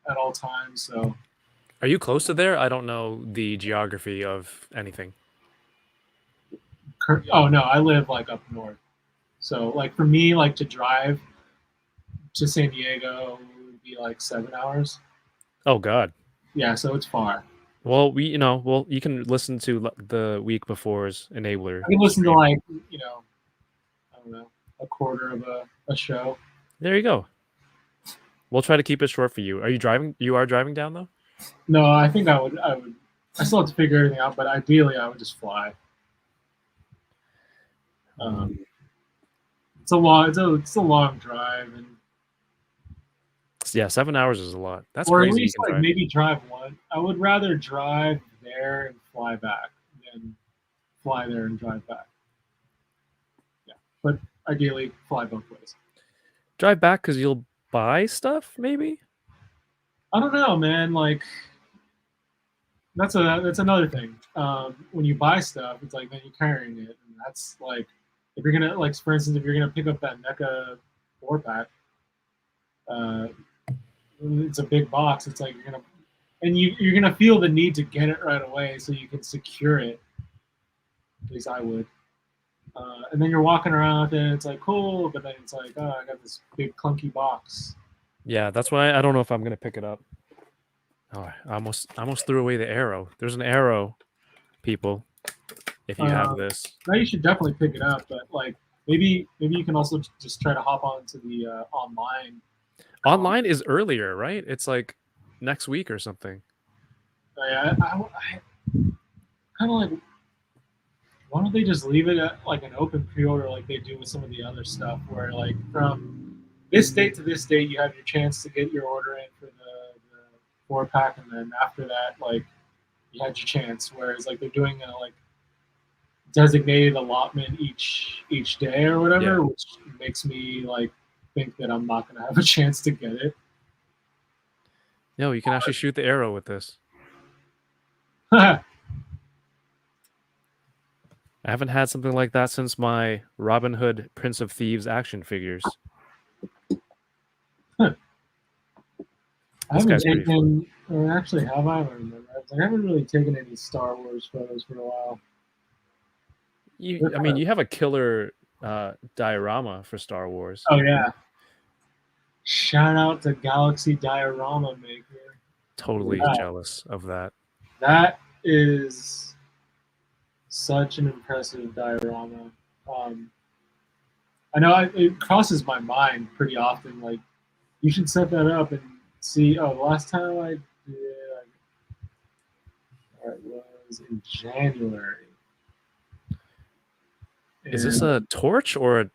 at all times. So, are you close to there? I don't know the geography of anything. oh no, I live like up north. So like for me, like to drive to San Diego would be like 7 hours. Oh God. Yeah, so it's far. Well, you can listen to the week before's Enabler. I can listen to like I don't know, a quarter of a show. There you go. We'll try to keep it short for you. Are you driving? You are driving down though? No, I think I would. I still have to figure everything out, but ideally, I would just fly. It's a long drive, and yeah, 7 hours is a lot. That's or crazy. at least like maybe drive one. I would rather drive there and fly back than fly there and drive back. Yeah, but ideally, fly both ways. Drive back because you'll buy stuff, maybe. I don't know, man. Like that's another thing. When you buy stuff, it's like then you're carrying it, and that's like if you're gonna like for instance, if you're gonna pick up that NECA 4-pack, it's a big box. It's like you're gonna feel the need to get it right away so you can secure it. At least I would. And then you're walking around and it's like cool, but then it's like, oh, I got this big clunky box. Yeah, that's why I don't know if I'm gonna pick it up. Oh, I almost threw away the arrow. There's an arrow, people. If you have this, now you should definitely pick it up. But like maybe you can also just try to hop onto the online. Online is earlier, right? It's like next week or something. I kind of like. Why don't they just leave it at like an open pre-order like they do with some of the other stuff, where like from this date to this date you have your chance to get your order in for the 4-pack, and then after that like you had your chance. Whereas like they're doing a like designated allotment each day or whatever, which makes me like think that I'm not gonna have a chance to get it. No, you can actually shoot the arrow with this. I haven't had something like that since my Robin Hood Prince of Thieves action figures. I haven't taken, or actually have I? I don't remember. I haven't really taken any Star Wars photos for a while. You have a killer diorama for Star Wars. Oh yeah! Shout out to Galaxy Diorama Maker. Totally jealous of that. That is such an impressive diorama. I know it crosses my mind pretty often. Like, you should set that up and see. Oh, the last time I did, it was in January. Is this a torch or a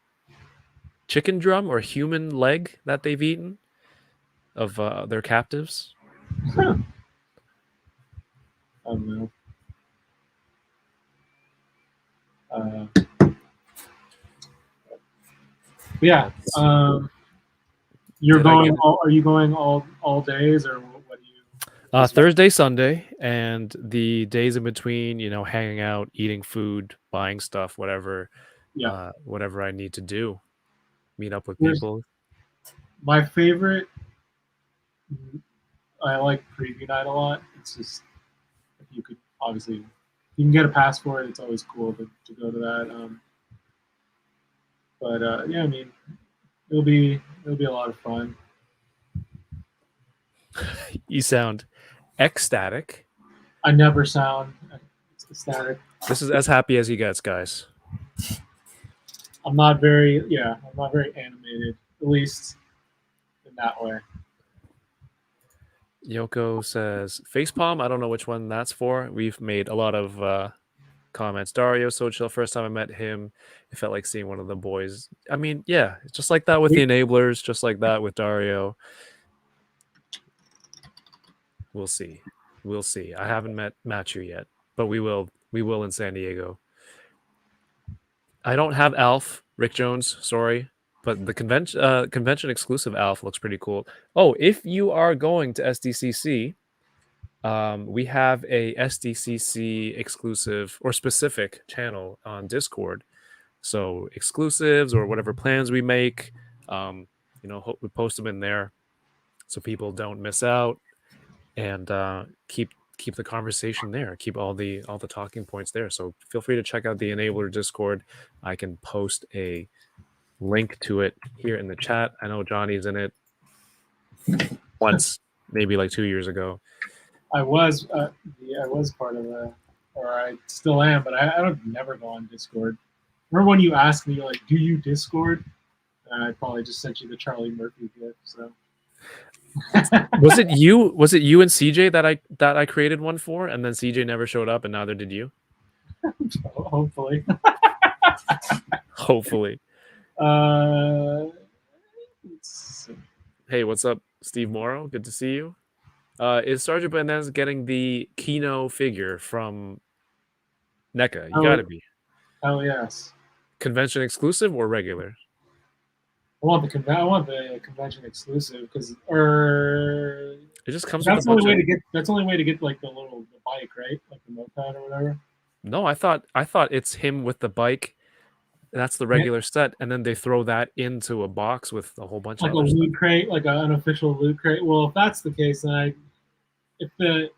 chicken drum or human leg that they've eaten of their captives? I don't know. Yeah. You're going. Are you going all days, or what do you? Thursday, Sunday, and the days in between, you know, hanging out, eating food, buying stuff, whatever, Yeah. whatever I need to do, meet up with There's people. my favorite. I like preview night a lot. It's just if you could obviously you can get a pass for it. It's always cool to go to that. But yeah, I mean, it'll be a lot of fun. You sound ecstatic. I never sound ecstatic. This is as happy as he gets, guys. I'm not very animated, at least in that way. Yoko says facepalm. I don't know which one that's for. We've made a lot of comments. Dario so chill. First time I met him, it felt like seeing one of the boys. I mean, yeah, it's just like that with the enablers, just like that with Dario. We'll see. We'll see. I haven't met Machu yet, but we will. We will in San Diego. I don't have Alf, Rick Jones. Sorry, but the convention exclusive Alf looks pretty cool. Oh, if you are going to SDCC, we have a SDCC exclusive or specific channel on Discord. So exclusives or whatever plans we make, you know, we post them in there so people don't miss out, and keep the conversation there. Keep all the talking points there. So feel free to check out the Enabler Discord. I can post a link to it here in the chat. I know Johnny's in it once, maybe like 2 years ago. I was part of that, or I still am, but I don't never go on Discord. Remember when you asked me like, "Do you Discord?" I probably just sent you the Charlie Murphy gift. So was it you? Was it you and CJ that I created one for, and then CJ never showed up, and neither did you? Hopefully. Hopefully. Let's see. Hey, what's up, Steve Morrow? Good to see you. Is Sergeant Banez getting the Kino figure from NECA? You gotta be. Oh yes. Convention exclusive or regular? I want the convention exclusive because it just comes. That's the only way to get. That's the only way to get like the bike, right? Like the moped or whatever. No, I thought it's him with the bike. That's the regular set, and then they throw that into a box with a whole bunch like of other loot stuff. crate, like an unofficial loot crate. Well, if that's the case, then if the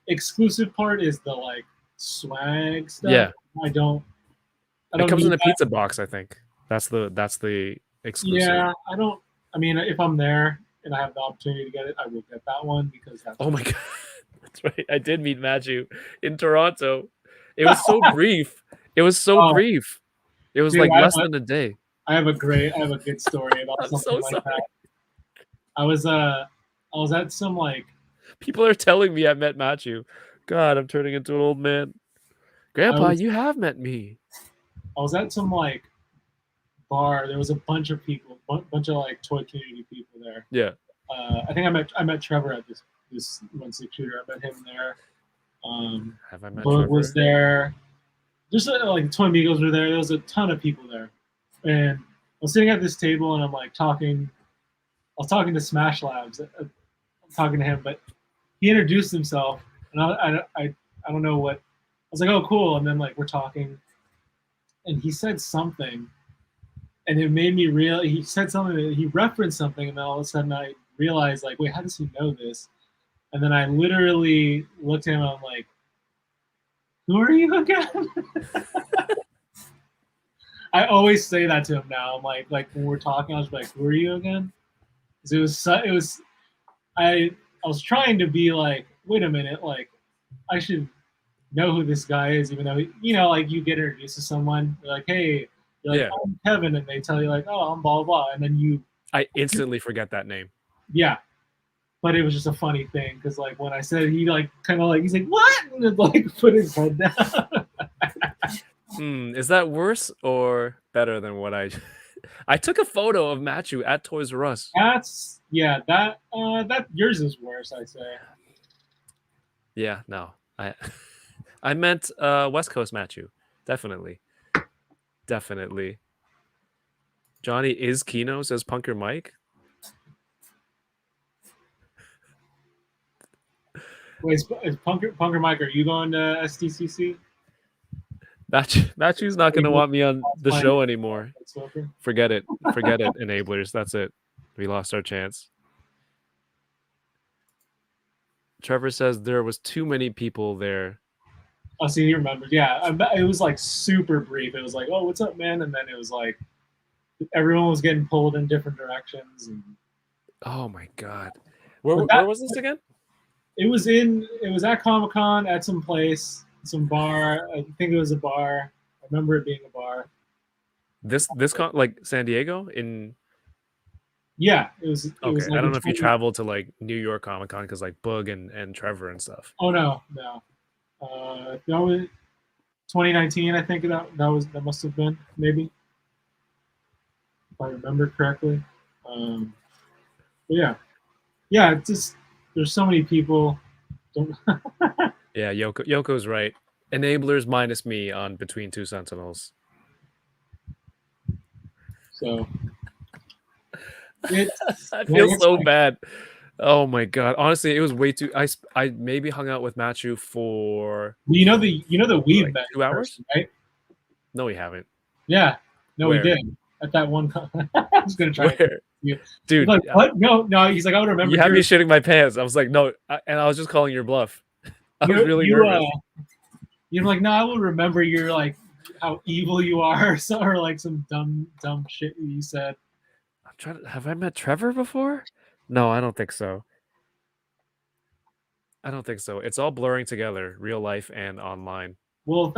exclusive part is the like swag stuff, yeah, I don't. It comes in a pizza box, I think. That's the exclusive. Yeah, I don't. I mean, if I'm there and I have the opportunity to get it, I will get that one because that's. Oh my god, that's right. I did meet Maju in Toronto. It was so brief. It was so brief. It was like less than a day. I have a good story about something like that. I was at some like. People are telling me I met Maju. God, I'm turning into an old man. Grandpa, you have met me. I was at some like bar. There was a bunch of people, bunch of like toy community people there. Yeah. I think I met Trevor at this 1/6 shooter. I met him there. Have I met Bug Trevor? was there. Just like Toy Amigos were there. There was a ton of people there, and I was sitting at this table and I'm like talking. I was talking to Smash Labs. I'm talking to him, but he introduced himself, and I don't know what. I was like, oh, cool, and then like we're talking, and he said something, and it made me real. He said something. He referenced something, and then all of a sudden I realized like, wait, how does he know this? And then I literally looked at him and I'm like, who are you again? I always say that to him now. I'm like when we're talking, I was like, who are you again? Because I was trying to be like, wait a minute, like I should know who this guy is, even though like you get introduced to someone, you're like, hey, you're like, I'm Kevin, and they tell you like, oh, I'm blah blah, and then I instantly forget that name. Yeah, but it was just a funny thing because like when I said, he like kind of like he's like, what, and then, like put his head down. Is that worse or better than what I? I took a photo of Machu at Toys R Us. That yours is worse, I say. Yeah, no, I meant West Coast Machu, definitely. Johnny is Kino, says Punker Mike. Wait, is Punker Mike, are you going to SDCC? Matthew's not going to want me on the Playing show anymore. Smoker? Forget it. Forget it, enablers. That's it. We lost our chance. Trevor says there was too many people there. Oh, see, he remembers. Yeah, it was like super brief. It was like, "Oh, what's up, man?" And then it was like everyone was getting pulled in different directions. And oh my god, where was this again? It was at Comic-Con at some place, some bar. I think it was a bar. I remember it being a bar. This like San Diego in. Yeah, it was. Okay, was like I don't know if you traveled to like New York Comic Con because like Boog and Trevor and stuff. Oh no. That was 2019. I think that must have been, maybe, if I remember correctly. But yeah. It's just there's so many people. Yeah, Yoko's right. Enablers minus me on Between Two Sentinels. So I feel so bad. Oh my god! Honestly, it was way too. I maybe hung out with Matthew for you know the weed like bag 2 hours, person, right? No, we haven't. Yeah, no, Where? we did at that one. I was gonna try. Where? Dude, like, what? No. He's like, I would remember. You had me shitting my pants. I was like, no, and I was just calling your bluff. I was really nervous. You're like, no, I will remember. You're like how evil you are, or like some dumb shit you said. I'm trying to. Have I met Trevor before? No, I don't think so. I don't think so. It's all blurring together, real life and online. Well,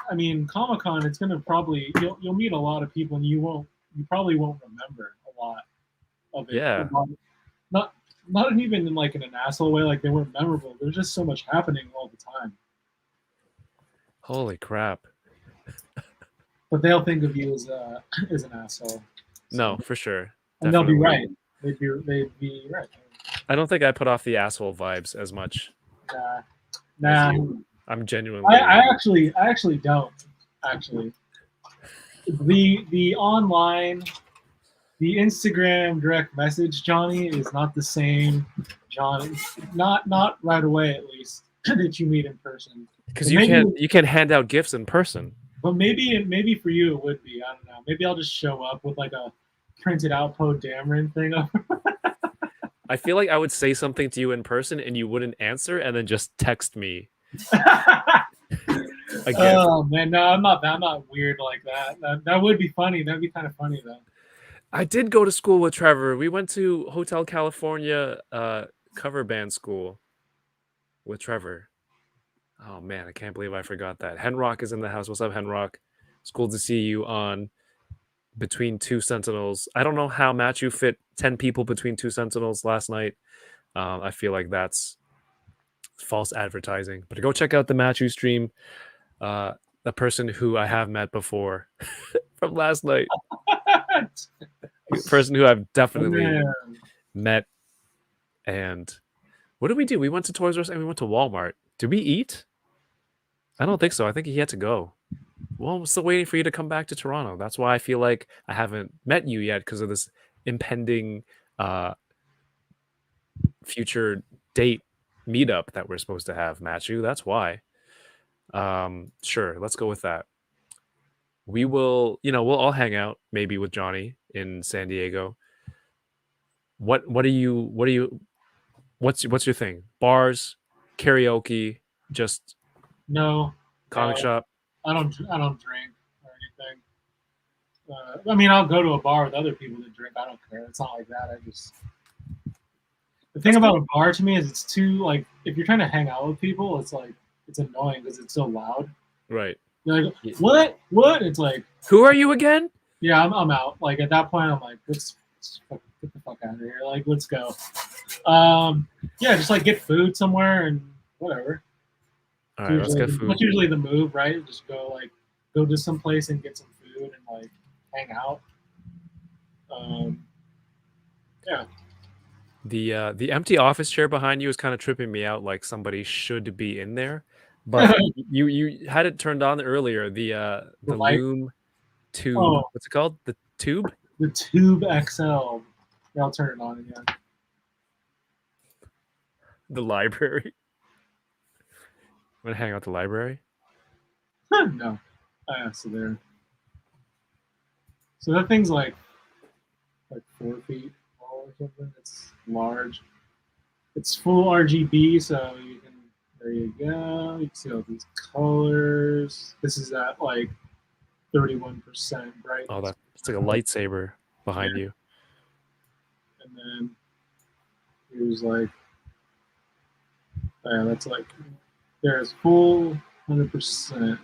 Comic-Con, it's gonna probably you'll meet a lot of people, and you probably won't remember a lot of it. Yeah. Not even in like in an asshole way, like they weren't memorable. There's just so much happening all the time. Holy crap! But they'll think of you as an asshole. So. No, for sure. And they'll be right. They'd be right. I don't think I put off the asshole vibes as much. Nah. I'm genuinely. I actually don't. Actually, the online, the Instagram direct message Johnny is not the same Johnny. Not right away, at least, that you meet in person. Because you can't hand out gifts in person. But maybe for you it would be. I don't know. Maybe I'll just show up with like a printed out Poe Dameron thing. I feel like I would say something to you in person and you wouldn't answer, and then just text me. Oh man, no, I'm not weird like that. That would be funny. That'd be kind of funny though. I did go to school with Trevor. We went to Hotel California cover band school with Trevor. Oh man, I can't believe I forgot that. Henrock is in the house. What's up, Henrock? It's cool to see you on Between Two Sentinels. I don't know how Matthew fit 10 people between two Sentinels last night. I feel like that's false advertising. But go check out the Matthew stream. A person who I have met before from last night. A person who I've definitely met. And what did we do? We went to Toys R Us and we went to Walmart. Did we eat? I don't think so. I think he had to go. Well, I'm still waiting for you to come back to Toronto. That's why I feel like I haven't met you yet, because of this impending future date meetup that we're supposed to have, Matthew. That's why. Sure, let's go with that. We will, we'll all hang out maybe with Johnny in San Diego. What's your thing? Bars, karaoke, just no comic shop? I don't drink or anything. I'll go to a bar with other people that drink. I don't care. It's not like that. The thing about a bar to me is it's too, like, if you're trying to hang out with people, it's like, it's annoying because it's so loud. Right. You're like, what? It's like, who are you again? Yeah, I'm out. Like, at that point, I'm like, let's get the fuck out of here. Like, let's go. Yeah, just like get food somewhere and whatever. All right, let's get food. That's usually the move, right? Just go to some place and get some food and like hang out. Yeah. The empty office chair behind you is kind of tripping me out. Like somebody should be in there, but you had it turned on earlier. The Loom Tube. Oh. What's it called? The Tube. The Tube XL. Yeah, I'll turn it on again. The library. gonna hang out at the library. No. So there. So that thing's like 4 feet tall or something. It's large. It's full RGB, so you can. There you go. You can see all these colors. This is at like 31% brightness. Oh, it's like a lightsaber behind you. And then here's like, yeah, that's like, there's full 100%.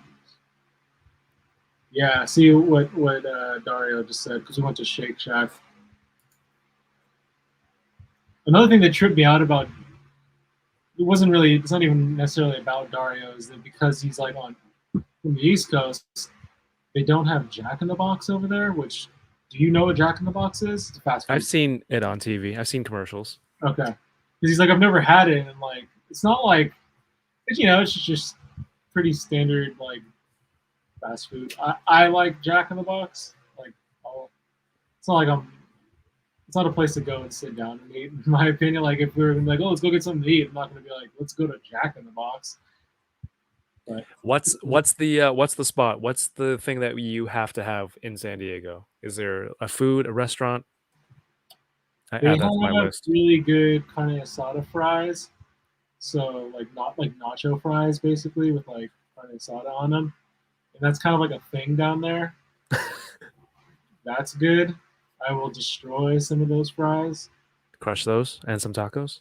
Yeah, see what Dario just said, because we went to Shake Shack. Another thing that tripped me out about, it's not even necessarily about Dario, is that because he's like from the East Coast, they don't have Jack in the Box over there, which, do you know what Jack in the Box is? It's a fast food. I've seen it on TV. I've seen commercials. Okay. Because he's like, I've never had it, and like, it's not like, it's just pretty standard, like, fast food. I like Jack in the Box. Like, it's not like it's not a place to go and sit down and eat, in my opinion. Like, if we were like, oh, let's go get something to eat, I'm not going to be like, let's go to Jack in the Box. But what's the spot? What's the thing that you have to have in San Diego? Is there a food, a restaurant? I add that to my list. Really good carne asada fries. So like not like nacho fries, basically, with like carne asada on them, and that's kind of like a thing down there. That's good. I will destroy some of those fries. Crush those and some tacos.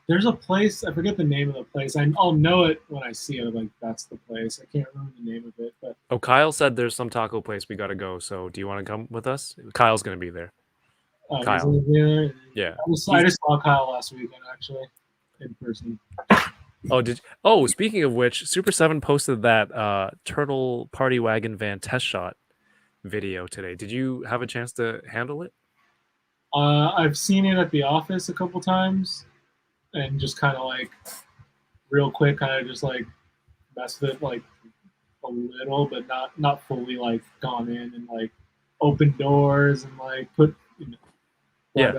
There's a place, I forget the name of the place. I'll know it when I see it. Like, that's the place. I can't remember the name of it. But Kyle said there's some taco place we got to go. So do you want to come with us? Kyle's going to be there. Kyle. Yeah. I just saw Kyle last weekend, actually, in person. Speaking of which, Super 7 posted that Turtle Party Wagon van test shot video today. Did you have a chance to handle it? I've seen it at the office a couple times, and just kind of like real quick, kind of just like mess with it like a little, but not fully like gone in and like open doors and like put. Yeah.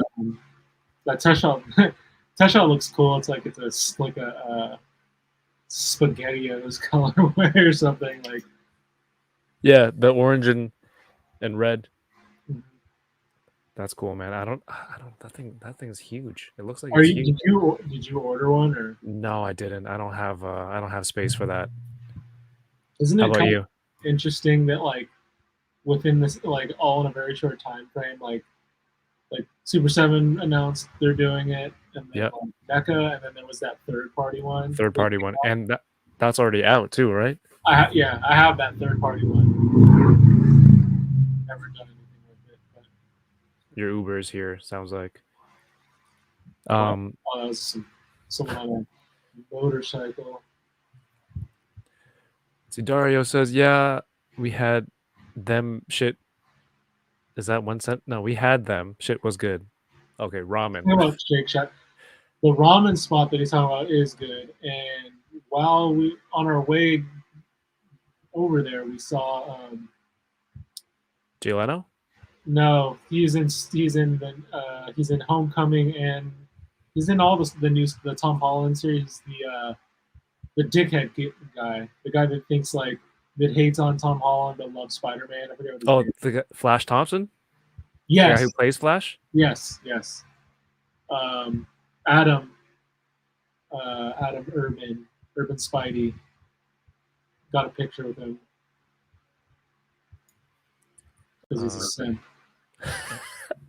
That test shot looks cool. It's like a SpaghettiOs colorway or something like. Yeah, the orange and red. Mm-hmm. That's cool, man. I don't. That thing's huge. It looks like. Did you order one or? No, I didn't. I don't have space for that. Isn't it How about you? Interesting that like within this, like all in a very short time frame, like Super 7 announced they're doing it, and then NECA, and then there was that third party one, and that's already out too, right? I have that third party one. Never done anything with it. But... Your Uber's here, sounds like. That was someone on a motorcycle. See, Dario says, yeah, we had them shit. Is that one cent? No, we had them. Shit was good. Okay, ramen. About Shake Shack. The ramen spot that he's talking about is good. And while we on our way over there, we saw Jay Leno? No, he's in Homecoming, and he's in all the Tom Holland series. The dickhead guy, the guy that thinks like that hates on Tom Holland but loves Spider-Man. I forget what his name is. The Flash Thompson? Yes. The guy who plays Flash? Yes. Adam Urban Spidey. Got a picture with him because he's a simp.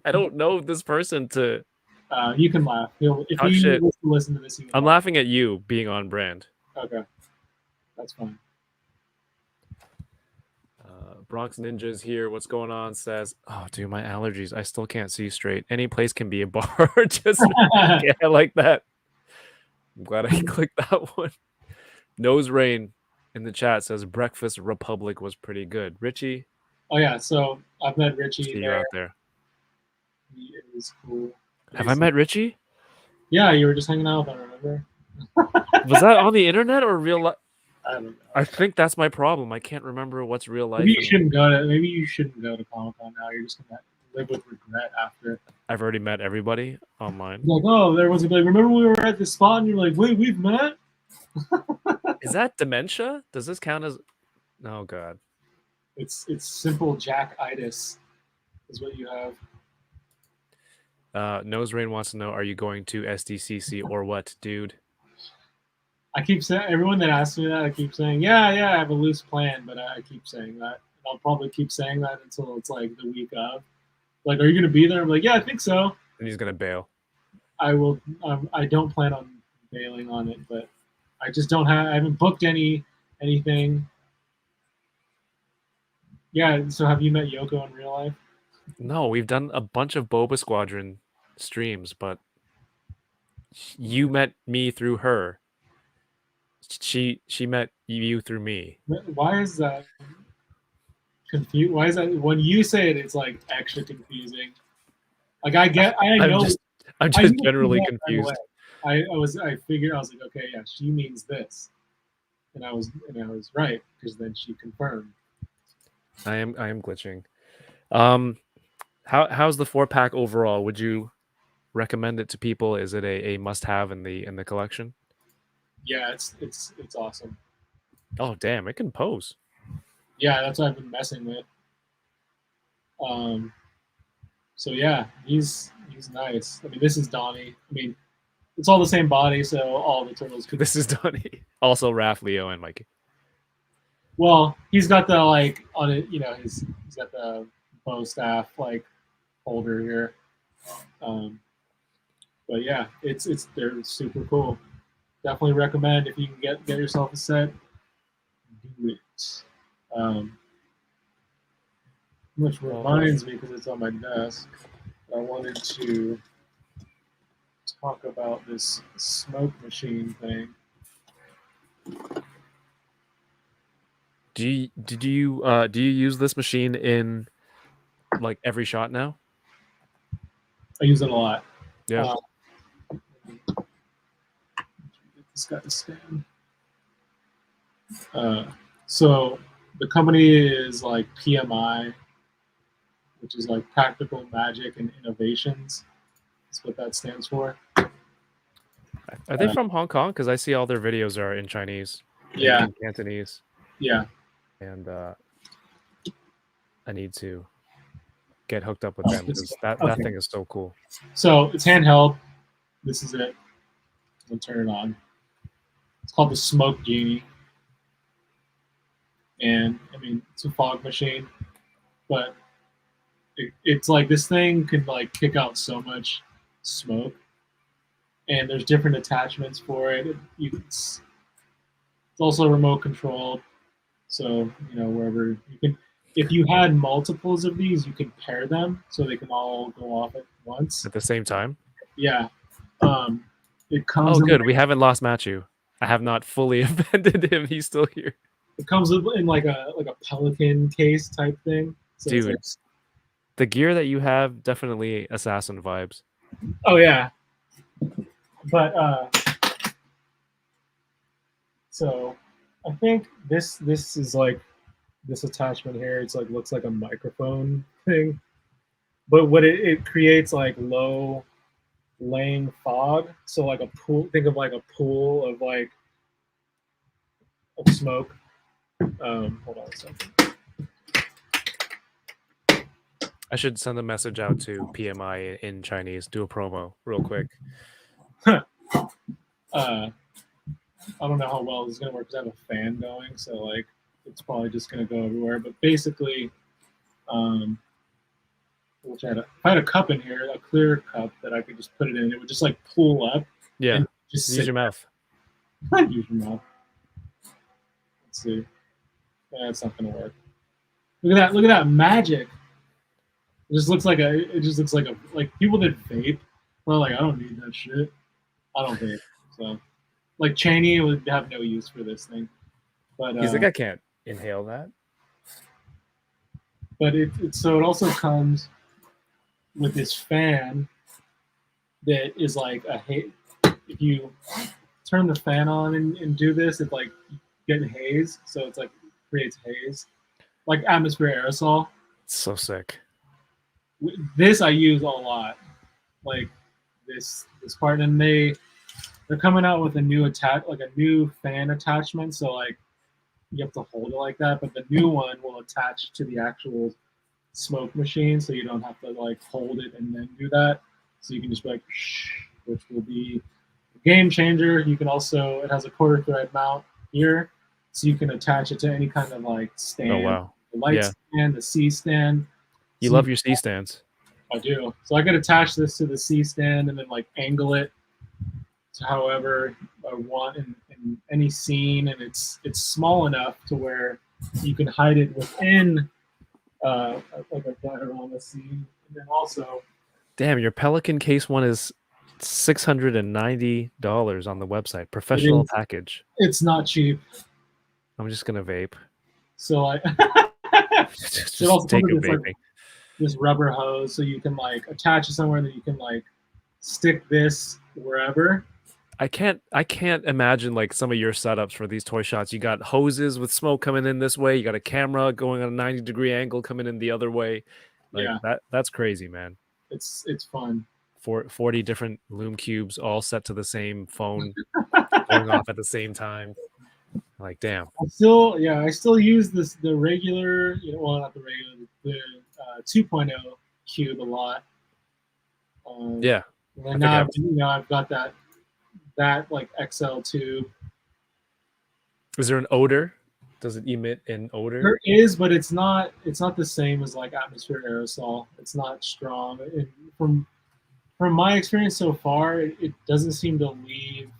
I don't know this person to. You can laugh. If he wants to listen to this, I'm laughing at you being on brand. Okay, that's fine. Bronx Ninjas here. What's going on? Says, oh, dude, my allergies. I still can't see straight. Any place can be a bar. Just yeah, I like that. I'm glad I clicked that one. Nose Rain in the chat says Breakfast Republic was pretty good. Richie. Oh yeah, so I've met Richie. See you out there. He is cool. Have I met Richie? Yeah, you were just hanging out with him, remember? Was that on the internet or real life? I don't know. I think that's my problem. I can't remember what's real life. Maybe you shouldn't go to Comic-Con now. You're just gonna live with regret after. I've already met everybody online. Like, oh, there was like, remember we were at this spot, and you're like, wait, we've met? Is that dementia? Does this count as? Oh god. It's simple Jack-itis is what you have. Nose Rain wants to know: are you going to SDCC or what, dude? I keep saying, everyone that asks me that, I keep saying, yeah, I have a loose plan, but I keep saying that. And I'll probably keep saying that until it's like the week of. Like, are you going to be there? I'm like, yeah, I think so. And he's gonna bail. I will. I don't plan on bailing on it, but I just don't have. I haven't booked anything. Yeah. So have you met Yoko in real life? No, we've done a bunch of Boba Squadron streams, but you met me through her. She met you through me. Why is that confused? Why is that when you say it, it's like extra confusing? Like I know. I'm I just knew generally that right confused. away. I figured, I was like, okay, yeah, she means this, and I was right because then she confirmed. I am glitching. How's the 4-pack overall? Would you recommend it to people? Is it a must-have in the collection? Yeah, it's awesome. Oh damn, it can pose. Yeah, that's what I've been messing with. So yeah, he's nice. I mean, this is Donnie. I mean, it's all the same body, so all the turtles could. This is Donnie. Also Raph, Leo, and Mikey. Well, he's got the like on it, you know, he's got the bow staff like holder here. But yeah, they're super cool. Definitely recommend if you can get yourself a set, do it. Which reminds me, because it's on my desk, I wanted to talk about this smoke machine thing. Do you use this machine in like every shot now? I use it a lot. Yeah. Get this guy to stand. So the company is like PMI, which is like Practical Magic and Innovations. That's what that stands for. Are they from Hong Kong? Because I see all their videos are in Chinese. Yeah. In Cantonese. Yeah. And I need to get hooked up with them because that thing is so cool. So it's handheld. This is it. I'll turn it on. It's called the Smoke Genie. And I mean, it's a fog machine, but it's like this thing can like kick out so much smoke. And there's different attachments for it. It's also remote controlled. So, you know, wherever you can, if you had multiples of these, you can pair them so they can all go off at once. At the same time? Yeah. It comes. Oh, good. We haven't lost Matthew. I have not fully offended him. He's still here. It comes in like a Pelican case type thing. So dude, like, the gear that you have, definitely assassin vibes. Oh yeah. But so I think this is like this attachment here. It's like looks like a microphone thing, but what it creates like low laying fog. So like a pool. Think of like a pool of like of smoke. Hold on a second. I should send a message out to PMI in Chinese. Do a promo real quick. I don't know how well this is gonna work because I have a fan going, so like it's probably just gonna go everywhere. But basically, if I had a cup in here, a clear cup that I could just put it in, it would just like pull up. Yeah, just use your mouth. Use your mouth. Let's see. That's not gonna work. Look at that! Look at that magic. It just looks like like people that vape. Well, like I don't need that shit. I don't vape, so like Cheney would have no use for this thing. But he's like, I can't inhale that. But it also comes with this fan that is like if you turn the fan on and do this, it like get haze. So it's like creates haze, like atmosphere aerosol. It's so sick. This I use a lot, like this part, and they're coming out with a new new fan attachment. So like you have to hold it like that, but the new one will attach to the actual smoke machine, so you don't have to like hold it and then do that. So you can just be like, shh, which will be a game changer. You can also, it has a quarter thread mount here, so you can attach it to any kind of like stand. Oh wow. The light Yeah. stand, the C stand. You So love your C stands. I do. So I could attach this to the C stand and then like angle it to however I want in any scene, and it's small enough to where you can hide it within like a diorama scene, and then also Damn, your Pelican Case One is $690 on the website. Professional package. it's not cheap. I'm just gonna vape. So I just it also take comes a with vaping. like this rubber hose, so you can like attach it somewhere, and then you can like stick this wherever. I can't imagine like some of your setups for these toy shots. You got hoses with smoke coming in this way. You got a camera going on a 90-degree angle coming in the other way. Like that's crazy, man. It's fun. 40 different Loom cubes all set to the same phone going off at the same time. Like, damn. I still use the regular, well, not the regular, the 2.0 cube a lot. Yeah. And now I've got that like XL tube. Is there an odor? Does it emit an odor? There is, but it's not the same as like atmosphere aerosol. It's not strong. From my experience so far, it doesn't seem to leave.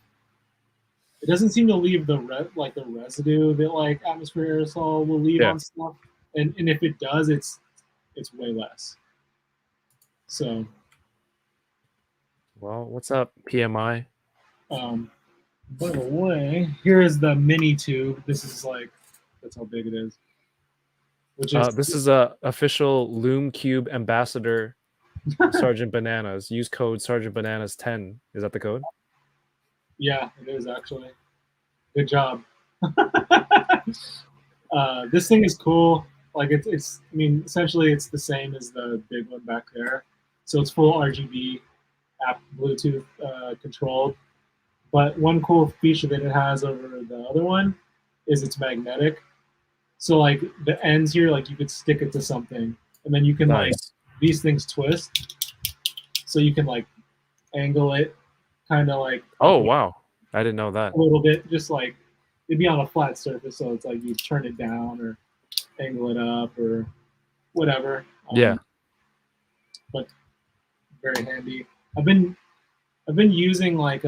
It doesn't seem to leave the residue that like atmosphere aerosol will leave on stuff. And if it does, it's way less. So. Well, what's up, PMI? By the way, here is the mini tube. This is like, that's how big it is. This is a official Loom Cube ambassador, Sergeant Bananas. Use code Sergeant Bananas 10. Is that the code? Yeah, it is actually. Good job. This thing is cool. Like it's. I mean, essentially, it's the same as the big one back there. So it's full RGB, app Bluetooth controlled. But one cool feature that it has over the other one is it's magnetic. So like the ends here, like you could stick it to something, and then you can like these things twist, so you can like angle it, kind of like. Oh wow, I didn't know that. A little bit, just like it'd be on a flat surface, so it's like you turn it down or angle it up or whatever. Yeah. But very handy. I've been using like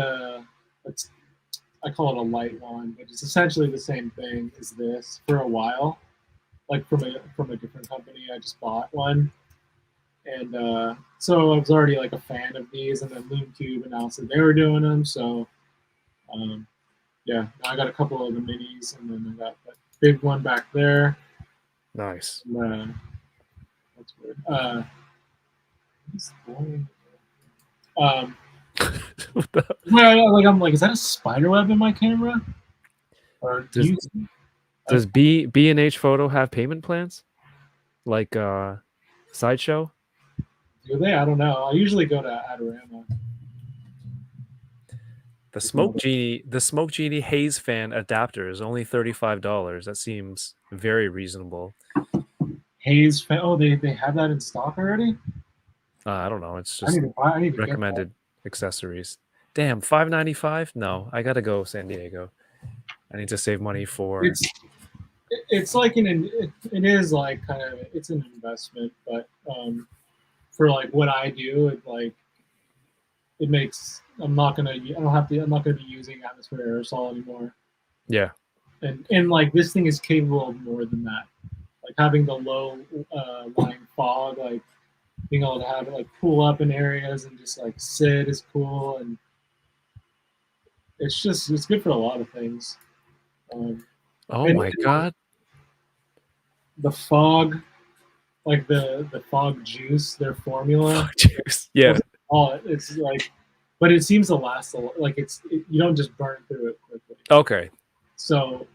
I call it a light one, but it's essentially the same thing as this for a while. Like from a different company, I just bought one, and so I was already like a fan of these. And then Loom Cube announced that they were doing them, so yeah. Now I got a couple of the minis, and then I got that big one back there. Nice. And, that's weird. I'm like, is that a spider web in my camera? Or does B&H Photo have payment plans? Like Sideshow? Do they? I don't know. I usually go to Adorama. The Smoke Genie Haze Fan adapter is only $35. That seems very reasonable. Haze Fan. Oh, they have that in stock already? I don't know. It's just I need to recommended accessories. Damn, $5.95? No, I gotta go San Diego. I need to save money for. It's like it is like kind of it's an investment, but for like what I do, it makes I'm not gonna be using atmosphere aerosol anymore. Yeah. And like this thing is capable of more than that. Like having the low lying fog, like being able to have it like pull up in areas and just like sit is cool, and it's good for a lot of things. Oh my god. The fog, like the fog juice, their formula. Fog juice. Yeah. It's like, but it seems to last a lot. Like you don't just burn through it quickly. Okay. So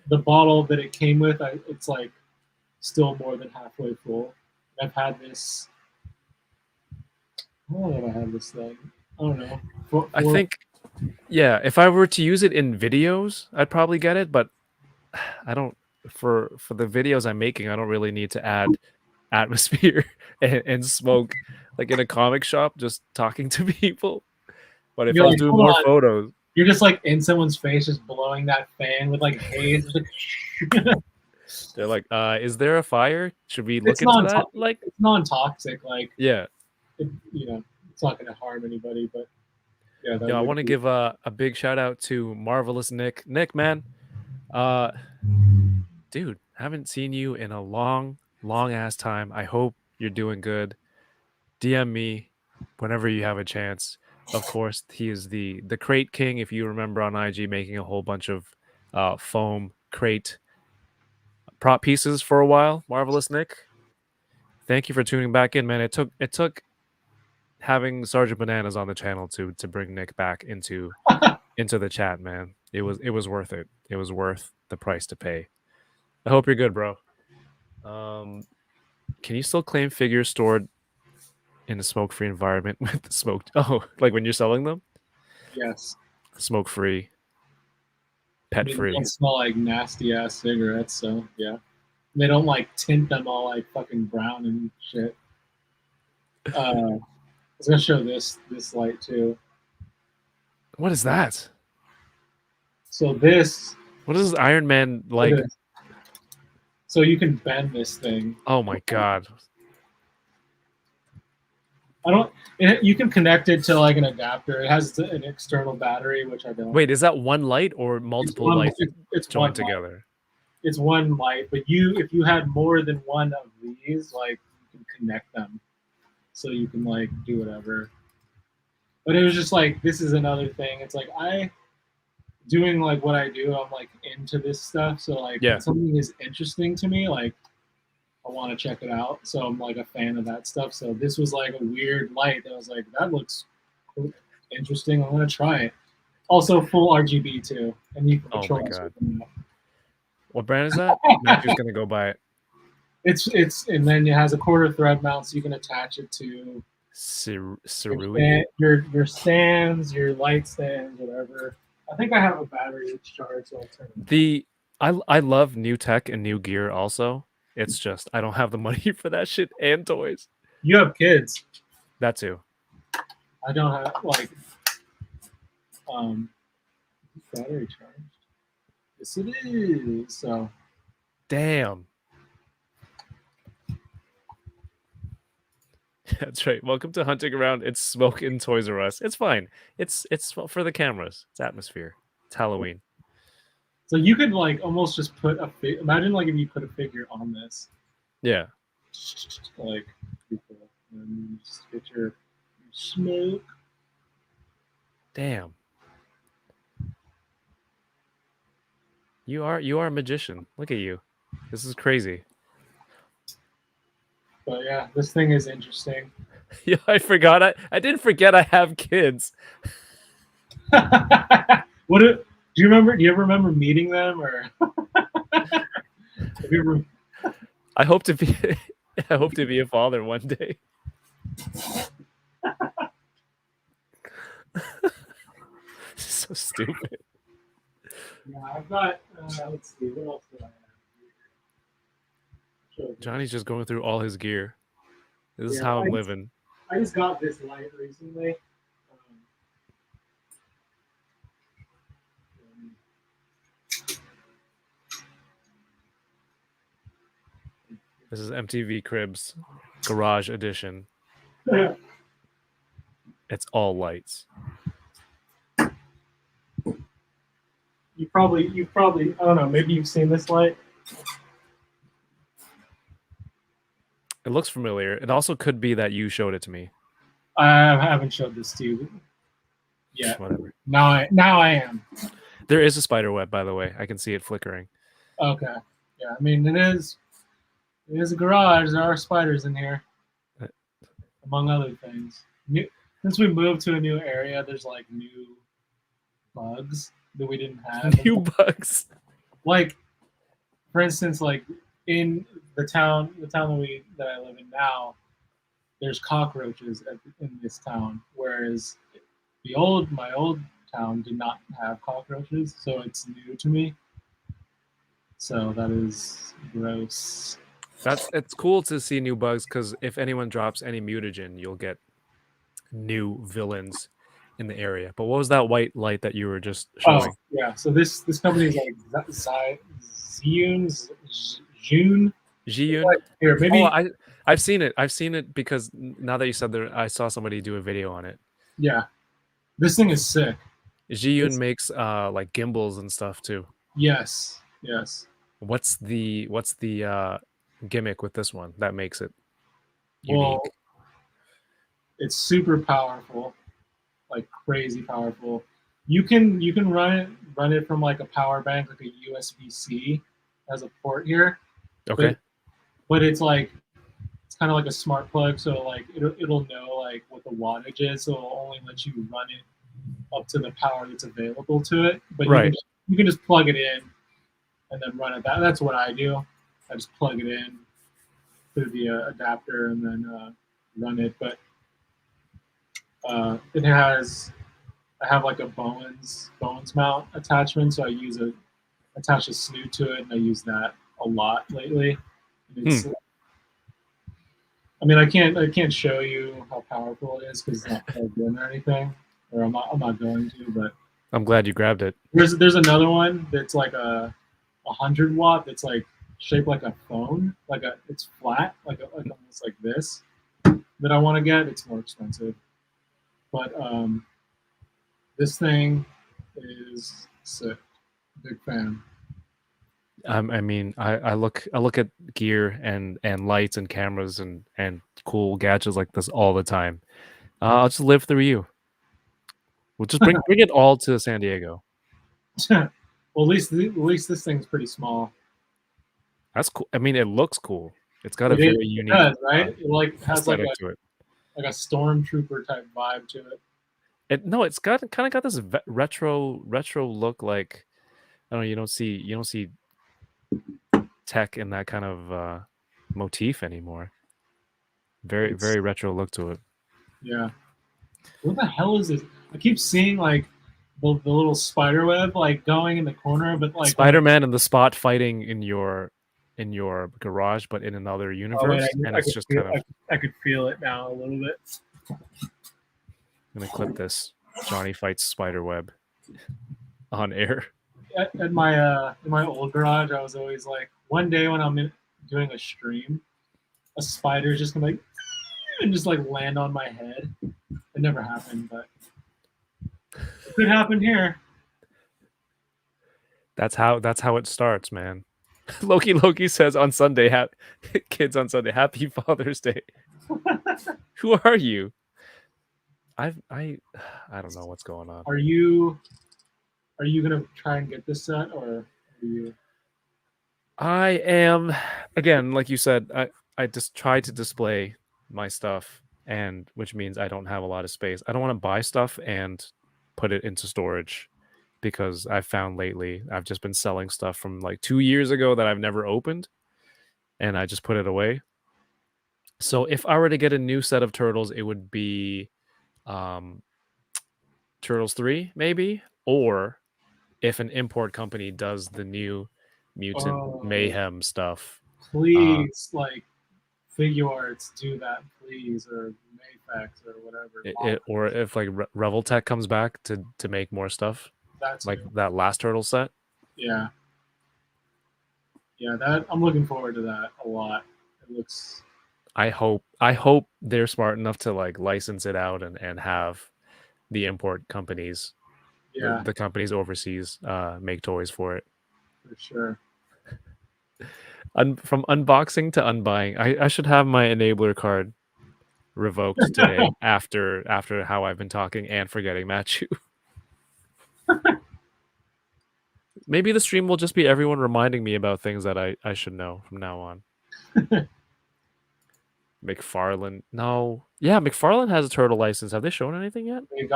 the bottle that it came with, it's like still more than halfway full. I've had this. How long have I had this thing? I don't know. I think Yeah, if I were to use it in videos, I'd probably get it, but I don't for the videos I'm making, I don't really need to add atmosphere and smoke like in a comic shop just talking to people. But if I You're was like, doing hold more on. photos, You're just like in someone's face, just blowing that fan with like haze. Like, they're like, is there a fire? Should we look it's into non that? Like, it's non-toxic. Like yeah. it, it's not going to harm anybody. But yeah, that Yo, I would want to be. give a big shout out to Marvelous Nick. Nick, man. Uh dude, haven't seen you in a long, long ass time. I hope you're doing good. DM me whenever you have a chance. Of course, he is the crate king. If you remember on IG, making a whole bunch of foam crate prop pieces for a while. Marvelous Nick, thank you for tuning back in, man. It took having Sergeant Bananas on the channel to bring Nick back into the chat, man. It was worth it. It was worth the price to pay. I hope you're good, bro. Can you still claim figures stored in a smoke-free environment with the smoke? Oh, like when you're selling them, Yes. smoke-free, I mean, they pet-free. don't smell like nasty ass cigarettes, so yeah. They don't like tint them all like fucking brown and shit. I was gonna show this light too. What is that? So this, What is this Iron Man like? this. So you can bend this thing. Oh my god! I don't. You can connect it to like an adapter. It has an external battery, which I don't. Wait, is that one light or multiple lights It's one joined light. together? It's one light, but if you had more than one of these, like you can connect them, so you can like do whatever. But it was just like this is another thing. It's like doing like what I do. I'm like into this stuff, so like Yeah. when something is interesting to me, like I want to check it out. So I'm like a fan of that stuff. So this was like a weird light that was like that looks cool, interesting. I'm gonna try it. Also full RGB too, and you can Oh control my it. god! What brand is that? Matthew's gonna go buy it. It's and then it has a quarter thread mount, so you can attach it to Cerui. your stands, your light stands, whatever. I think I have a battery that's charged, so I'll turn it. I love new tech and new gear. Also, it's just I don't have the money for that shit and toys. You have kids. That too. I don't have like battery charged. Yes, it is. So Damn. That's right. Welcome to Hunting Around. It's smoke in Toys R Us. It's fine. It's for the cameras. It's atmosphere. It's Halloween. So you could like almost just put imagine like if you put a figure on this. Yeah. Like and just get your smoke. Damn. You are a magician. Look at you. This is crazy. But yeah, this thing is interesting. Yeah, I forgot. I didn't forget I have kids. Do you remember? Do you ever remember meeting them, or have you ever? I hope to be. I hope to be a father one day. So stupid. Yeah, I've got. Let's see. What else do I have? Here? Johnny's just going through all his gear. This is Yeah, how I'm living. I just got this light recently. This is MTV Cribs Garage Edition. It's all lights. You probably. I don't know. Maybe you've seen this light. It looks familiar. It also could be that you showed it to me. I haven't showed this to you yet. Whatever. Now I am. There is a spider web, by the way. I can see it flickering. Okay. Yeah. I mean, it is a garage. There are spiders in here, among other things. Since we moved to a new area, there's like new bugs that we didn't have. New bugs. Like, for instance, like in the town that I live in now, there's cockroaches in this town, whereas my old town did not have cockroaches, so it's new to me. So that is gross. It's cool to see new bugs because if anyone drops any mutagen, you'll get new villains in the area. But what was that white light that you were just showing? Oh yeah, so this company is like June. Jiyun? Like, here, maybe I've seen it. I've seen it because now that you said that, I saw somebody do a video on it. yeah. This thing is sick. Jiyun makes like gimbals and stuff too. Yes. What's the gimmick with this one that makes it unique? Well, it's super powerful, like crazy powerful. You can run it from like a power bank, like a USB-C as a port here. Okay. But it's like it's kind of like a smart plug, so like it'll know like what the wattage is, so it'll only let you run it up to the power that's available to it. But you can just plug it in and then run it. That's what I do. I just plug it in through the adapter and then run it. But I have like a Bones mount attachment, so I attach a snoot to it, and I use that a lot lately. And it's, I mean, I can't show you how powerful it is because it's not plugged in or anything, or I'm not going to. But I'm glad you grabbed it. There's another one that's like a 100 watt that's like shaped like a phone, it's flat, like almost like this. That I want to get. It's more expensive, but this thing is sick. Big fan. I mean, I look at gear and lights and cameras and cool gadgets like this all the time. I'll just live through you. We'll just bring it all to San Diego. Well, at least this thing's pretty small. That's cool. I mean, it looks cool. It's got a very unique, right? It like has like to it. Like a stormtrooper type vibe to it. It's got kind of got this retro look. Like I don't know. You don't see tech in that kind of motif anymore. Very retro look to it. Yeah. What the hell is this? I keep seeing like the little spider web like going in the corner, but like Spider-Man and the Spot fighting in your garage, but in another universe. I could feel it now a little bit. I'm gonna clip this. Johnny fights Spiderweb on air. At my in my old garage, I was always like, one day when I'm doing a stream, a spider's just gonna like and just like land on my head. It never happened, but it could happen here. That's how it starts, man. Loki says on Sunday, kids on Sunday, Happy Father's Day. Who are you? I don't know what's going on. Are you gonna try and get this set, or are you? I am, again, like you said, I just try to display my stuff, and which means I don't have a lot of space. I don't want to buy stuff and put it into storage, because I've found lately I've just been selling stuff from like 2 years ago that I've never opened, and I just put it away. So if I were to get a new set of turtles, it would be Turtles 3 maybe, or if an import company does the new Mutant Mayhem stuff, please, like Figure Arts, do that, please, or Mayfax or whatever. Or if like Reveltech comes back to make more stuff, like that last turtle set. Yeah, that I'm looking forward to that a lot. It looks. I hope they're smart enough to like license it out and have the import companies, the companies overseas, make toys for it. For sure. From unboxing to unbuying, I should have my enabler card revoked today after how I've been talking and forgetting Matthew. Maybe the stream will just be everyone reminding me about things that I should know from now on. McFarlane. No. Yeah, McFarlane has a turtle license. Have they shown anything yet? They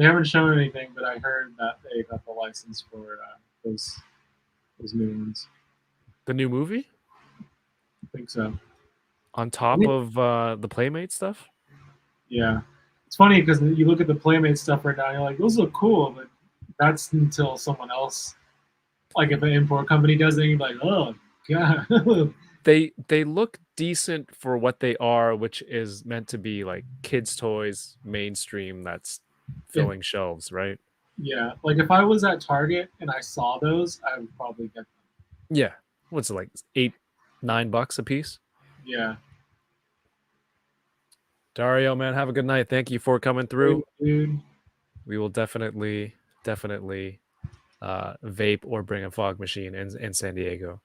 haven't shown anything, but I heard that they got the license for those new ones. The new movie? I think so. On top of the Playmate stuff? Yeah. It's funny because you look at the Playmate stuff right now, you're like, those look cool, but that's until someone else, like if an import company does it, you're like, oh god. They look decent for what they are, which is meant to be like kids' toys, mainstream. That's filling shelves, right? Yeah, like if I was at Target and I saw those, I would probably get them. Yeah. What's it like? $8-9 a piece? Yeah. Dario, man, have a good night. Thank you for coming through. Dude. We will definitely vape or bring a fog machine in San Diego.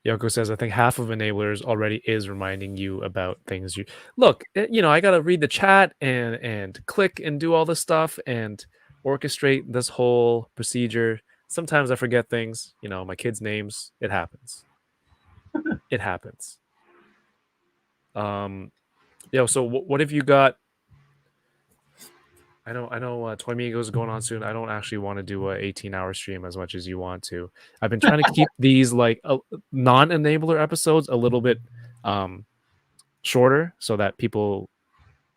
Yoko says, I think half of enablers already is reminding you about things you look. I got to read the chat and click and do all this stuff and orchestrate this whole procedure. Sometimes I forget things, my kids' names. It happens. It happens. So what have you got? I know Toy Migo is going on soon. I don't actually want to do a 18-hour stream as much as you want to. I've been trying to keep these like non-enabler episodes a little bit shorter so that people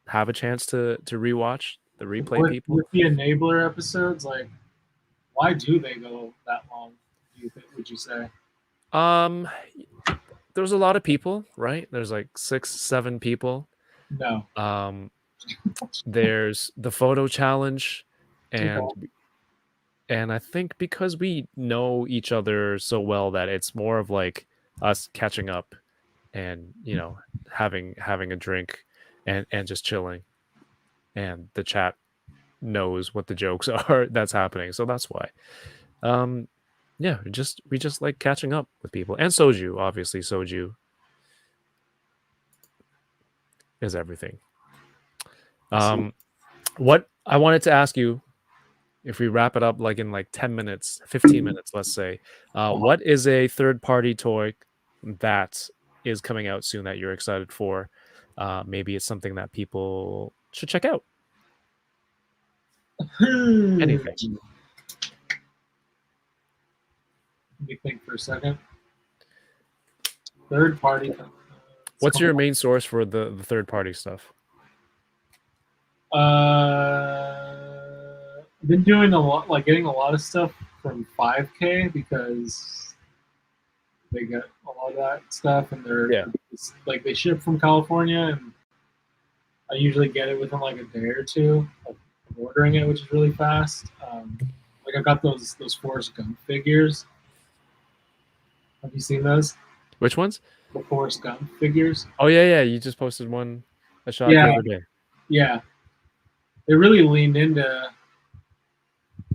have a chance to rewatch the replay people. With the enabler episodes, like why do they go that long, would you say? There's a lot of people, right? There's like 6-7 people. No. There's the photo challenge, and I think because we know each other so well that it's more of like us catching up and having a drink and just chilling, and the chat knows what the jokes are that's happening, so that's why. We just like catching up with people, and soju, obviously. Soju is everything. What I wanted to ask you, if we wrap it up like in like 10 minutes, 15 minutes, let's say, what is a third-party toy that is coming out soon that you're excited for? Maybe it's something that people should check out. Anything. Let me think for a second. Third party. What's your main source for the third-party stuff? I've been doing a lot, like getting a lot of stuff from 5K because they get a lot of that stuff, and they're like they ship from California, and I usually get it within like a day or two of ordering it, which is really fast. Like I've got those Forrest Gump figures. Have you seen those? Which ones? The Forrest Gump figures. Oh yeah, you just posted a shot the other day. Yeah. They really leaned into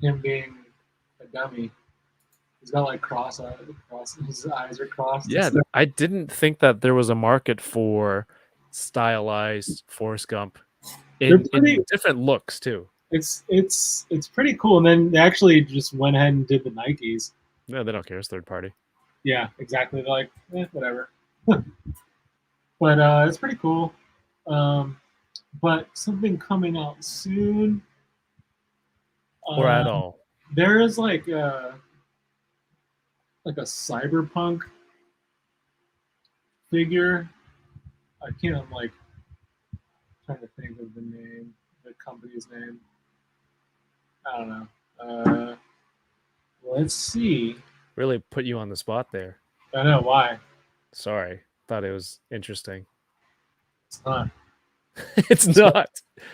him being a dummy. He's got like cross his eyes are crossed. Yeah, I didn't think that there was a market for stylized Forrest Gump in different looks too. It's pretty cool. And then they actually just went ahead and did the Nikes. No, they don't care. It's third party. Yeah, exactly. They're like, whatever. But it's pretty cool. But something coming out soon. Or at all. There is like a cyberpunk figure. I can't. I'm like trying to think of the company's name. I don't know. Let's see. Really put you on the spot there. I know why. Sorry, thought it was interesting. It's not. It's not.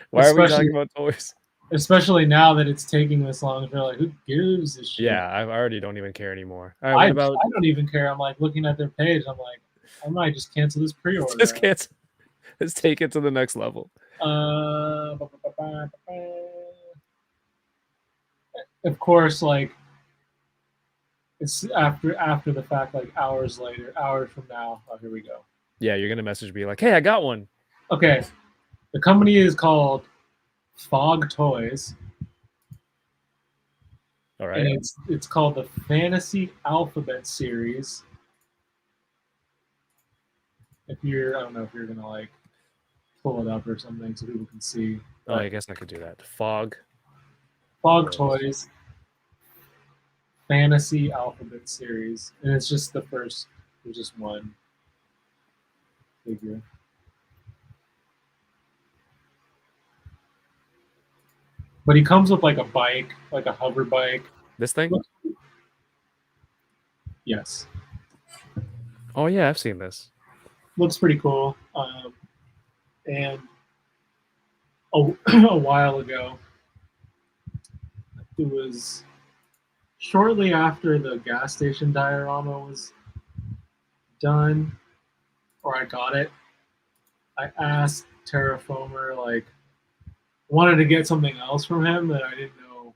Why are we talking about toys? Especially now that it's taking this long. They're like, who gives a shit? Yeah, I already don't even care anymore. All right, I don't even care. I'm like looking at their page. I'm like, I might just cancel this pre-order. Just cancel. Let's take it to the next level. Of course, like it's after the fact, like hours from now. Oh, here we go. Yeah, you're gonna message me like, hey, I got one. Okay. The company is called Fog Toys. All right. And it's called the Fantasy Alphabet Series. I don't know if you're gonna like pull it up or something so people can see. Oh, I guess I could do that. Fog Toys Fantasy Alphabet Series. And it's just there's just one figure. But he comes with like a bike, like a hover bike. This thing? Yes, Oh yeah, I've seen this. looks pretty cool. And a, a while ago, it was shortly after the gas station diorama was done, or I got it. I asked Terraformer, like, wanted to get something else from him that I didn't know.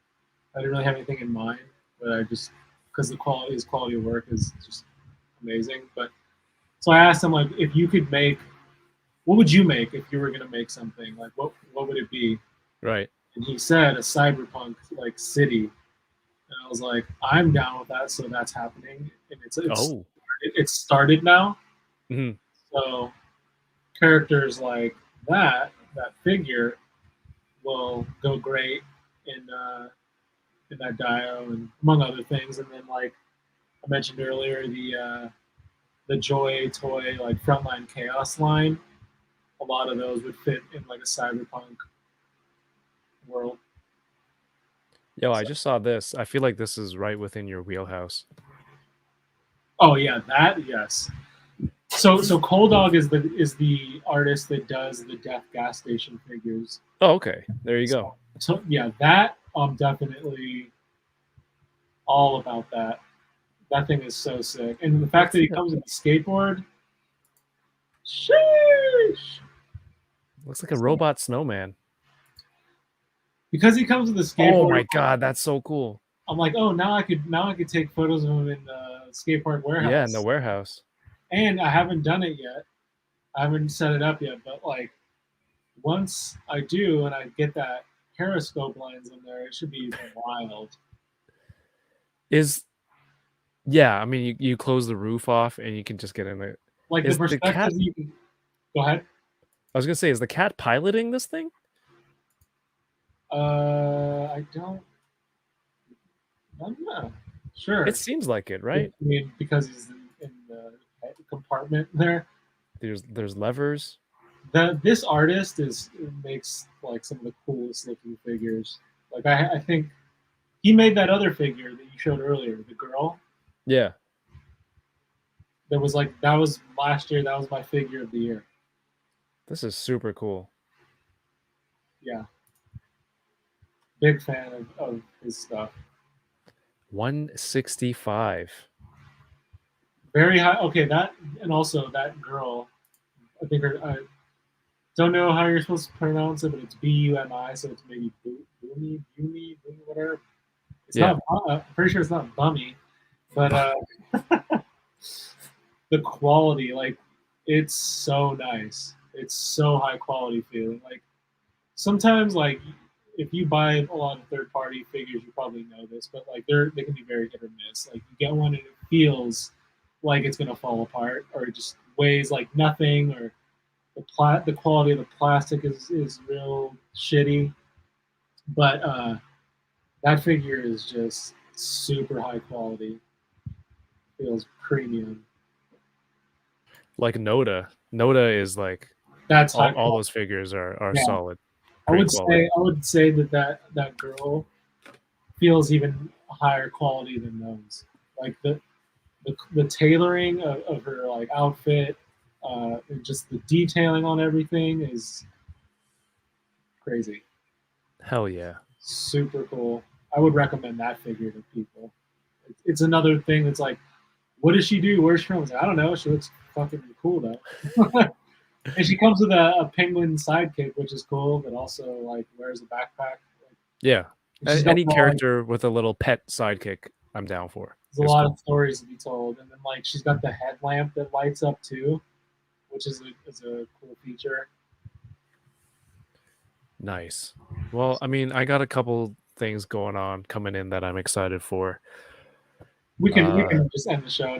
I didn't really have anything in mind, but I just, because his quality of work is just amazing. But so I asked him, like, if you could make, what would you make if you were gonna make something? Like, what would it be? Right. And he said a cyberpunk like city, and I was like, I'm down with that. So that's happening, and Oh. it's started now. Mhm. So characters like that figure will go great in that dio and among other things. And then like I mentioned earlier, the Joy toy like Frontline Chaos line, a lot of those would fit in like a cyberpunk world. Yo, I just saw this. I feel like this is right within your wheelhouse. Oh yeah, that yes. So Cold Dog is the artist that does the Death gas station figures. Oh, okay. There you go. So yeah, that I'm definitely all about that. That thing is so sick, and the fact that he comes with a skateboard, sheesh. Looks like a robot snowman. Because he comes with a Oh skateboard. my god, that's so cool. I'm like, oh, now I could take photos of him in the skate park warehouse. Yeah, in the warehouse. And I haven't done it yet. I haven't set it up yet, but like once I do and I get that periscope lens in there, it should be wild. Yeah, I mean you close the roof off and you can just get in it. Like Is the the perspective cat you can go ahead. I was gonna say, is the cat piloting this thing? I don't. I'm not sure. It seems like it, right? I mean, because he's in the compartment there. There's levers. This artist makes like some of the coolest looking figures. Like I think he made that other figure that you showed earlier, the girl. Yeah. That was last year. That was my figure of the year. This is super cool. Yeah, big fan of his stuff. 165. Very high. Okay, that and also that girl. I think I don't know how you're supposed to pronounce it, but it's Bumi, so it's maybe Bumi, whatever. It's not. I'm pretty sure it's not Bummy, but the quality, like, it's so nice. It's so high quality feeling. Like sometimes, like if you buy a lot of third party figures, you probably know this, but like they can be very hit or miss. Like you get one and it feels like it's gonna fall apart, or it just weighs like nothing, or the quality of the plastic is real shitty. But that figure is just super high quality. Feels premium. Like Noda. Noda is like That's all those figures are Yeah. solid. I would say that girl feels even higher quality than those. Like the tailoring of her like outfit, and just the detailing on everything is crazy. Hell yeah. Super cool. I would recommend that figure to people. It's another thing that's like, what does she do? Where's she from? I don't know. She looks fucking cool though. And she comes with a penguin sidekick, which is cool, but also like wears a backpack. Yeah. She's Any got, character with a little pet sidekick, I'm down for. There's a lot of stories to be told, and then like she's got the headlamp that lights up too, which is a cool feature. Nice. Well, I mean, I got a couple things going on coming in that I'm excited for. We can just end the show.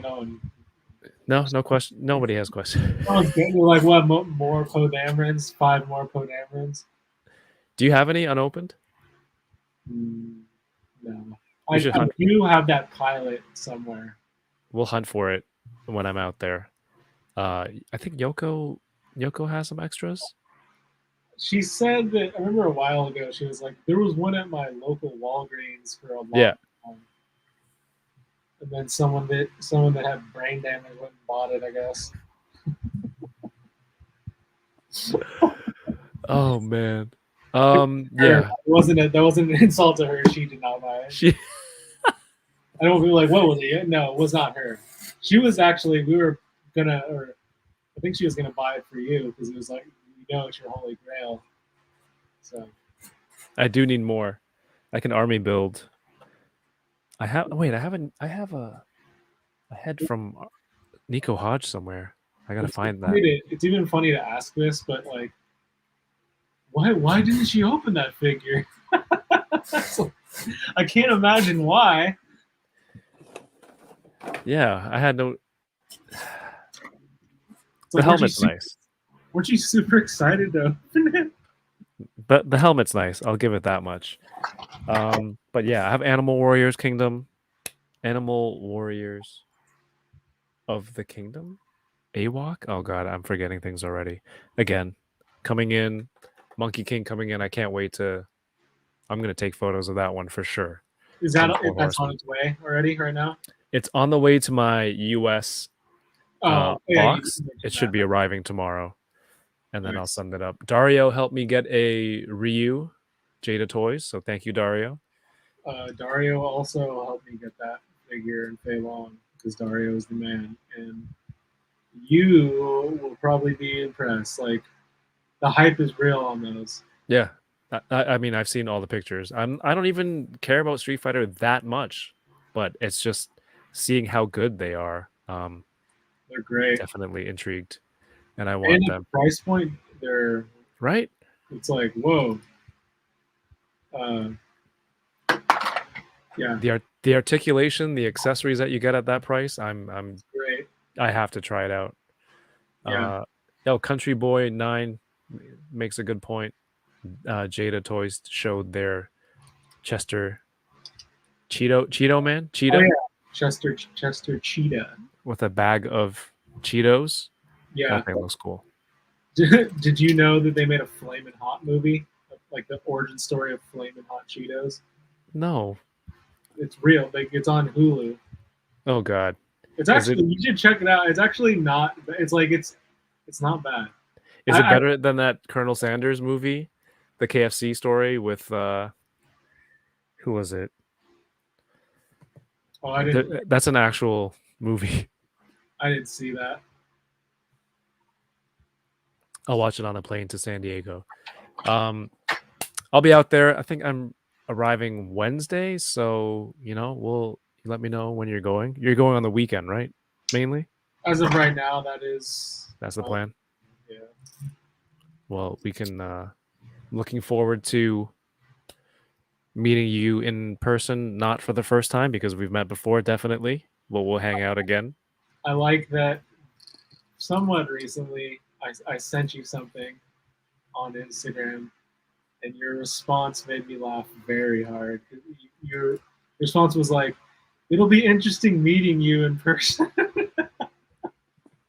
No question. Nobody has questions. Like what more Poe Damerons? 5 more Poe Damerons. Do you have any unopened? No. I do have that pilot somewhere. We'll hunt for it when I'm out there. I think Yoko has some extras. She said that, I remember a while ago, she was like, there was one at my local Walgreens for a long Yeah. time. And then someone that had brain damage went and bought it, I guess. Oh man. Her, Yeah. that wasn't an insult to her. She did not buy it. She I don't feel like, what was it? No, it was not her. She was actually, we were gonna, or I think she was gonna buy it for you because it was like, it's your holy grail. So I do need more. I can army build. I have a head from Nico Hodge somewhere. I gotta find that. It's even funny to ask this, but like, why didn't she open that figure? I can't imagine why. Yeah, I had no. It's like, The helmet's nice. Weren't you super excited to open it? But the helmet's nice. I'll give it that much. But yeah, I have Animal Warriors Kingdom, Animal Warriors of the Kingdom, Awok. Oh god, I'm forgetting things already. Again, coming in, Monkey King coming in. I can't wait to. I'm gonna take photos of that one for sure. Is that's on its way already right now? It's on the way to my US box. It should be arriving tomorrow, and then I'll send it up. Dario helped me get a Ryu Jada Toys, so thank you, Dario. Dario also helped me get that figure in Fei Long because Dario is the man, and you will probably be impressed. Like, the hype is real on those. Yeah, I mean, I've seen all the pictures. I don't even care about Street Fighter that much, but it's just seeing how good they are. They're great. Definitely intrigued, and I want them. The price point, they're right. It's like, whoa. Yeah. The articulation, the accessories that you get at that price, I'm great. I have to try it out. Yeah. Country Boy 9 makes a good point. Jada Toys showed their Chester Cheeto Man? Cheetah? Oh, yeah. Chester Cheetah. With a bag of Cheetos. Yeah. That thing looks cool. Did you know that they made a Flamin' Hot movie? Like the origin story of Flamin' Hot Cheetos? No. It's real. Like, it's on Hulu. Oh god. It's actually, you should check it out. It's actually not, it's like, it's not bad. Is it better than that Colonel Sanders movie? The KFC story with who was it? Oh, I didn't. That's an actual movie. I didn't see that. I'll watch it on a plane to San Diego. I'll be out there. I think I'm arriving Wednesday, so you let me know when you're going. You're going on the weekend, right? Mainly. As of right now, that's the plan. Yeah. Well, we can. Looking forward to meeting you in person, not for the first time because we've met before, definitely. But we'll hang out again. I like that. Somewhat recently, I sent you something on Instagram, and your response made me laugh very hard. Your response was like, "It'll be interesting meeting you in person."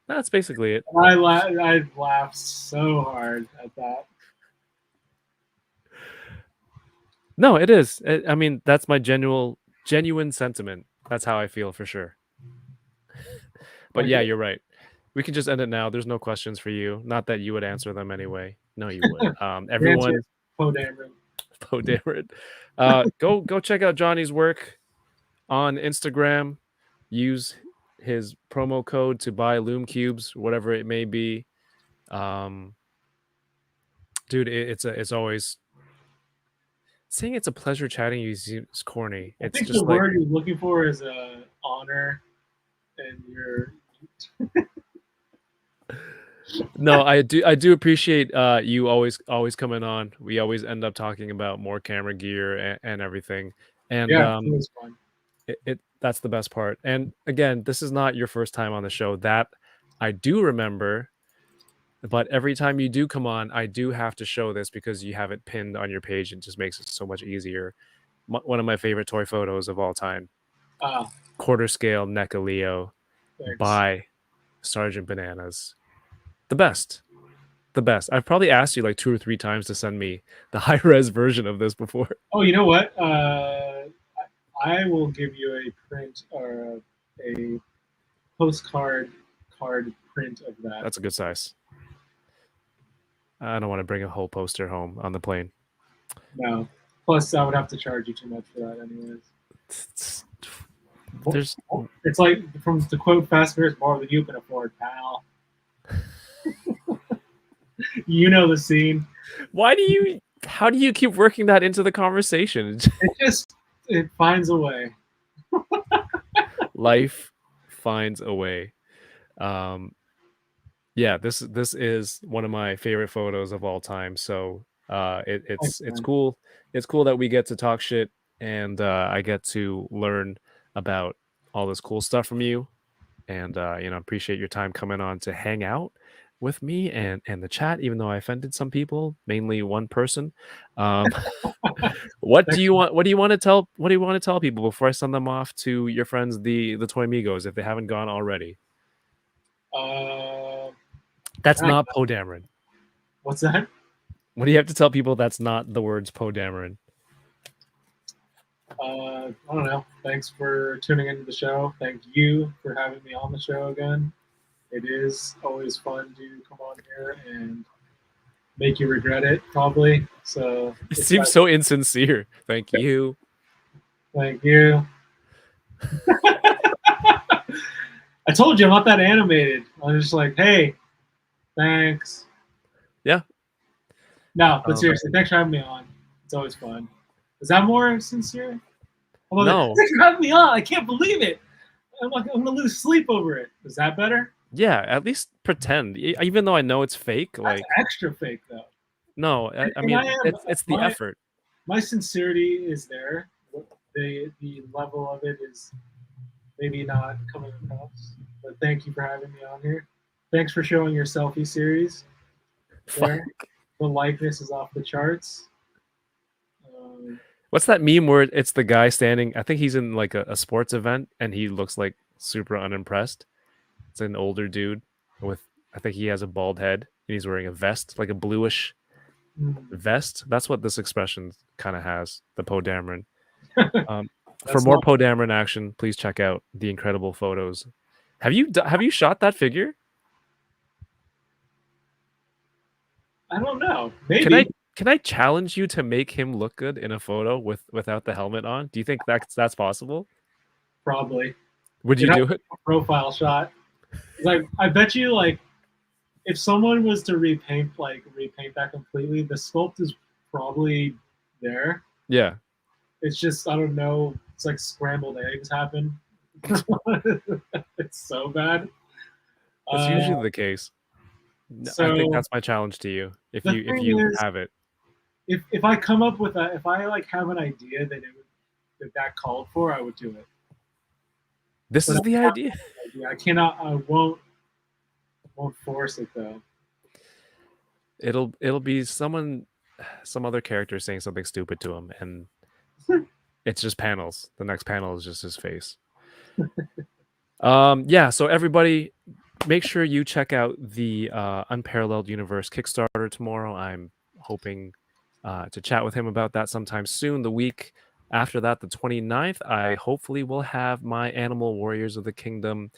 That's basically it. I laughed so hard at that. No, it is. I mean, that's my genuine sentiment. That's how I feel for sure. But yeah, you're right. We can just end it now. There's no questions for you. Not that you would answer them anyway. No, you would. Everyone. Poe Dameron. Poe Dameron. Go check out Johnny's work on Instagram. Use his promo code to buy Loom Cubes, whatever it may be. Dude, it's always saying it's a pleasure chatting you is corny. It's I think just the word you're looking for is honor, and you're. No, I do appreciate you always coming on. We always end up talking about more camera gear and everything. And yeah, it was fun. That's the best part. And again, this is not your first time on the show. That I do remember. But every time you do come on, I do have to show this because you have it pinned on your page. It just makes it so much easier. One of my favorite toy photos of all time. Quarter scale NECA Leo by Sergeant Bananas. The best. The best. I've probably asked you like 2 or 3 times to send me the high res version of this before. Oh, you know what? I will give you a print or a postcard card print of that. That's a good size. I don't want to bring a whole poster home on the plane. No. Plus, I would have to charge you too much for that, anyways. There's It's like, from to quote Fast and Furious, more than you can afford, pal. You know the scene. how do you keep working that into the conversation? It finds a way. Life finds a way. Yeah, this is one of my favorite photos of all time. So it's cool. It's cool that we get to talk shit and I get to learn about all this cool stuff from you. And appreciate your time coming on to hang out with me and the chat, even though I offended some people, mainly one person. What do you want to tell people before I send them off to your friends, the Toy Amigos, if they haven't gone already? That's not Poe Dameron. What's that? What do you have to tell people that's not the words Poe Dameron? I don't know. Thanks for tuning into the show. Thank you for having me on the show again. It is always fun to come on here and make you regret it, probably. So it seems so insincere. Thank you. Thank you. I told you I'm not that animated. I'm just like, hey, thanks. Yeah. No, but seriously, thanks for having me on. It's always fun. Is that more sincere? No. Thanks for having me on. I can't believe it. I'm gonna lose sleep over it. Is that better? Yeah, at least pretend. Even though I know it's fake. That's extra fake, though. No, I mean, it's the effort. My sincerity is there. The level of it is maybe not coming across. But thank you for having me on here. Thanks for showing your selfie series. There. The likeness is off the charts. What's that meme where it's the guy standing? I think he's in like a sports event and he looks like super unimpressed. It's an older dude with, I think he has a bald head and he's wearing a vest, like a bluish vest. That's what this expression kind of has, the Poe Dameron. For more Poe Dameron action, please check out the incredible photos. Have you shot that figure? I don't know. Maybe. Can I challenge you to make him look good in a photo without the helmet on? Do you think that's possible? Probably. Would you do it? A profile shot. Like, I bet you, like, if someone was to repaint that completely, the sculpt is probably there. Yeah. It's just, I don't know. It's like scrambled eggs happen. It's so bad. That's usually the case. So, I think that's my challenge to you. If you have it. If I come up with if I like have an idea that called for, I would do it. This is the idea. I cannot. I won't force it though. It'll be some other character saying something stupid to him, and it's just panels. The next panel is just his face. Yeah. So everybody, make sure you check out the Unparalleled Universe Kickstarter tomorrow. I'm hoping to chat with him about that sometime soon. The week after that, the 29th, I hopefully will have my Animal Warriors of the Kingdom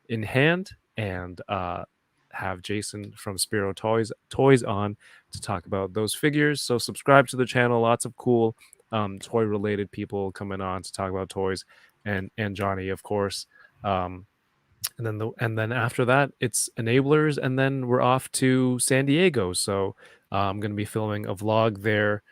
in hand and have Jason from Spiro Toys on to talk about those figures. So subscribe to the channel. Lots of cool toy related people coming on to talk about toys, and Johnny, of course. And then after that, it's Enablers, and then we're off to San Diego. So I'm going to be filming a vlog there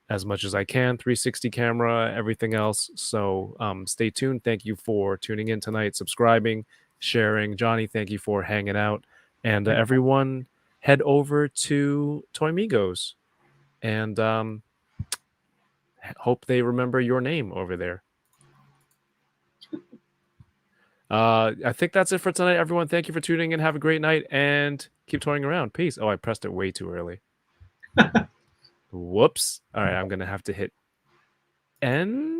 as much as I can, 360 camera, everything else. So stay tuned. Thank you for tuning in tonight, subscribing, sharing. Johnny, thank you for hanging out. And everyone, head over to Toy Migos and hope they remember your name over there. I think that's it for tonight, everyone. Thank you for tuning in. Have a great night and keep toying around. Peace. Oh, I pressed it way too early. Whoops. All right, I'm going to have to hit end.